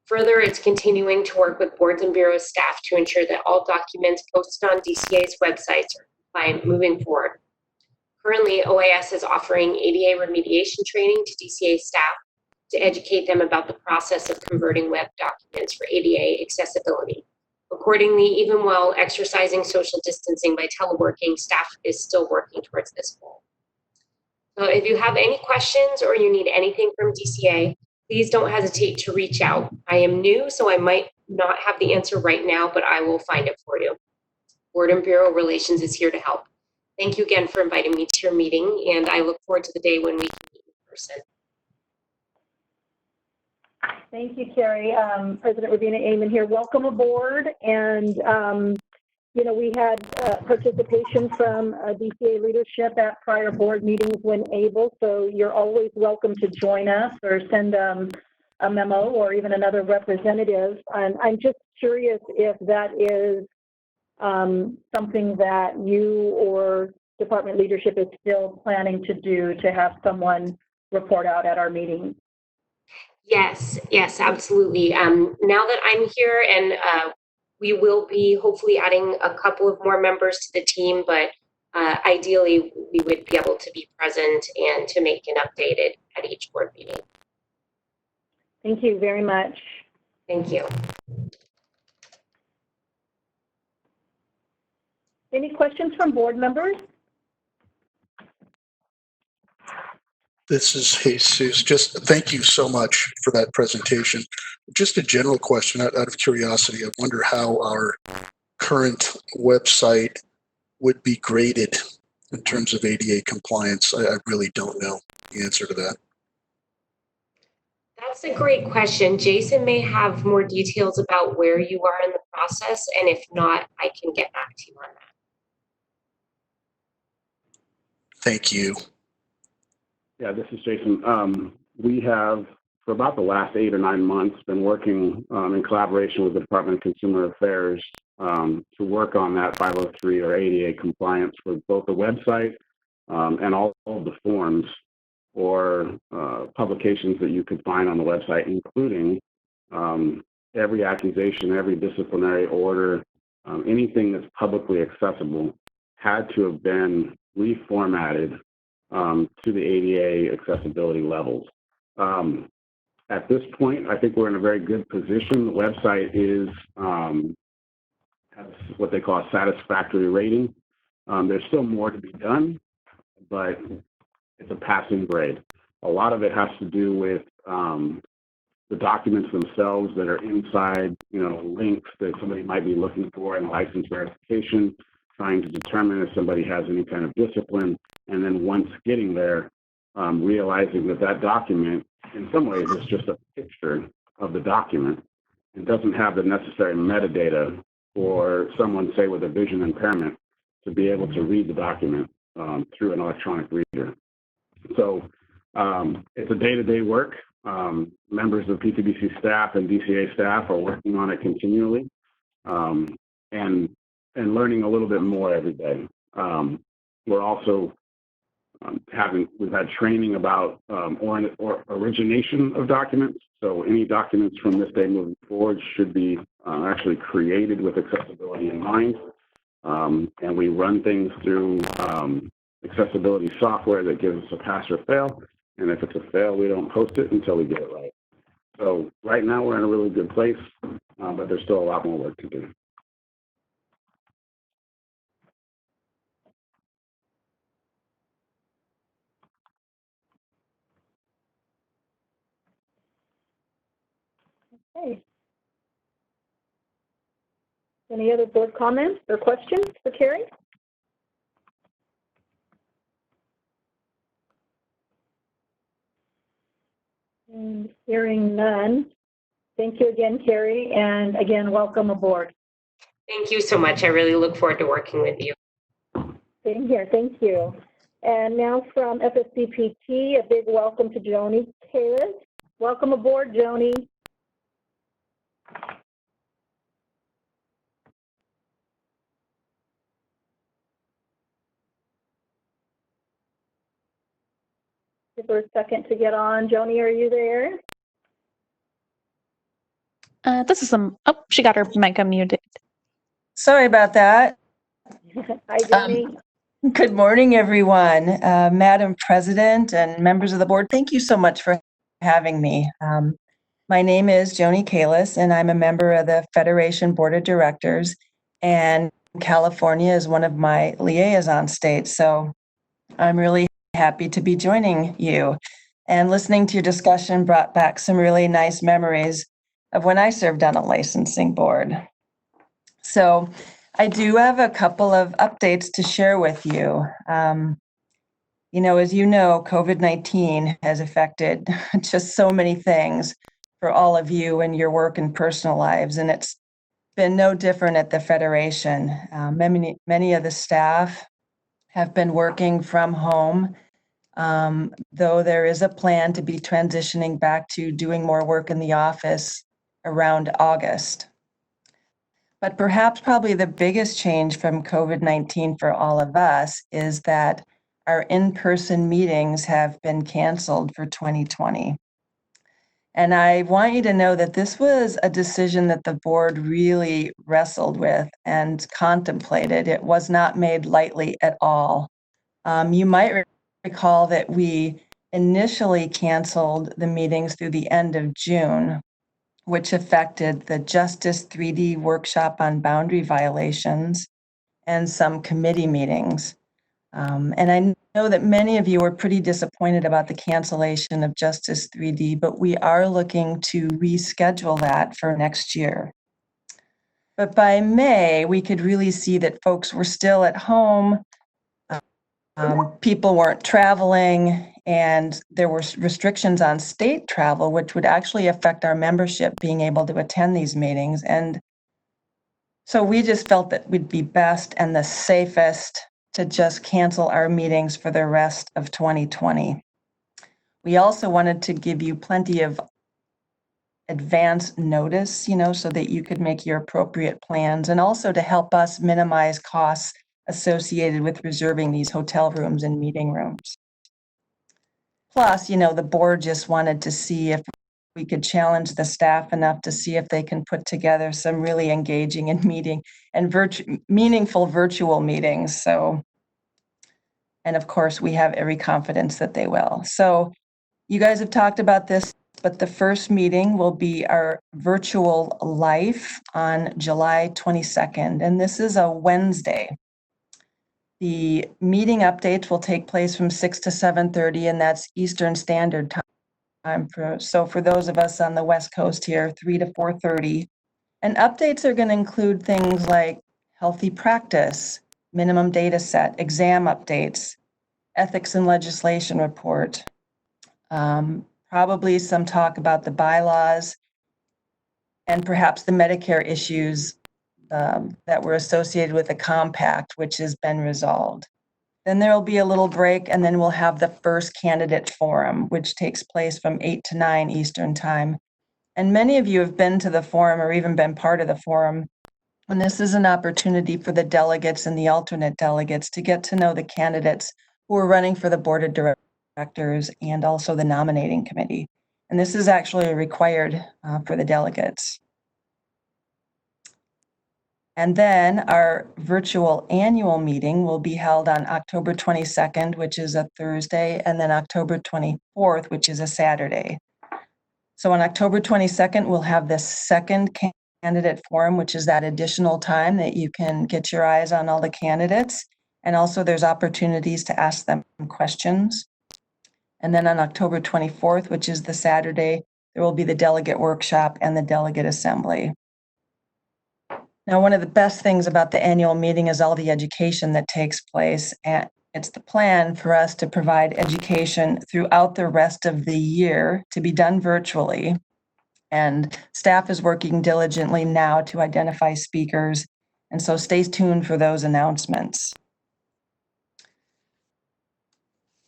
[SPEAKER 13] Further, it's continuing to work with boards and bureaus staff to ensure that all documents posted on DCA's websites are compliant moving forward. Currently, OIS is offering ADA remediation training to DCA staff to educate them about the process of converting web documents for ADA accessibility. Accordingly, even while exercising social distancing by teleworking, staff is still working towards this goal. So if you have any questions or you need anything from DCA, please don't hesitate to reach out. I am new, so I might not have the answer right now, but I will find it for you. Board and Bureau Relations is here to help. Thank you again for inviting me to your meeting, and I look forward to the day when we can meet in person.
[SPEAKER 1] Thank you, Carrie. President Ravina Amon here. Welcome aboard. And, you know, we had participation from DCA leadership at prior board meetings when able, so you're always welcome to join us or send a memo or even another representative. And I'm just curious if that is something that you or department leadership is still planning to do, to have someone report out at our meetings.
[SPEAKER 13] Yes, absolutely. Now that I'm here, and we will be hopefully adding a couple of more members to the team, but ideally we would be able to be present and to make an update at each board meeting.
[SPEAKER 1] Thank you very much.
[SPEAKER 13] Thank you.
[SPEAKER 1] Any questions from board members?
[SPEAKER 5] This is Jesus. Just thank you so much for that presentation. Just a general question out of curiosity. I wonder how our current website would be graded in terms of ADA compliance. I really don't know the answer to that.
[SPEAKER 13] That's a great question. Jason may have more details about where you are in the process, and if not, I can get back to you on that.
[SPEAKER 5] Thank you.
[SPEAKER 7] Yeah, this is Jason. We have, for about the last 8 or 9 months, been working in collaboration with the Department of Consumer Affairs to work on that 503 or ADA compliance for both the website and all of the forms or publications that you could find on the website, including every accusation, every disciplinary order, anything that's publicly accessible had to have been reformatted to the ADA accessibility levels. At this point, I think we're in a very good position. The website is has what they call a satisfactory rating. There's still more to be done, but it's a passing grade. A lot of it has to do with the documents themselves that are inside, links that somebody might be looking for in license verification, trying to determine if somebody has any kind of discipline, and then once getting there, realizing that that document, in some ways, is just a picture of the document and doesn't have the necessary metadata for someone, say, with a vision impairment to be able to read the document through an electronic reader. So it's a day-to-day work. Members of PTBC staff and DCA staff are working on it continually and learning a little bit more every day. We're also we've had training about origination of documents. So any documents from this day moving forward should be actually created with accessibility in mind. And we run things through accessibility software that gives us a pass or fail. And if it's a fail, we don't post it until we get it right. So right now we're in a really good place, but there's still a lot more work to do.
[SPEAKER 1] Okay. Any other board comments or questions for Carrie? And hearing none. Thank you again, Carrie, and again, welcome aboard.
[SPEAKER 13] Thank you so much. I really look forward to working with you.
[SPEAKER 1] Same here. Thank you. And now from FSCPT, a big welcome to Joni Kalis. Welcome aboard, Joni. Give her a second to get on. Joni, are you there?
[SPEAKER 2] This is she got her mic unmuted.
[SPEAKER 14] Sorry about that.
[SPEAKER 1] Hi, Joni.
[SPEAKER 14] Good morning, everyone. Madam President and members of the board, thank you so much for having me. My name is Joni Kalis, and I'm a member of the Federation Board of Directors, and California is one of my liaison states. So I'm really happy to be joining you. And listening to your discussion brought back some really nice memories of when I served on a licensing board. So I do have a couple of updates to share with you. As you know, COVID-19 has affected just so many things for all of you in your work and personal lives, and it's been no different at the Federation. Many of the staff have been working from home, though there is a plan to be transitioning back to doing more work in the office around August. But perhaps probably the biggest change from COVID-19 for all of us is that our in-person meetings have been canceled for 2020. And I want you to know that this was a decision that the board really wrestled with and contemplated. It was not made lightly at all. You might recall that we initially canceled the meetings through the end of June, which affected the Justice 3D workshop on boundary violations and some committee meetings. And I know that many of you were pretty disappointed about the cancellation of Justice 3D, but we are looking to reschedule that for next year. But by May, we could really see that folks were still at home, people weren't traveling, and there were restrictions on state travel, which would actually affect our membership being able to attend these meetings. And so we just felt that we'd be best and the safest to just cancel our meetings for the rest of 2020. We also wanted to give you plenty of advance notice, so that you could make your appropriate plans, and also to help us minimize costs associated with reserving these hotel rooms and meeting rooms. Plus, the board just wanted to see if we could challenge the staff enough to see if they can put together some really engaging and meaningful virtual meetings. And of course, we have every confidence that they will. So you guys have talked about this, but the first meeting will be our virtual life on July 22nd, and this is a Wednesday. The meeting updates will take place from 6 to 7:30, and that's Eastern Standard Time. So for those of us on the West Coast here, 3 to 4:30. And updates are going to include things like healthy practice, minimum data set, exam updates, ethics and legislation report, probably some talk about the bylaws, and perhaps the Medicare issues that were associated with the compact, which has been resolved. Then there will be a little break, and then we'll have the first candidate forum, which takes place from 8 to 9 Eastern Time. And many of you have been to the forum or even been part of the forum. And this is an opportunity for the delegates and the alternate delegates to get to know the candidates who are running for the board of directors and also the nominating committee. And this is actually required for the delegates. And then our virtual annual meeting will be held on October 22nd, which is a Thursday, and then October 24th, which is a Saturday. So on October 22nd, we'll have the second candidate forum, which is that additional time that you can get your eyes on all the candidates. And also there's opportunities to ask them questions. And then on October 24th, which is the Saturday, there will be the delegate workshop and the delegate assembly. Now, one of the best things about the annual meeting is all the education that takes place. And it's the plan for us to provide education throughout the rest of the year to be done virtually. And staff is working diligently now to identify speakers. And so stay tuned for those announcements.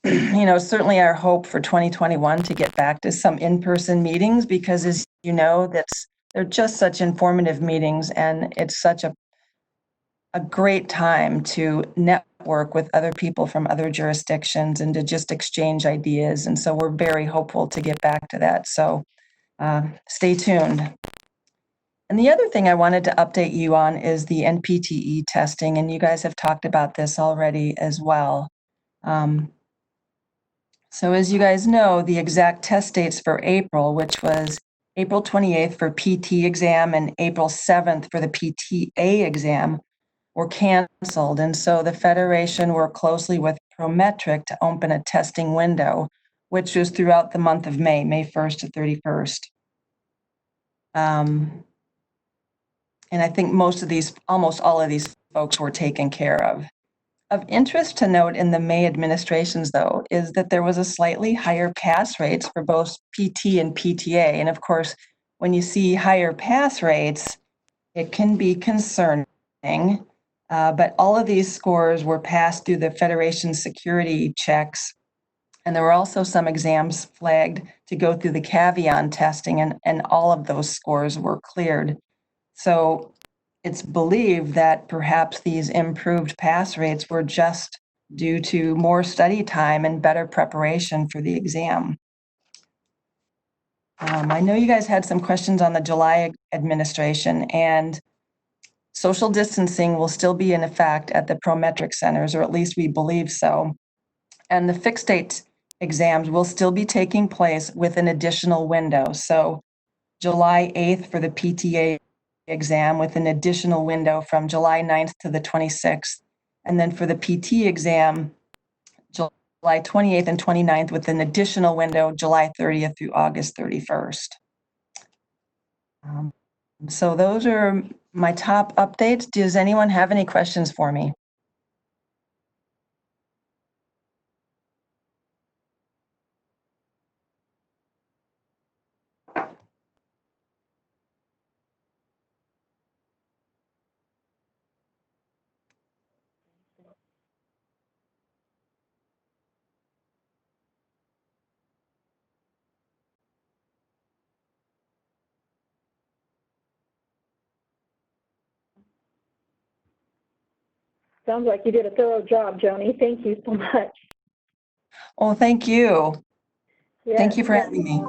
[SPEAKER 14] Certainly our hope for 2021 to get back to some in-person meetings, because as you know, they're just such informative meetings, and it's such a great time to network with other people from other jurisdictions and to just exchange ideas. And so we're very hopeful to get back to that. So stay tuned. And the other thing I wanted to update you on is the Npt testing, and you guys have talked about this already as well. So as you guys know, the exact test dates for April, which was April 28th for PT exam and April 7th for the PTA exam, were canceled. And so the Federation worked closely with Prometric to open a testing window, which was throughout the month of May 1st to 31st. And I think almost all of these folks were taken care of. Of interest to note in the May administrations, though, is that there was a slightly higher pass rates for both PT and PTA. And of course, when you see higher pass rates, it can be concerning. But all of these scores were passed through the Federation security checks. And there were also some exams flagged to go through the Cavion testing, and all of those scores were cleared. So it's believed that perhaps these improved pass rates were just due to more study time and better preparation for the exam. I know you guys had some questions on the July administration, and social distancing will still be in effect at the Prometric centers, or at least we believe so. And the fixed date exams will still be taking place with an additional window. So July 8th for the PTA exam with an additional window from July 9th to the 26th. And then for the PT exam, July 28th and 29th with an additional window, July 30th through August 31st. So those are my top updates. Does anyone have any questions for me?
[SPEAKER 1] Sounds like you did a thorough job, Joni. Thank you so much.
[SPEAKER 14] Oh, thank you.
[SPEAKER 1] Yes.
[SPEAKER 14] Thank you for having me.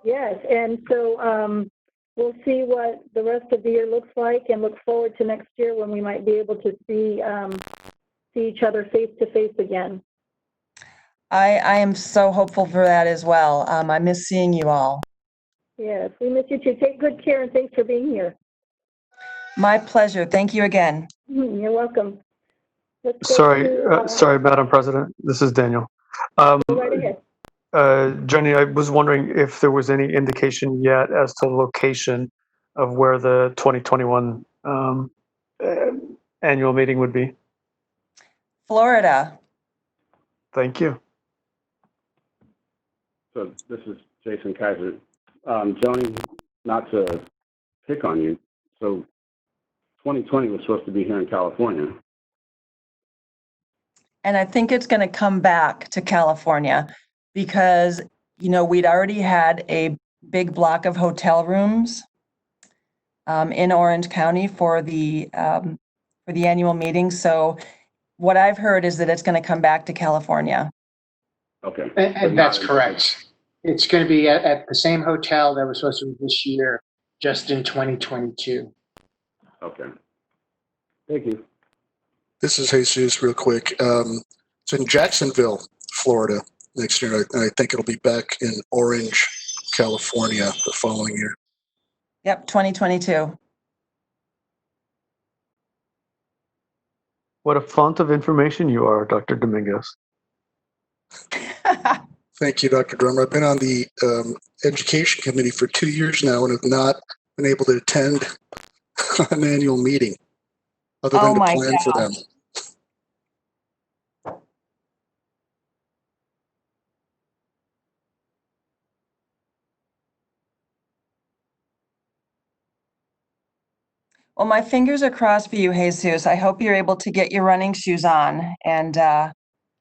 [SPEAKER 1] Yes, and so we'll see what the rest of the year looks like, and look forward to next year when we might be able to see each other face to face again.
[SPEAKER 14] I am so hopeful for that as well. I miss seeing you all.
[SPEAKER 1] Yes, we miss you too. Take good care, and thanks for being here.
[SPEAKER 14] My pleasure. Thank you again.
[SPEAKER 1] You're welcome.
[SPEAKER 6] Sorry, Madam President. This is Daniel.
[SPEAKER 1] Go right ahead.
[SPEAKER 6] Jenny, I was wondering if there was any indication yet as to the location of where the 2021 annual meeting would be.
[SPEAKER 14] Florida.
[SPEAKER 6] Thank you.
[SPEAKER 7] So this is Jason Kaiser. Joni, not to pick on you, so 2020 was supposed to be here in California.
[SPEAKER 14] And I think it's going to come back to California because, you know, we'd already had a big block of hotel rooms in Orange County for the annual meeting. So what I've heard is that it's going to come back to California.
[SPEAKER 7] Okay.
[SPEAKER 11] And that's correct. It's going to be at the same hotel that was supposed to be this year, just in 2022.
[SPEAKER 7] Okay. Thank you.
[SPEAKER 5] This is Jesus real quick. It's in Jacksonville, Florida next year. And I think it'll be back in Orange, California the following year.
[SPEAKER 14] Yep, 2022.
[SPEAKER 6] What a font of information you are, Dr. Dominguez.
[SPEAKER 5] Thank you, Dr. Drummer. I've been on the education committee for 2 years now and have not been able to attend an annual meeting other than to plan for them.
[SPEAKER 14] Well, my fingers are crossed for you, Jesus. I hope you're able to get your running shoes on and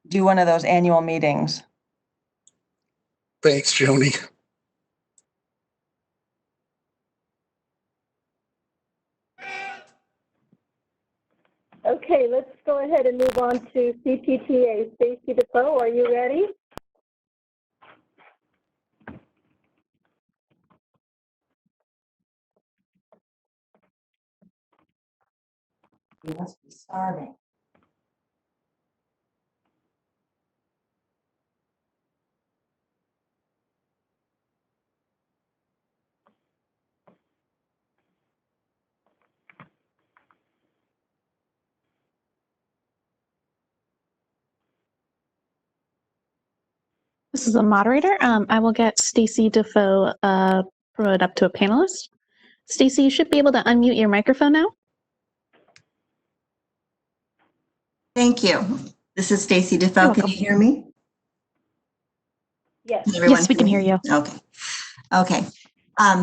[SPEAKER 14] do one of those annual meetings.
[SPEAKER 5] Thanks, Joni.
[SPEAKER 1] Okay, let's go ahead and move on to CPTA. Stacy Defoe, are you ready?
[SPEAKER 14] You must be starving.
[SPEAKER 2] This is a moderator. I will get Stacy Defoe promoted up to a panelist. Stacy, you should be able to unmute your microphone now.
[SPEAKER 15] Thank you. This is Stacy Defoe. Can you hear me?
[SPEAKER 1] Yes.
[SPEAKER 2] Yes, we can hear you.
[SPEAKER 15] Okay. Okay.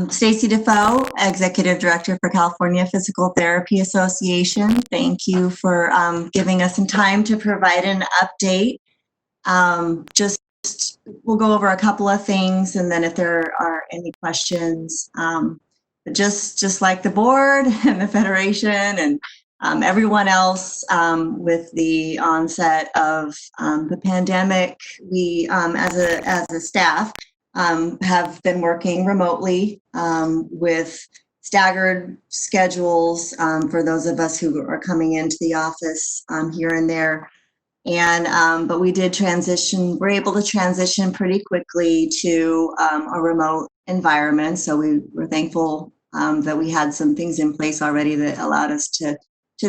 [SPEAKER 15] Stacy Defoe, Executive Director for California Physical Therapy Association. Thank you for giving us some time to provide an update. We'll go over a couple of things, and then if there are any questions, but just like the board and the Federation and everyone else, with the onset of the pandemic, we as a staff have been working remotely with staggered schedules for those of us who are coming into the office here and there. And but we did transition. We're able to transition pretty quickly to a remote environment. So we're thankful that we had some things in place already that allowed us to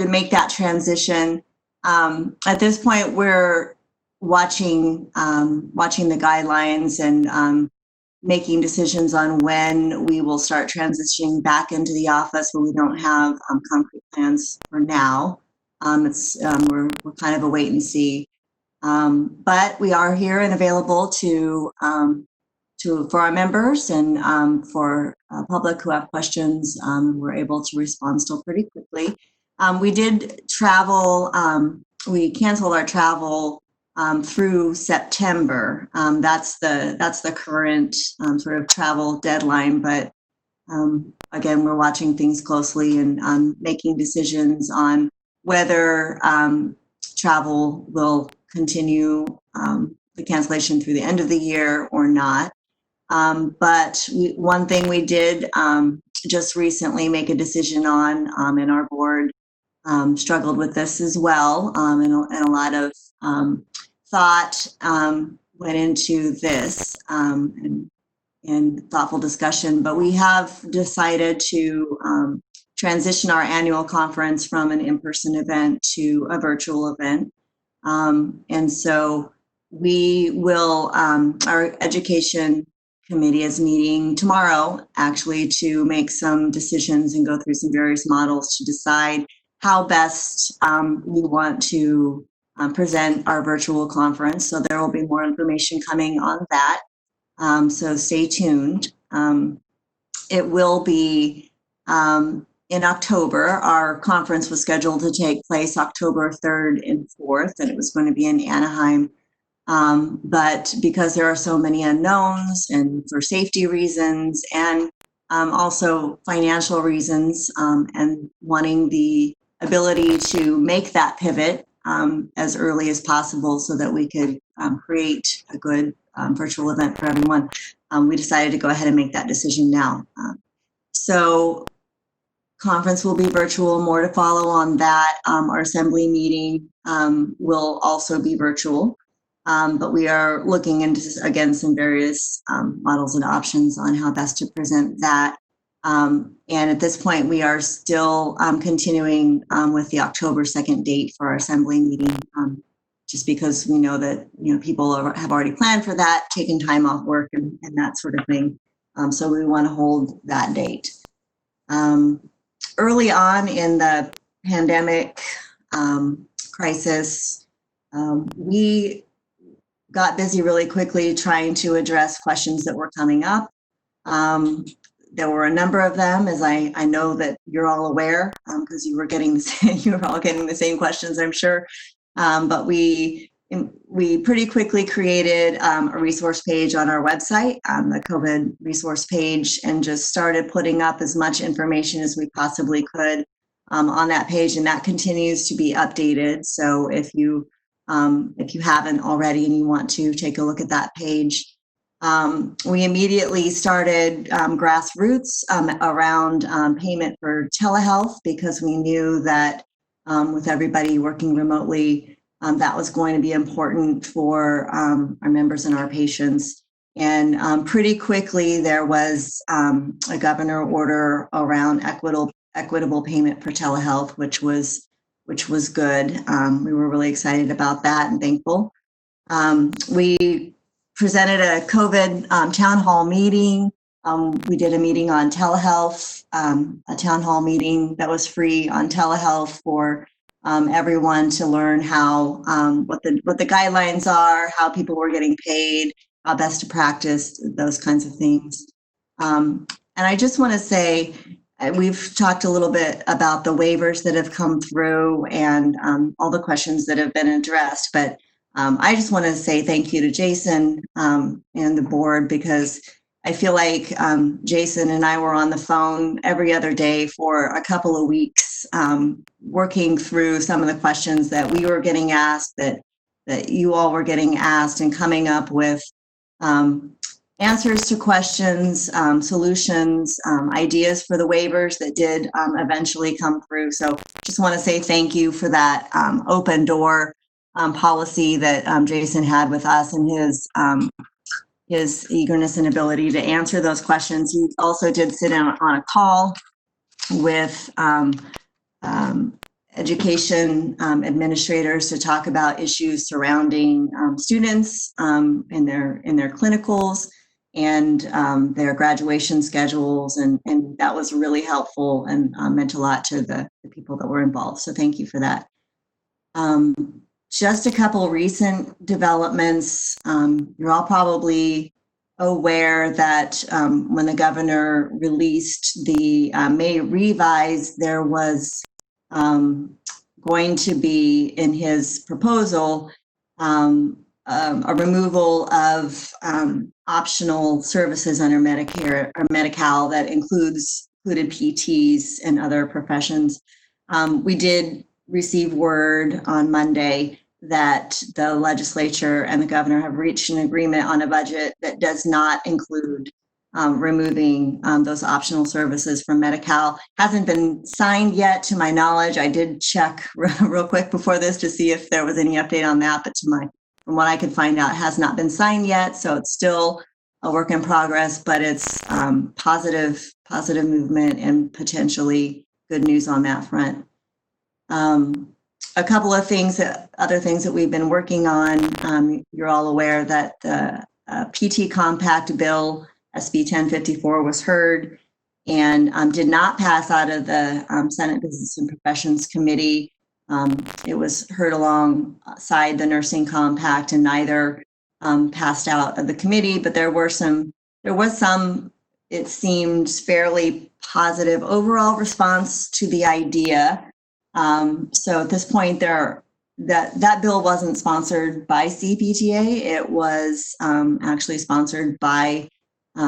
[SPEAKER 15] make that transition. At this point, we're watching the guidelines and making decisions on when we will start transitioning back into the office, but we don't have concrete plans for now. We're kind of a wait and see, but we are here and available for our members and for public who have questions. We're able to respond still pretty quickly. We did travel. We canceled our travel through September. That's the current sort of travel deadline, but again, we're watching things closely and making decisions on whether travel will continue, the cancellation through the end of the year or not. But one thing we did just recently make a decision on, and our board struggled with this as well, and a lot of thought went into this and thoughtful discussion. But we have decided to transition our annual conference from an in-person event to a virtual event. And so we will, our education committee is meeting tomorrow actually to make some decisions and go through some various models to decide how best we want to present our virtual conference. So there will be more information coming on that. So stay tuned. It will be in October. Our conference was scheduled to take place October 3rd and 4th, and it was going to be in Anaheim. But because there are so many unknowns and for safety reasons and also financial reasons and wanting the ability to make that pivot as early as possible so that we could create a good virtual event for everyone, we decided to go ahead and make that decision now. So conference will be virtual, more to follow on that. Our assembly meeting will also be virtual, but we are looking into, again, some various models and options on how best to present that. And at this point, we are still continuing with the October 2nd date for our assembly meeting, just because we know that people have already planned for that, taken time off work and that sort of thing. So we want to hold that date. Early on in the pandemic crisis, we got busy really quickly trying to address questions that were coming up. There were a number of them, as I know that you're all aware, because you were all getting the same questions, I'm sure. But we pretty quickly created a resource page on our website, the COVID resource page, and just started putting up as much information as we possibly could on that page, and that continues to be updated. So if you haven't already and you want to take a look at that page, we immediately started grassroots around payment for telehealth, because we knew that with everybody working remotely, that was going to be important for our members and our patients. And pretty quickly, there was a governor order around equitable payment for telehealth, which was good. We were really excited about that and thankful. We presented a COVID town hall meeting. We did a meeting on telehealth, a town hall meeting that was free on telehealth for everyone to learn how what the guidelines are, how people were getting paid, how best to practice those kinds of things. And I just want to say, we've talked a little bit about the waivers that have come through and all the questions that have been addressed, but I just want to say thank you to Jason and the board, because I feel like Jason and I were on the phone every other day for a couple of weeks, working through some of the questions that we were getting asked, that you all were getting asked, and coming up with answers to questions, solutions, ideas for the waivers that did eventually come through. So just want to say thank you for that open door policy that Jason had with us, and his eagerness and ability to answer those questions. He also did sit in on a call with education administrators to talk about issues surrounding students in their clinicals and their graduation schedules, and that was really helpful and meant a lot to the people that were involved. So thank you for that. Just a couple recent developments. You're all probably aware that when the governor released the May revise, there was going to be in his proposal a removal of optional services under Medicare or Medi-Cal that included PTs and other professions. We did receive word on Monday that the legislature and the governor have reached an agreement on a budget that does not include removing those optional services from Medi-Cal. Hasn't been signed yet to my knowledge. I did check real quick before this to see if there was any update on that, but from what I could find out, it has not been signed yet. So it's still a work in progress, but it's positive movement and potentially good news on that front. A couple of other things that we've been working on. You're all aware that the PT Compact Bill, SB 1054, was heard and did not pass out of the Senate Business and Professions Committee. It was heard alongside the Nursing Compact, and neither passed out of the committee, but there was some, it seemed, fairly positive overall response to the idea. So at this point, that bill wasn't sponsored by CPTA. It was actually sponsored by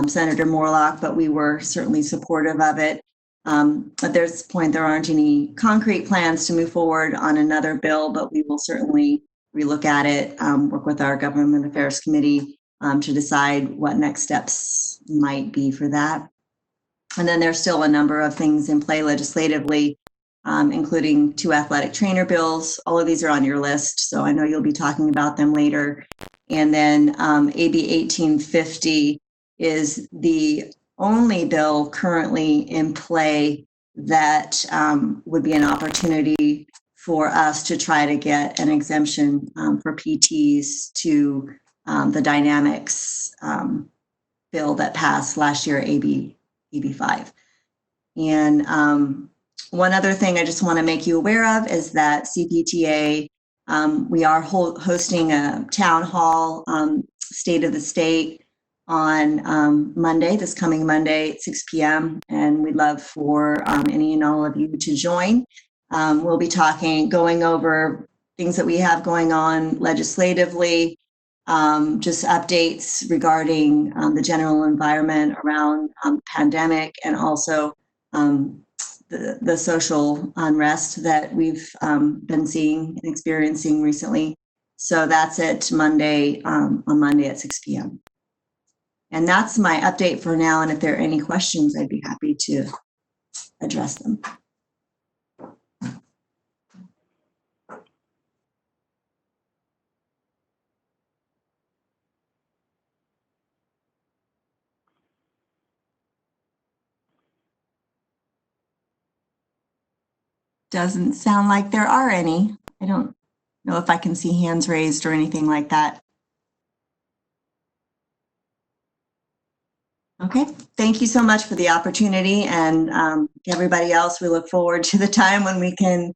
[SPEAKER 15] Senator Morlock, but we were certainly supportive of it. At this point, there aren't any concrete plans to move forward on another bill, but we will certainly relook at it, work with our Government Affairs Committee to decide what next steps might be for that. And then there's still a number of things in play legislatively, including 2 athletic trainer bills. All of these are on your list, so I know you'll be talking about them later. And then AB 1850 is the only bill currently in play that would be an opportunity for us to try to get an exemption for PTs to the Dynamics bill that passed last year, AB 5. And one other thing I just want to make you aware of is that CPTA, we are hosting a town hall State of the State on Monday, this coming Monday at 6 p.m. And we'd love for any and all of you to join. We'll be going over things that we have going on legislatively, just updates regarding the general environment around pandemic, and also the social unrest that we've been seeing and experiencing recently. So that's it Monday, on Monday at 6 p.m. And that's my update for now. And if there are any questions, I'd be happy to address them. Doesn't sound like there are any. I don't know if I can see hands raised or anything like that. Okay, thank you so much for the opportunity, and everybody else, we look forward to the time when we can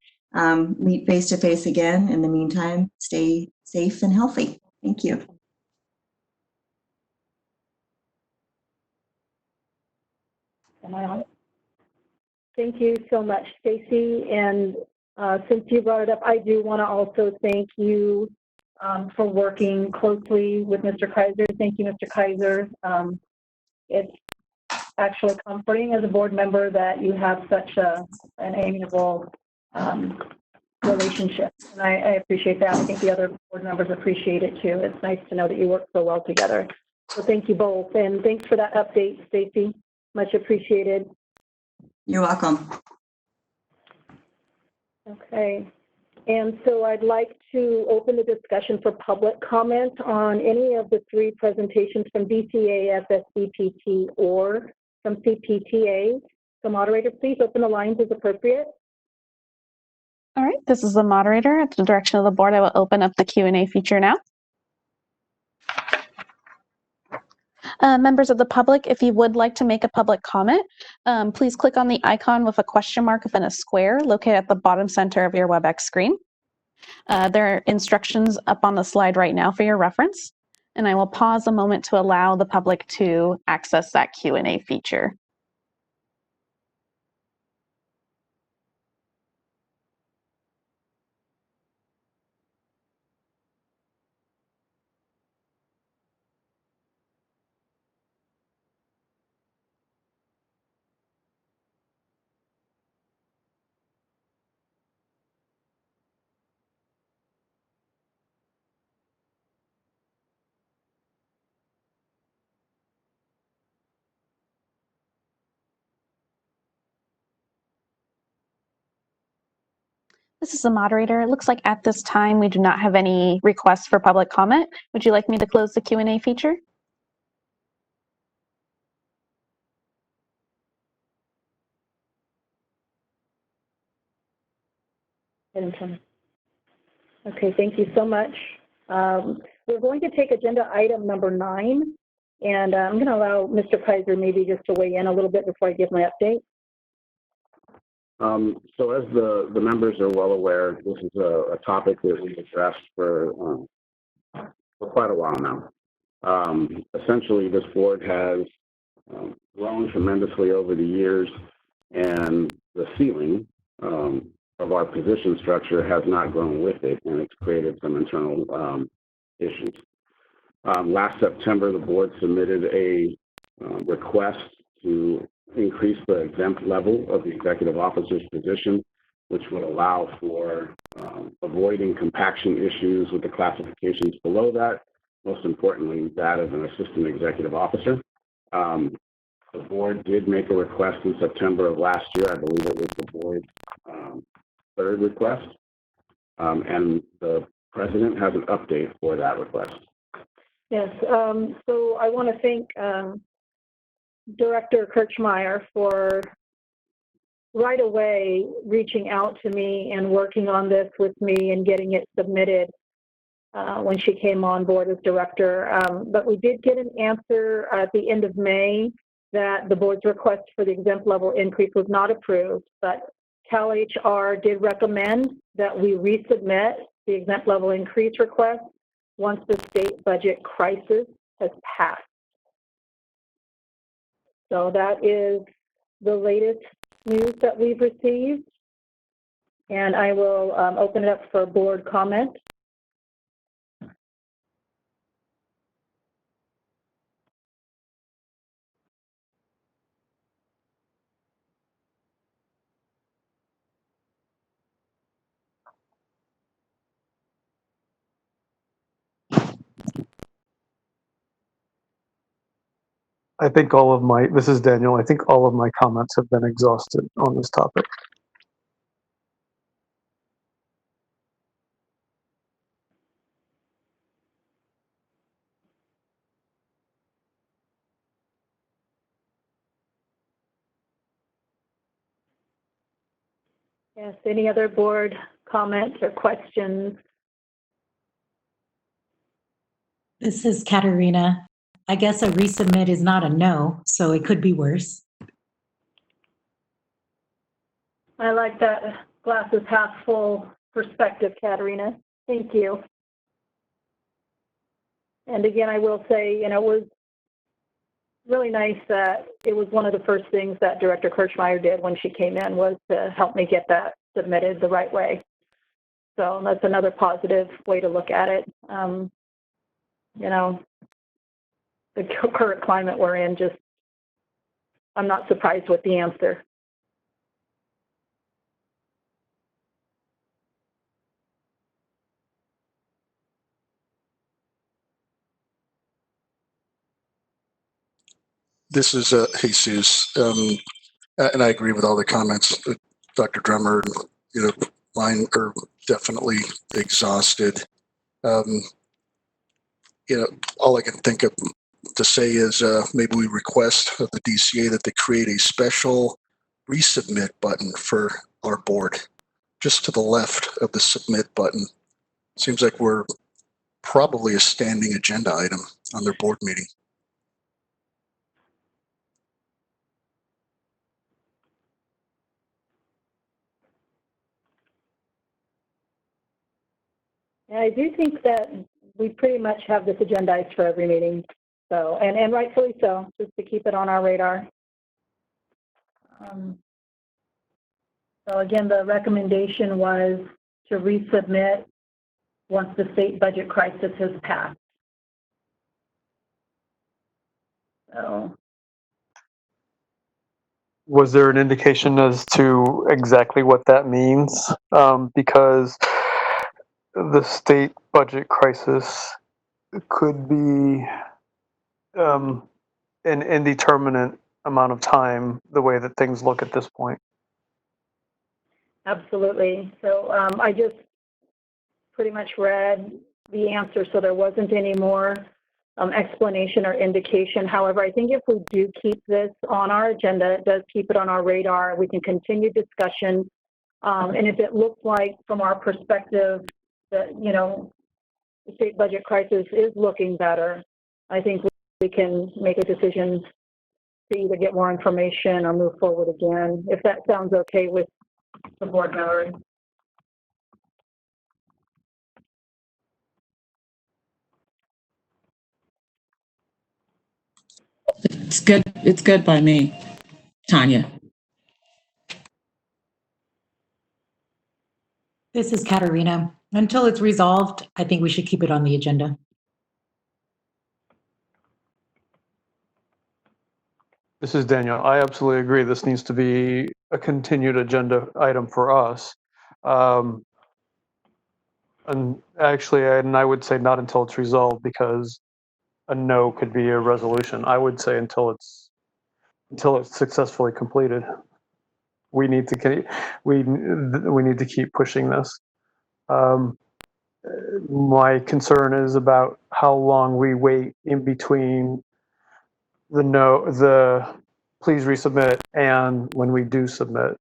[SPEAKER 15] meet face to face again. In the meantime, stay safe and healthy. Thank you.
[SPEAKER 1] Am I on? Thank you so much, Stacy. And since you brought it up, I do want to also thank you for working closely with Mr. Kaiser. Thank you, Mr. Kaiser. It's actually comforting as a board member that you have such an amiable relationship. And I appreciate that. I think the other board members appreciate it too. It's nice to know that you work so well together. So thank you both. And thanks for that update, Stacy. Much appreciated.
[SPEAKER 15] You're welcome.
[SPEAKER 1] Okay. And so I'd like to open the discussion for public comment on any of the 3 presentations from DCA, FSBPT, or from CPTA. So moderator, please open the lines as appropriate.
[SPEAKER 2] All right, this is the moderator. At the direction of the board, I will open up the Q&A feature now. Members of the public, if you would like to make a public comment, please click on the icon with a question mark within a square located at the bottom center of your WebEx screen. There are instructions up on the slide right now for your reference, and I will pause a moment to allow the public to access that Q&A feature. This is the moderator. It looks like at this time we do not have any requests for public comment. Would you like me to close the Q&A feature?
[SPEAKER 1] Okay, thank you so much. We're going to take agenda item number 9, and I'm going to allow Mr. Kaiser maybe just to weigh in a little bit before I give my update.
[SPEAKER 7] So as the members are well aware, this is a topic that we've addressed for quite a while now. Essentially, this board has grown tremendously over the years, and the ceiling of our position structure has not grown with it, and it's created some internal issues. Last September, the board submitted a request to increase the exempt level of the executive officer's position, which would allow for avoiding compaction issues with the classifications below that, most importantly, that of an assistant executive officer. The board did make a request in September of last year. I believe it was the board's third request, and the president has an update for that request.
[SPEAKER 1] Yes, so I want to thank Director Kirchmeier for right away reaching out to me and working on this with me and getting it submitted when she came on board as director. But we did get an answer at the end of May that the board's request for the exempt level increase was not approved, but CalHR did recommend that we resubmit the exempt level increase request once the state budget crisis has passed. So that is the latest news that we've received. And I will open it up for board comment.
[SPEAKER 6] I think all of my, this is Daniel, I think all of my comments have been exhausted on this topic.
[SPEAKER 1] Yes, any other board comments or questions?
[SPEAKER 4] This is Katerina. I guess a resubmit is not a no, so it could be worse.
[SPEAKER 1] I like that glass is half full perspective, Katerina. Thank you. And again, I will say, you know, it was really nice that it was one of the first things that Director Kirchmeier did when she came in was to help me get that submitted the right way. So that's another positive way to look at it. You know, the current climate we're in, just, I'm not surprised with the answer.
[SPEAKER 5] This is Jesus, and I agree with all the comments. Dr. Drummer, you know, mine are definitely exhausted. You know, all I can think of to say is maybe we request of the DCA that they create a special resubmit button for our board, just to the left of the submit button. Seems like we're probably a standing agenda item on their board meeting.
[SPEAKER 1] Yeah, I do think that we pretty much have this agendized for every meeting. So, and rightfully so, just to keep it on our radar. So again, the recommendation was to resubmit once the state budget crisis has passed. So.
[SPEAKER 6] Was there an indication as to exactly what that means? Because the state budget crisis could be an indeterminate amount of time, the way that things look at this point.
[SPEAKER 1] Absolutely. So I just pretty much read the answer, so there wasn't any more explanation or indication. However, I think if we do keep this on our agenda, it does keep it on our radar. We can continue discussion. And if it looks like, from our perspective, that, you know, the state budget crisis is looking better, I think we can make a decision to either get more information or move forward again, if that sounds okay with the board members.
[SPEAKER 8] It's good. It's good by me, Tanya.
[SPEAKER 4] This is Katerina. Until it's resolved, I think we should keep it on the agenda.
[SPEAKER 6] This is Daniel. I absolutely agree. This needs to be a continued agenda item for us. And actually, I would say not until it's resolved, because a no could be a resolution. I would say until it's successfully completed. We need to keep pushing this. My concern is about how long we wait in between the please resubmit and when we do submit.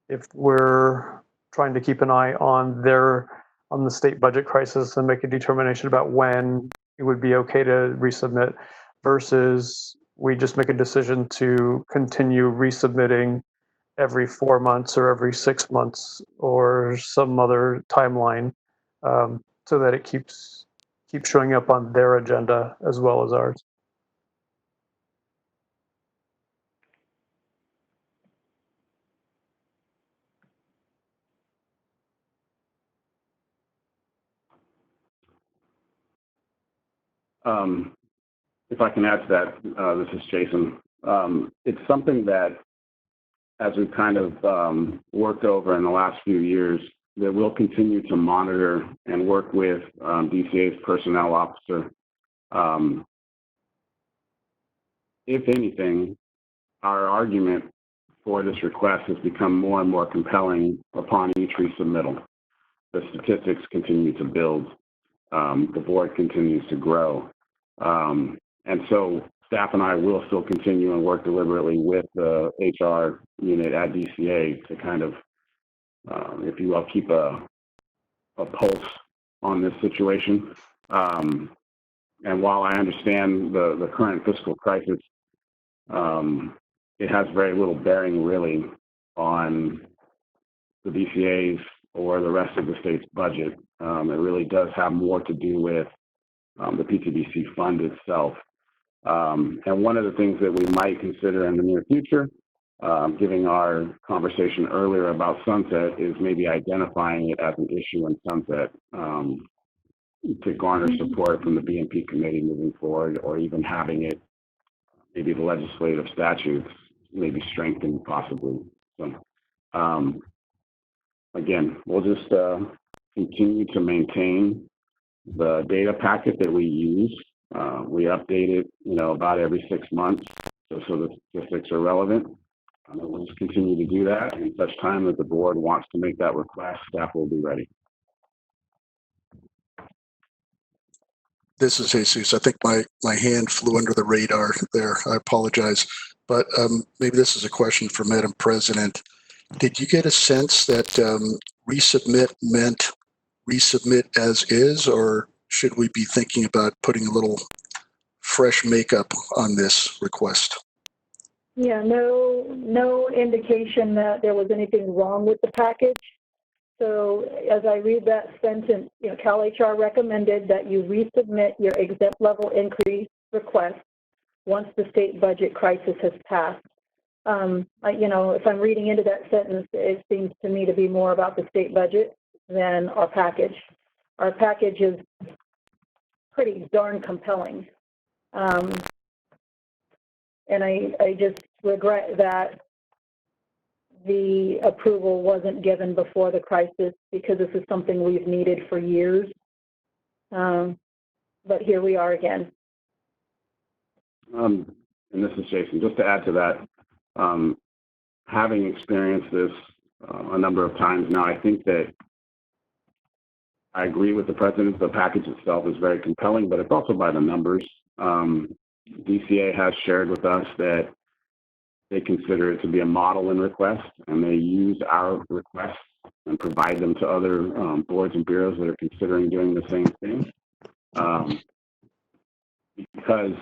[SPEAKER 6] If we're trying to keep an eye on the state budget crisis and make a determination about when it would be okay to resubmit, versus we just make a decision to continue resubmitting every 4 months or every 6 months or some other timeline, so that it keeps showing up on their agenda as well as ours.
[SPEAKER 7] If I can add to that, this is Jason. It's something that, as we've kind of worked over in the last few years, that we'll continue to monitor and work with DCA's personnel officer. If anything, our argument for this request has become more and more compelling upon each resubmittal. The statistics continue to build. The board continues to grow. And so staff and I will still continue and work deliberately with the HR unit at DCA to kind of, if you will, keep a pulse on this situation. And while I understand the current fiscal crisis, it has very little bearing really on the DCA's or the rest of the state's budget. It really does have more to do with the PTBC fund itself. And one of the things that we might consider in the near future, given our conversation earlier about sunset, is maybe identifying it as an issue in sunset to garner support from the BNP committee moving forward, or even having it, maybe the legislative statutes, maybe strengthened possibly. So again, we'll just continue to maintain the data packet that we use. We update it, about every 6 months, so the statistics are relevant. We'll just continue to do that, and at such time that the board wants to make that request, staff will be ready.
[SPEAKER 5] This is Jesus. I think my hand flew under the radar there. I apologize. But maybe this is a question for Madam President. Did you get a sense that resubmit meant resubmit as is, or should we be thinking about putting a little fresh makeup on this request?
[SPEAKER 1] Yeah, no indication that there was anything wrong with the package. So as I read that sentence, CalHR recommended that you resubmit your exempt level increase request once the state budget crisis has passed. If I'm reading into that sentence, it seems to me to be more about the state budget than our package. Our package is pretty darn compelling. And I just regret that the approval wasn't given before the crisis, because this is something we've needed for years. But here we are again.
[SPEAKER 7] And this is Jason. Just to add to that, having experienced this a number of times now. I think that I agree with the president. The package itself is very compelling, but it's also by the numbers. DCA has shared with us that they consider it to be a model in request, and they use our requests and provide them to other boards and bureaus that are considering doing the same thing. Because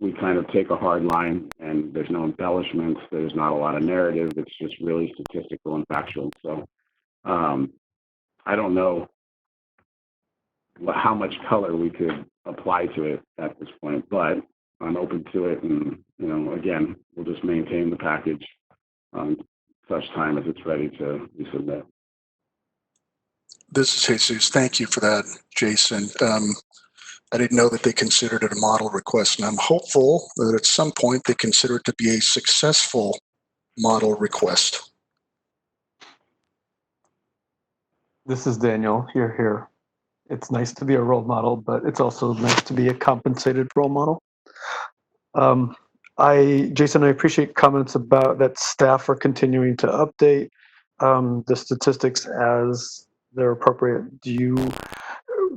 [SPEAKER 7] we kind of take a hard line and there's no embellishments, there's not a lot of narrative, it's just really statistical and factual. So I don't know how much color we could apply to it at this point, but I'm open to it, and again, we'll just maintain the package such time as it's ready to resubmit.
[SPEAKER 5] This is Jesus. Thank you for that, Jason. I didn't know that they considered it a model request, and I'm hopeful that at some point they consider it to be a successful model request.
[SPEAKER 6] This is Daniel. Here. It's nice to be a role model, but it's also nice to be a compensated role model. Jason, I appreciate comments about that staff are continuing to update the statistics as they're appropriate.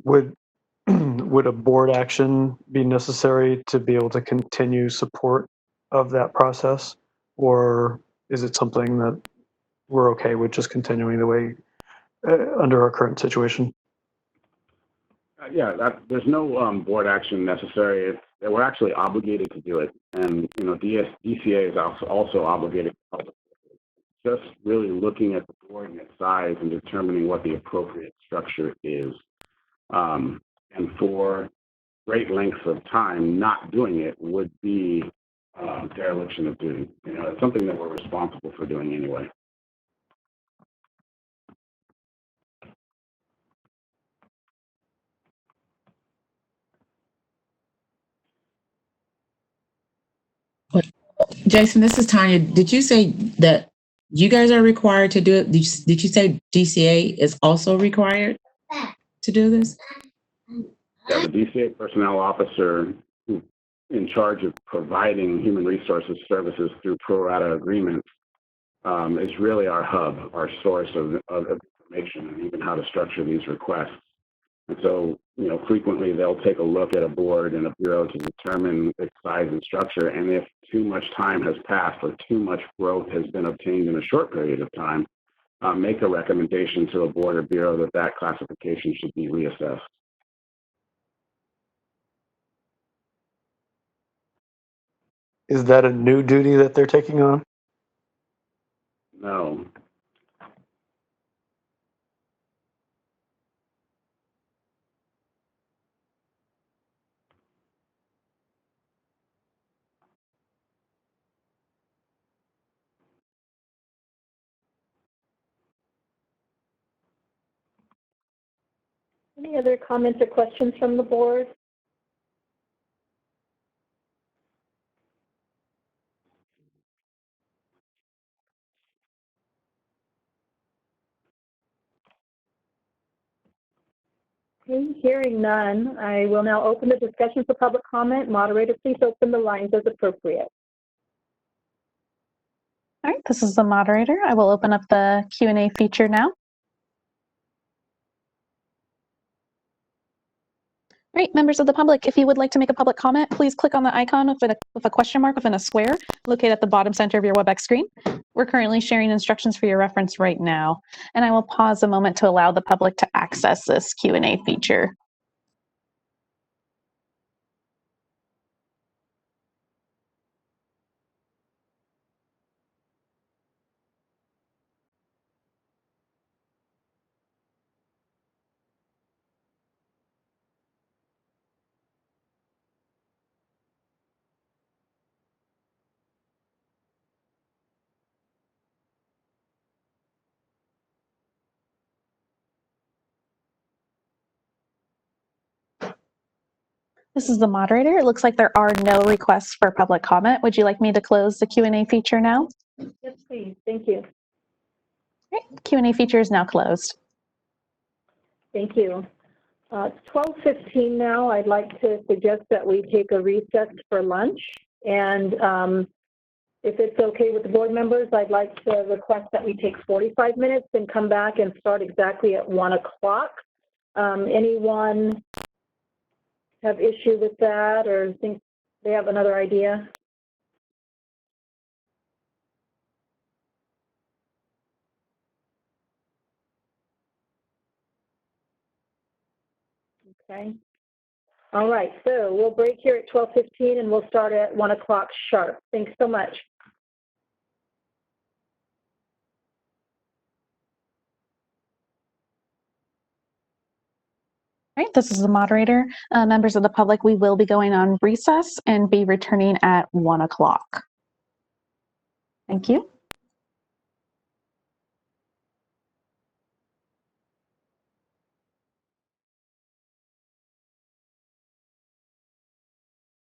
[SPEAKER 6] Would a board action be necessary to be able to continue support of that process? Or is it something that we're okay with just continuing the way under our current situation?
[SPEAKER 7] There's no board action necessary. We're actually obligated to do it, and DCA is also obligated. Just really looking at the board and its size and determining what the appropriate structure is, and for great lengths of time, not doing it would be dereliction of duty. It's something that we're responsible for doing anyway.
[SPEAKER 8] Jason, this is Tanya. Did you say that you guys are required to do it? Did you say DCA is also required to do this?
[SPEAKER 7] Yeah, the DCA personnel officer who in charge of providing human resources services through pro rata agreements is really our hub, our source of information, and even how to structure these requests. And so, frequently they'll take a look at a board and a bureau to determine its size and structure. And if too much time has passed or too much growth has been obtained in a short period of time, make a recommendation to a board or bureau that that classification should be reassessed.
[SPEAKER 6] Is that a new duty that they're taking on?
[SPEAKER 7] No.
[SPEAKER 1] Any other comments or questions from the board? Okay, hearing none, I will now open the discussion for public comment. Moderator, please open the lines as appropriate.
[SPEAKER 2] All right, this is the moderator. I will open up the Q&A feature now. All right, members of the public, if you would like to make a public comment, please click on the icon with a question mark within a square located at the bottom center of your WebEx screen. We're currently sharing instructions for your reference right now, and I will pause a moment to allow the public to access this Q&A feature. This is the moderator. It looks like there are no requests for public comment. Would you like me to close the Q&A feature now?
[SPEAKER 1] Yes, please. Thank you.
[SPEAKER 2] Great. Q&A feature is now closed.
[SPEAKER 1] Thank you. It's 12:15 now. I'd like to suggest that we take a recess for lunch. And If it's okay with the board members, I'd like to request that we take 45 minutes and come back and start exactly at 1 o'clock. Anyone have issue with that or think they have another idea? Okay. All right, so we'll break here at 12:15 and we'll start at 1 o'clock sharp. Thanks so much.
[SPEAKER 2] All right, this is the moderator. Members of the public, we will be going on recess and be returning at 1 o'clock. Thank you.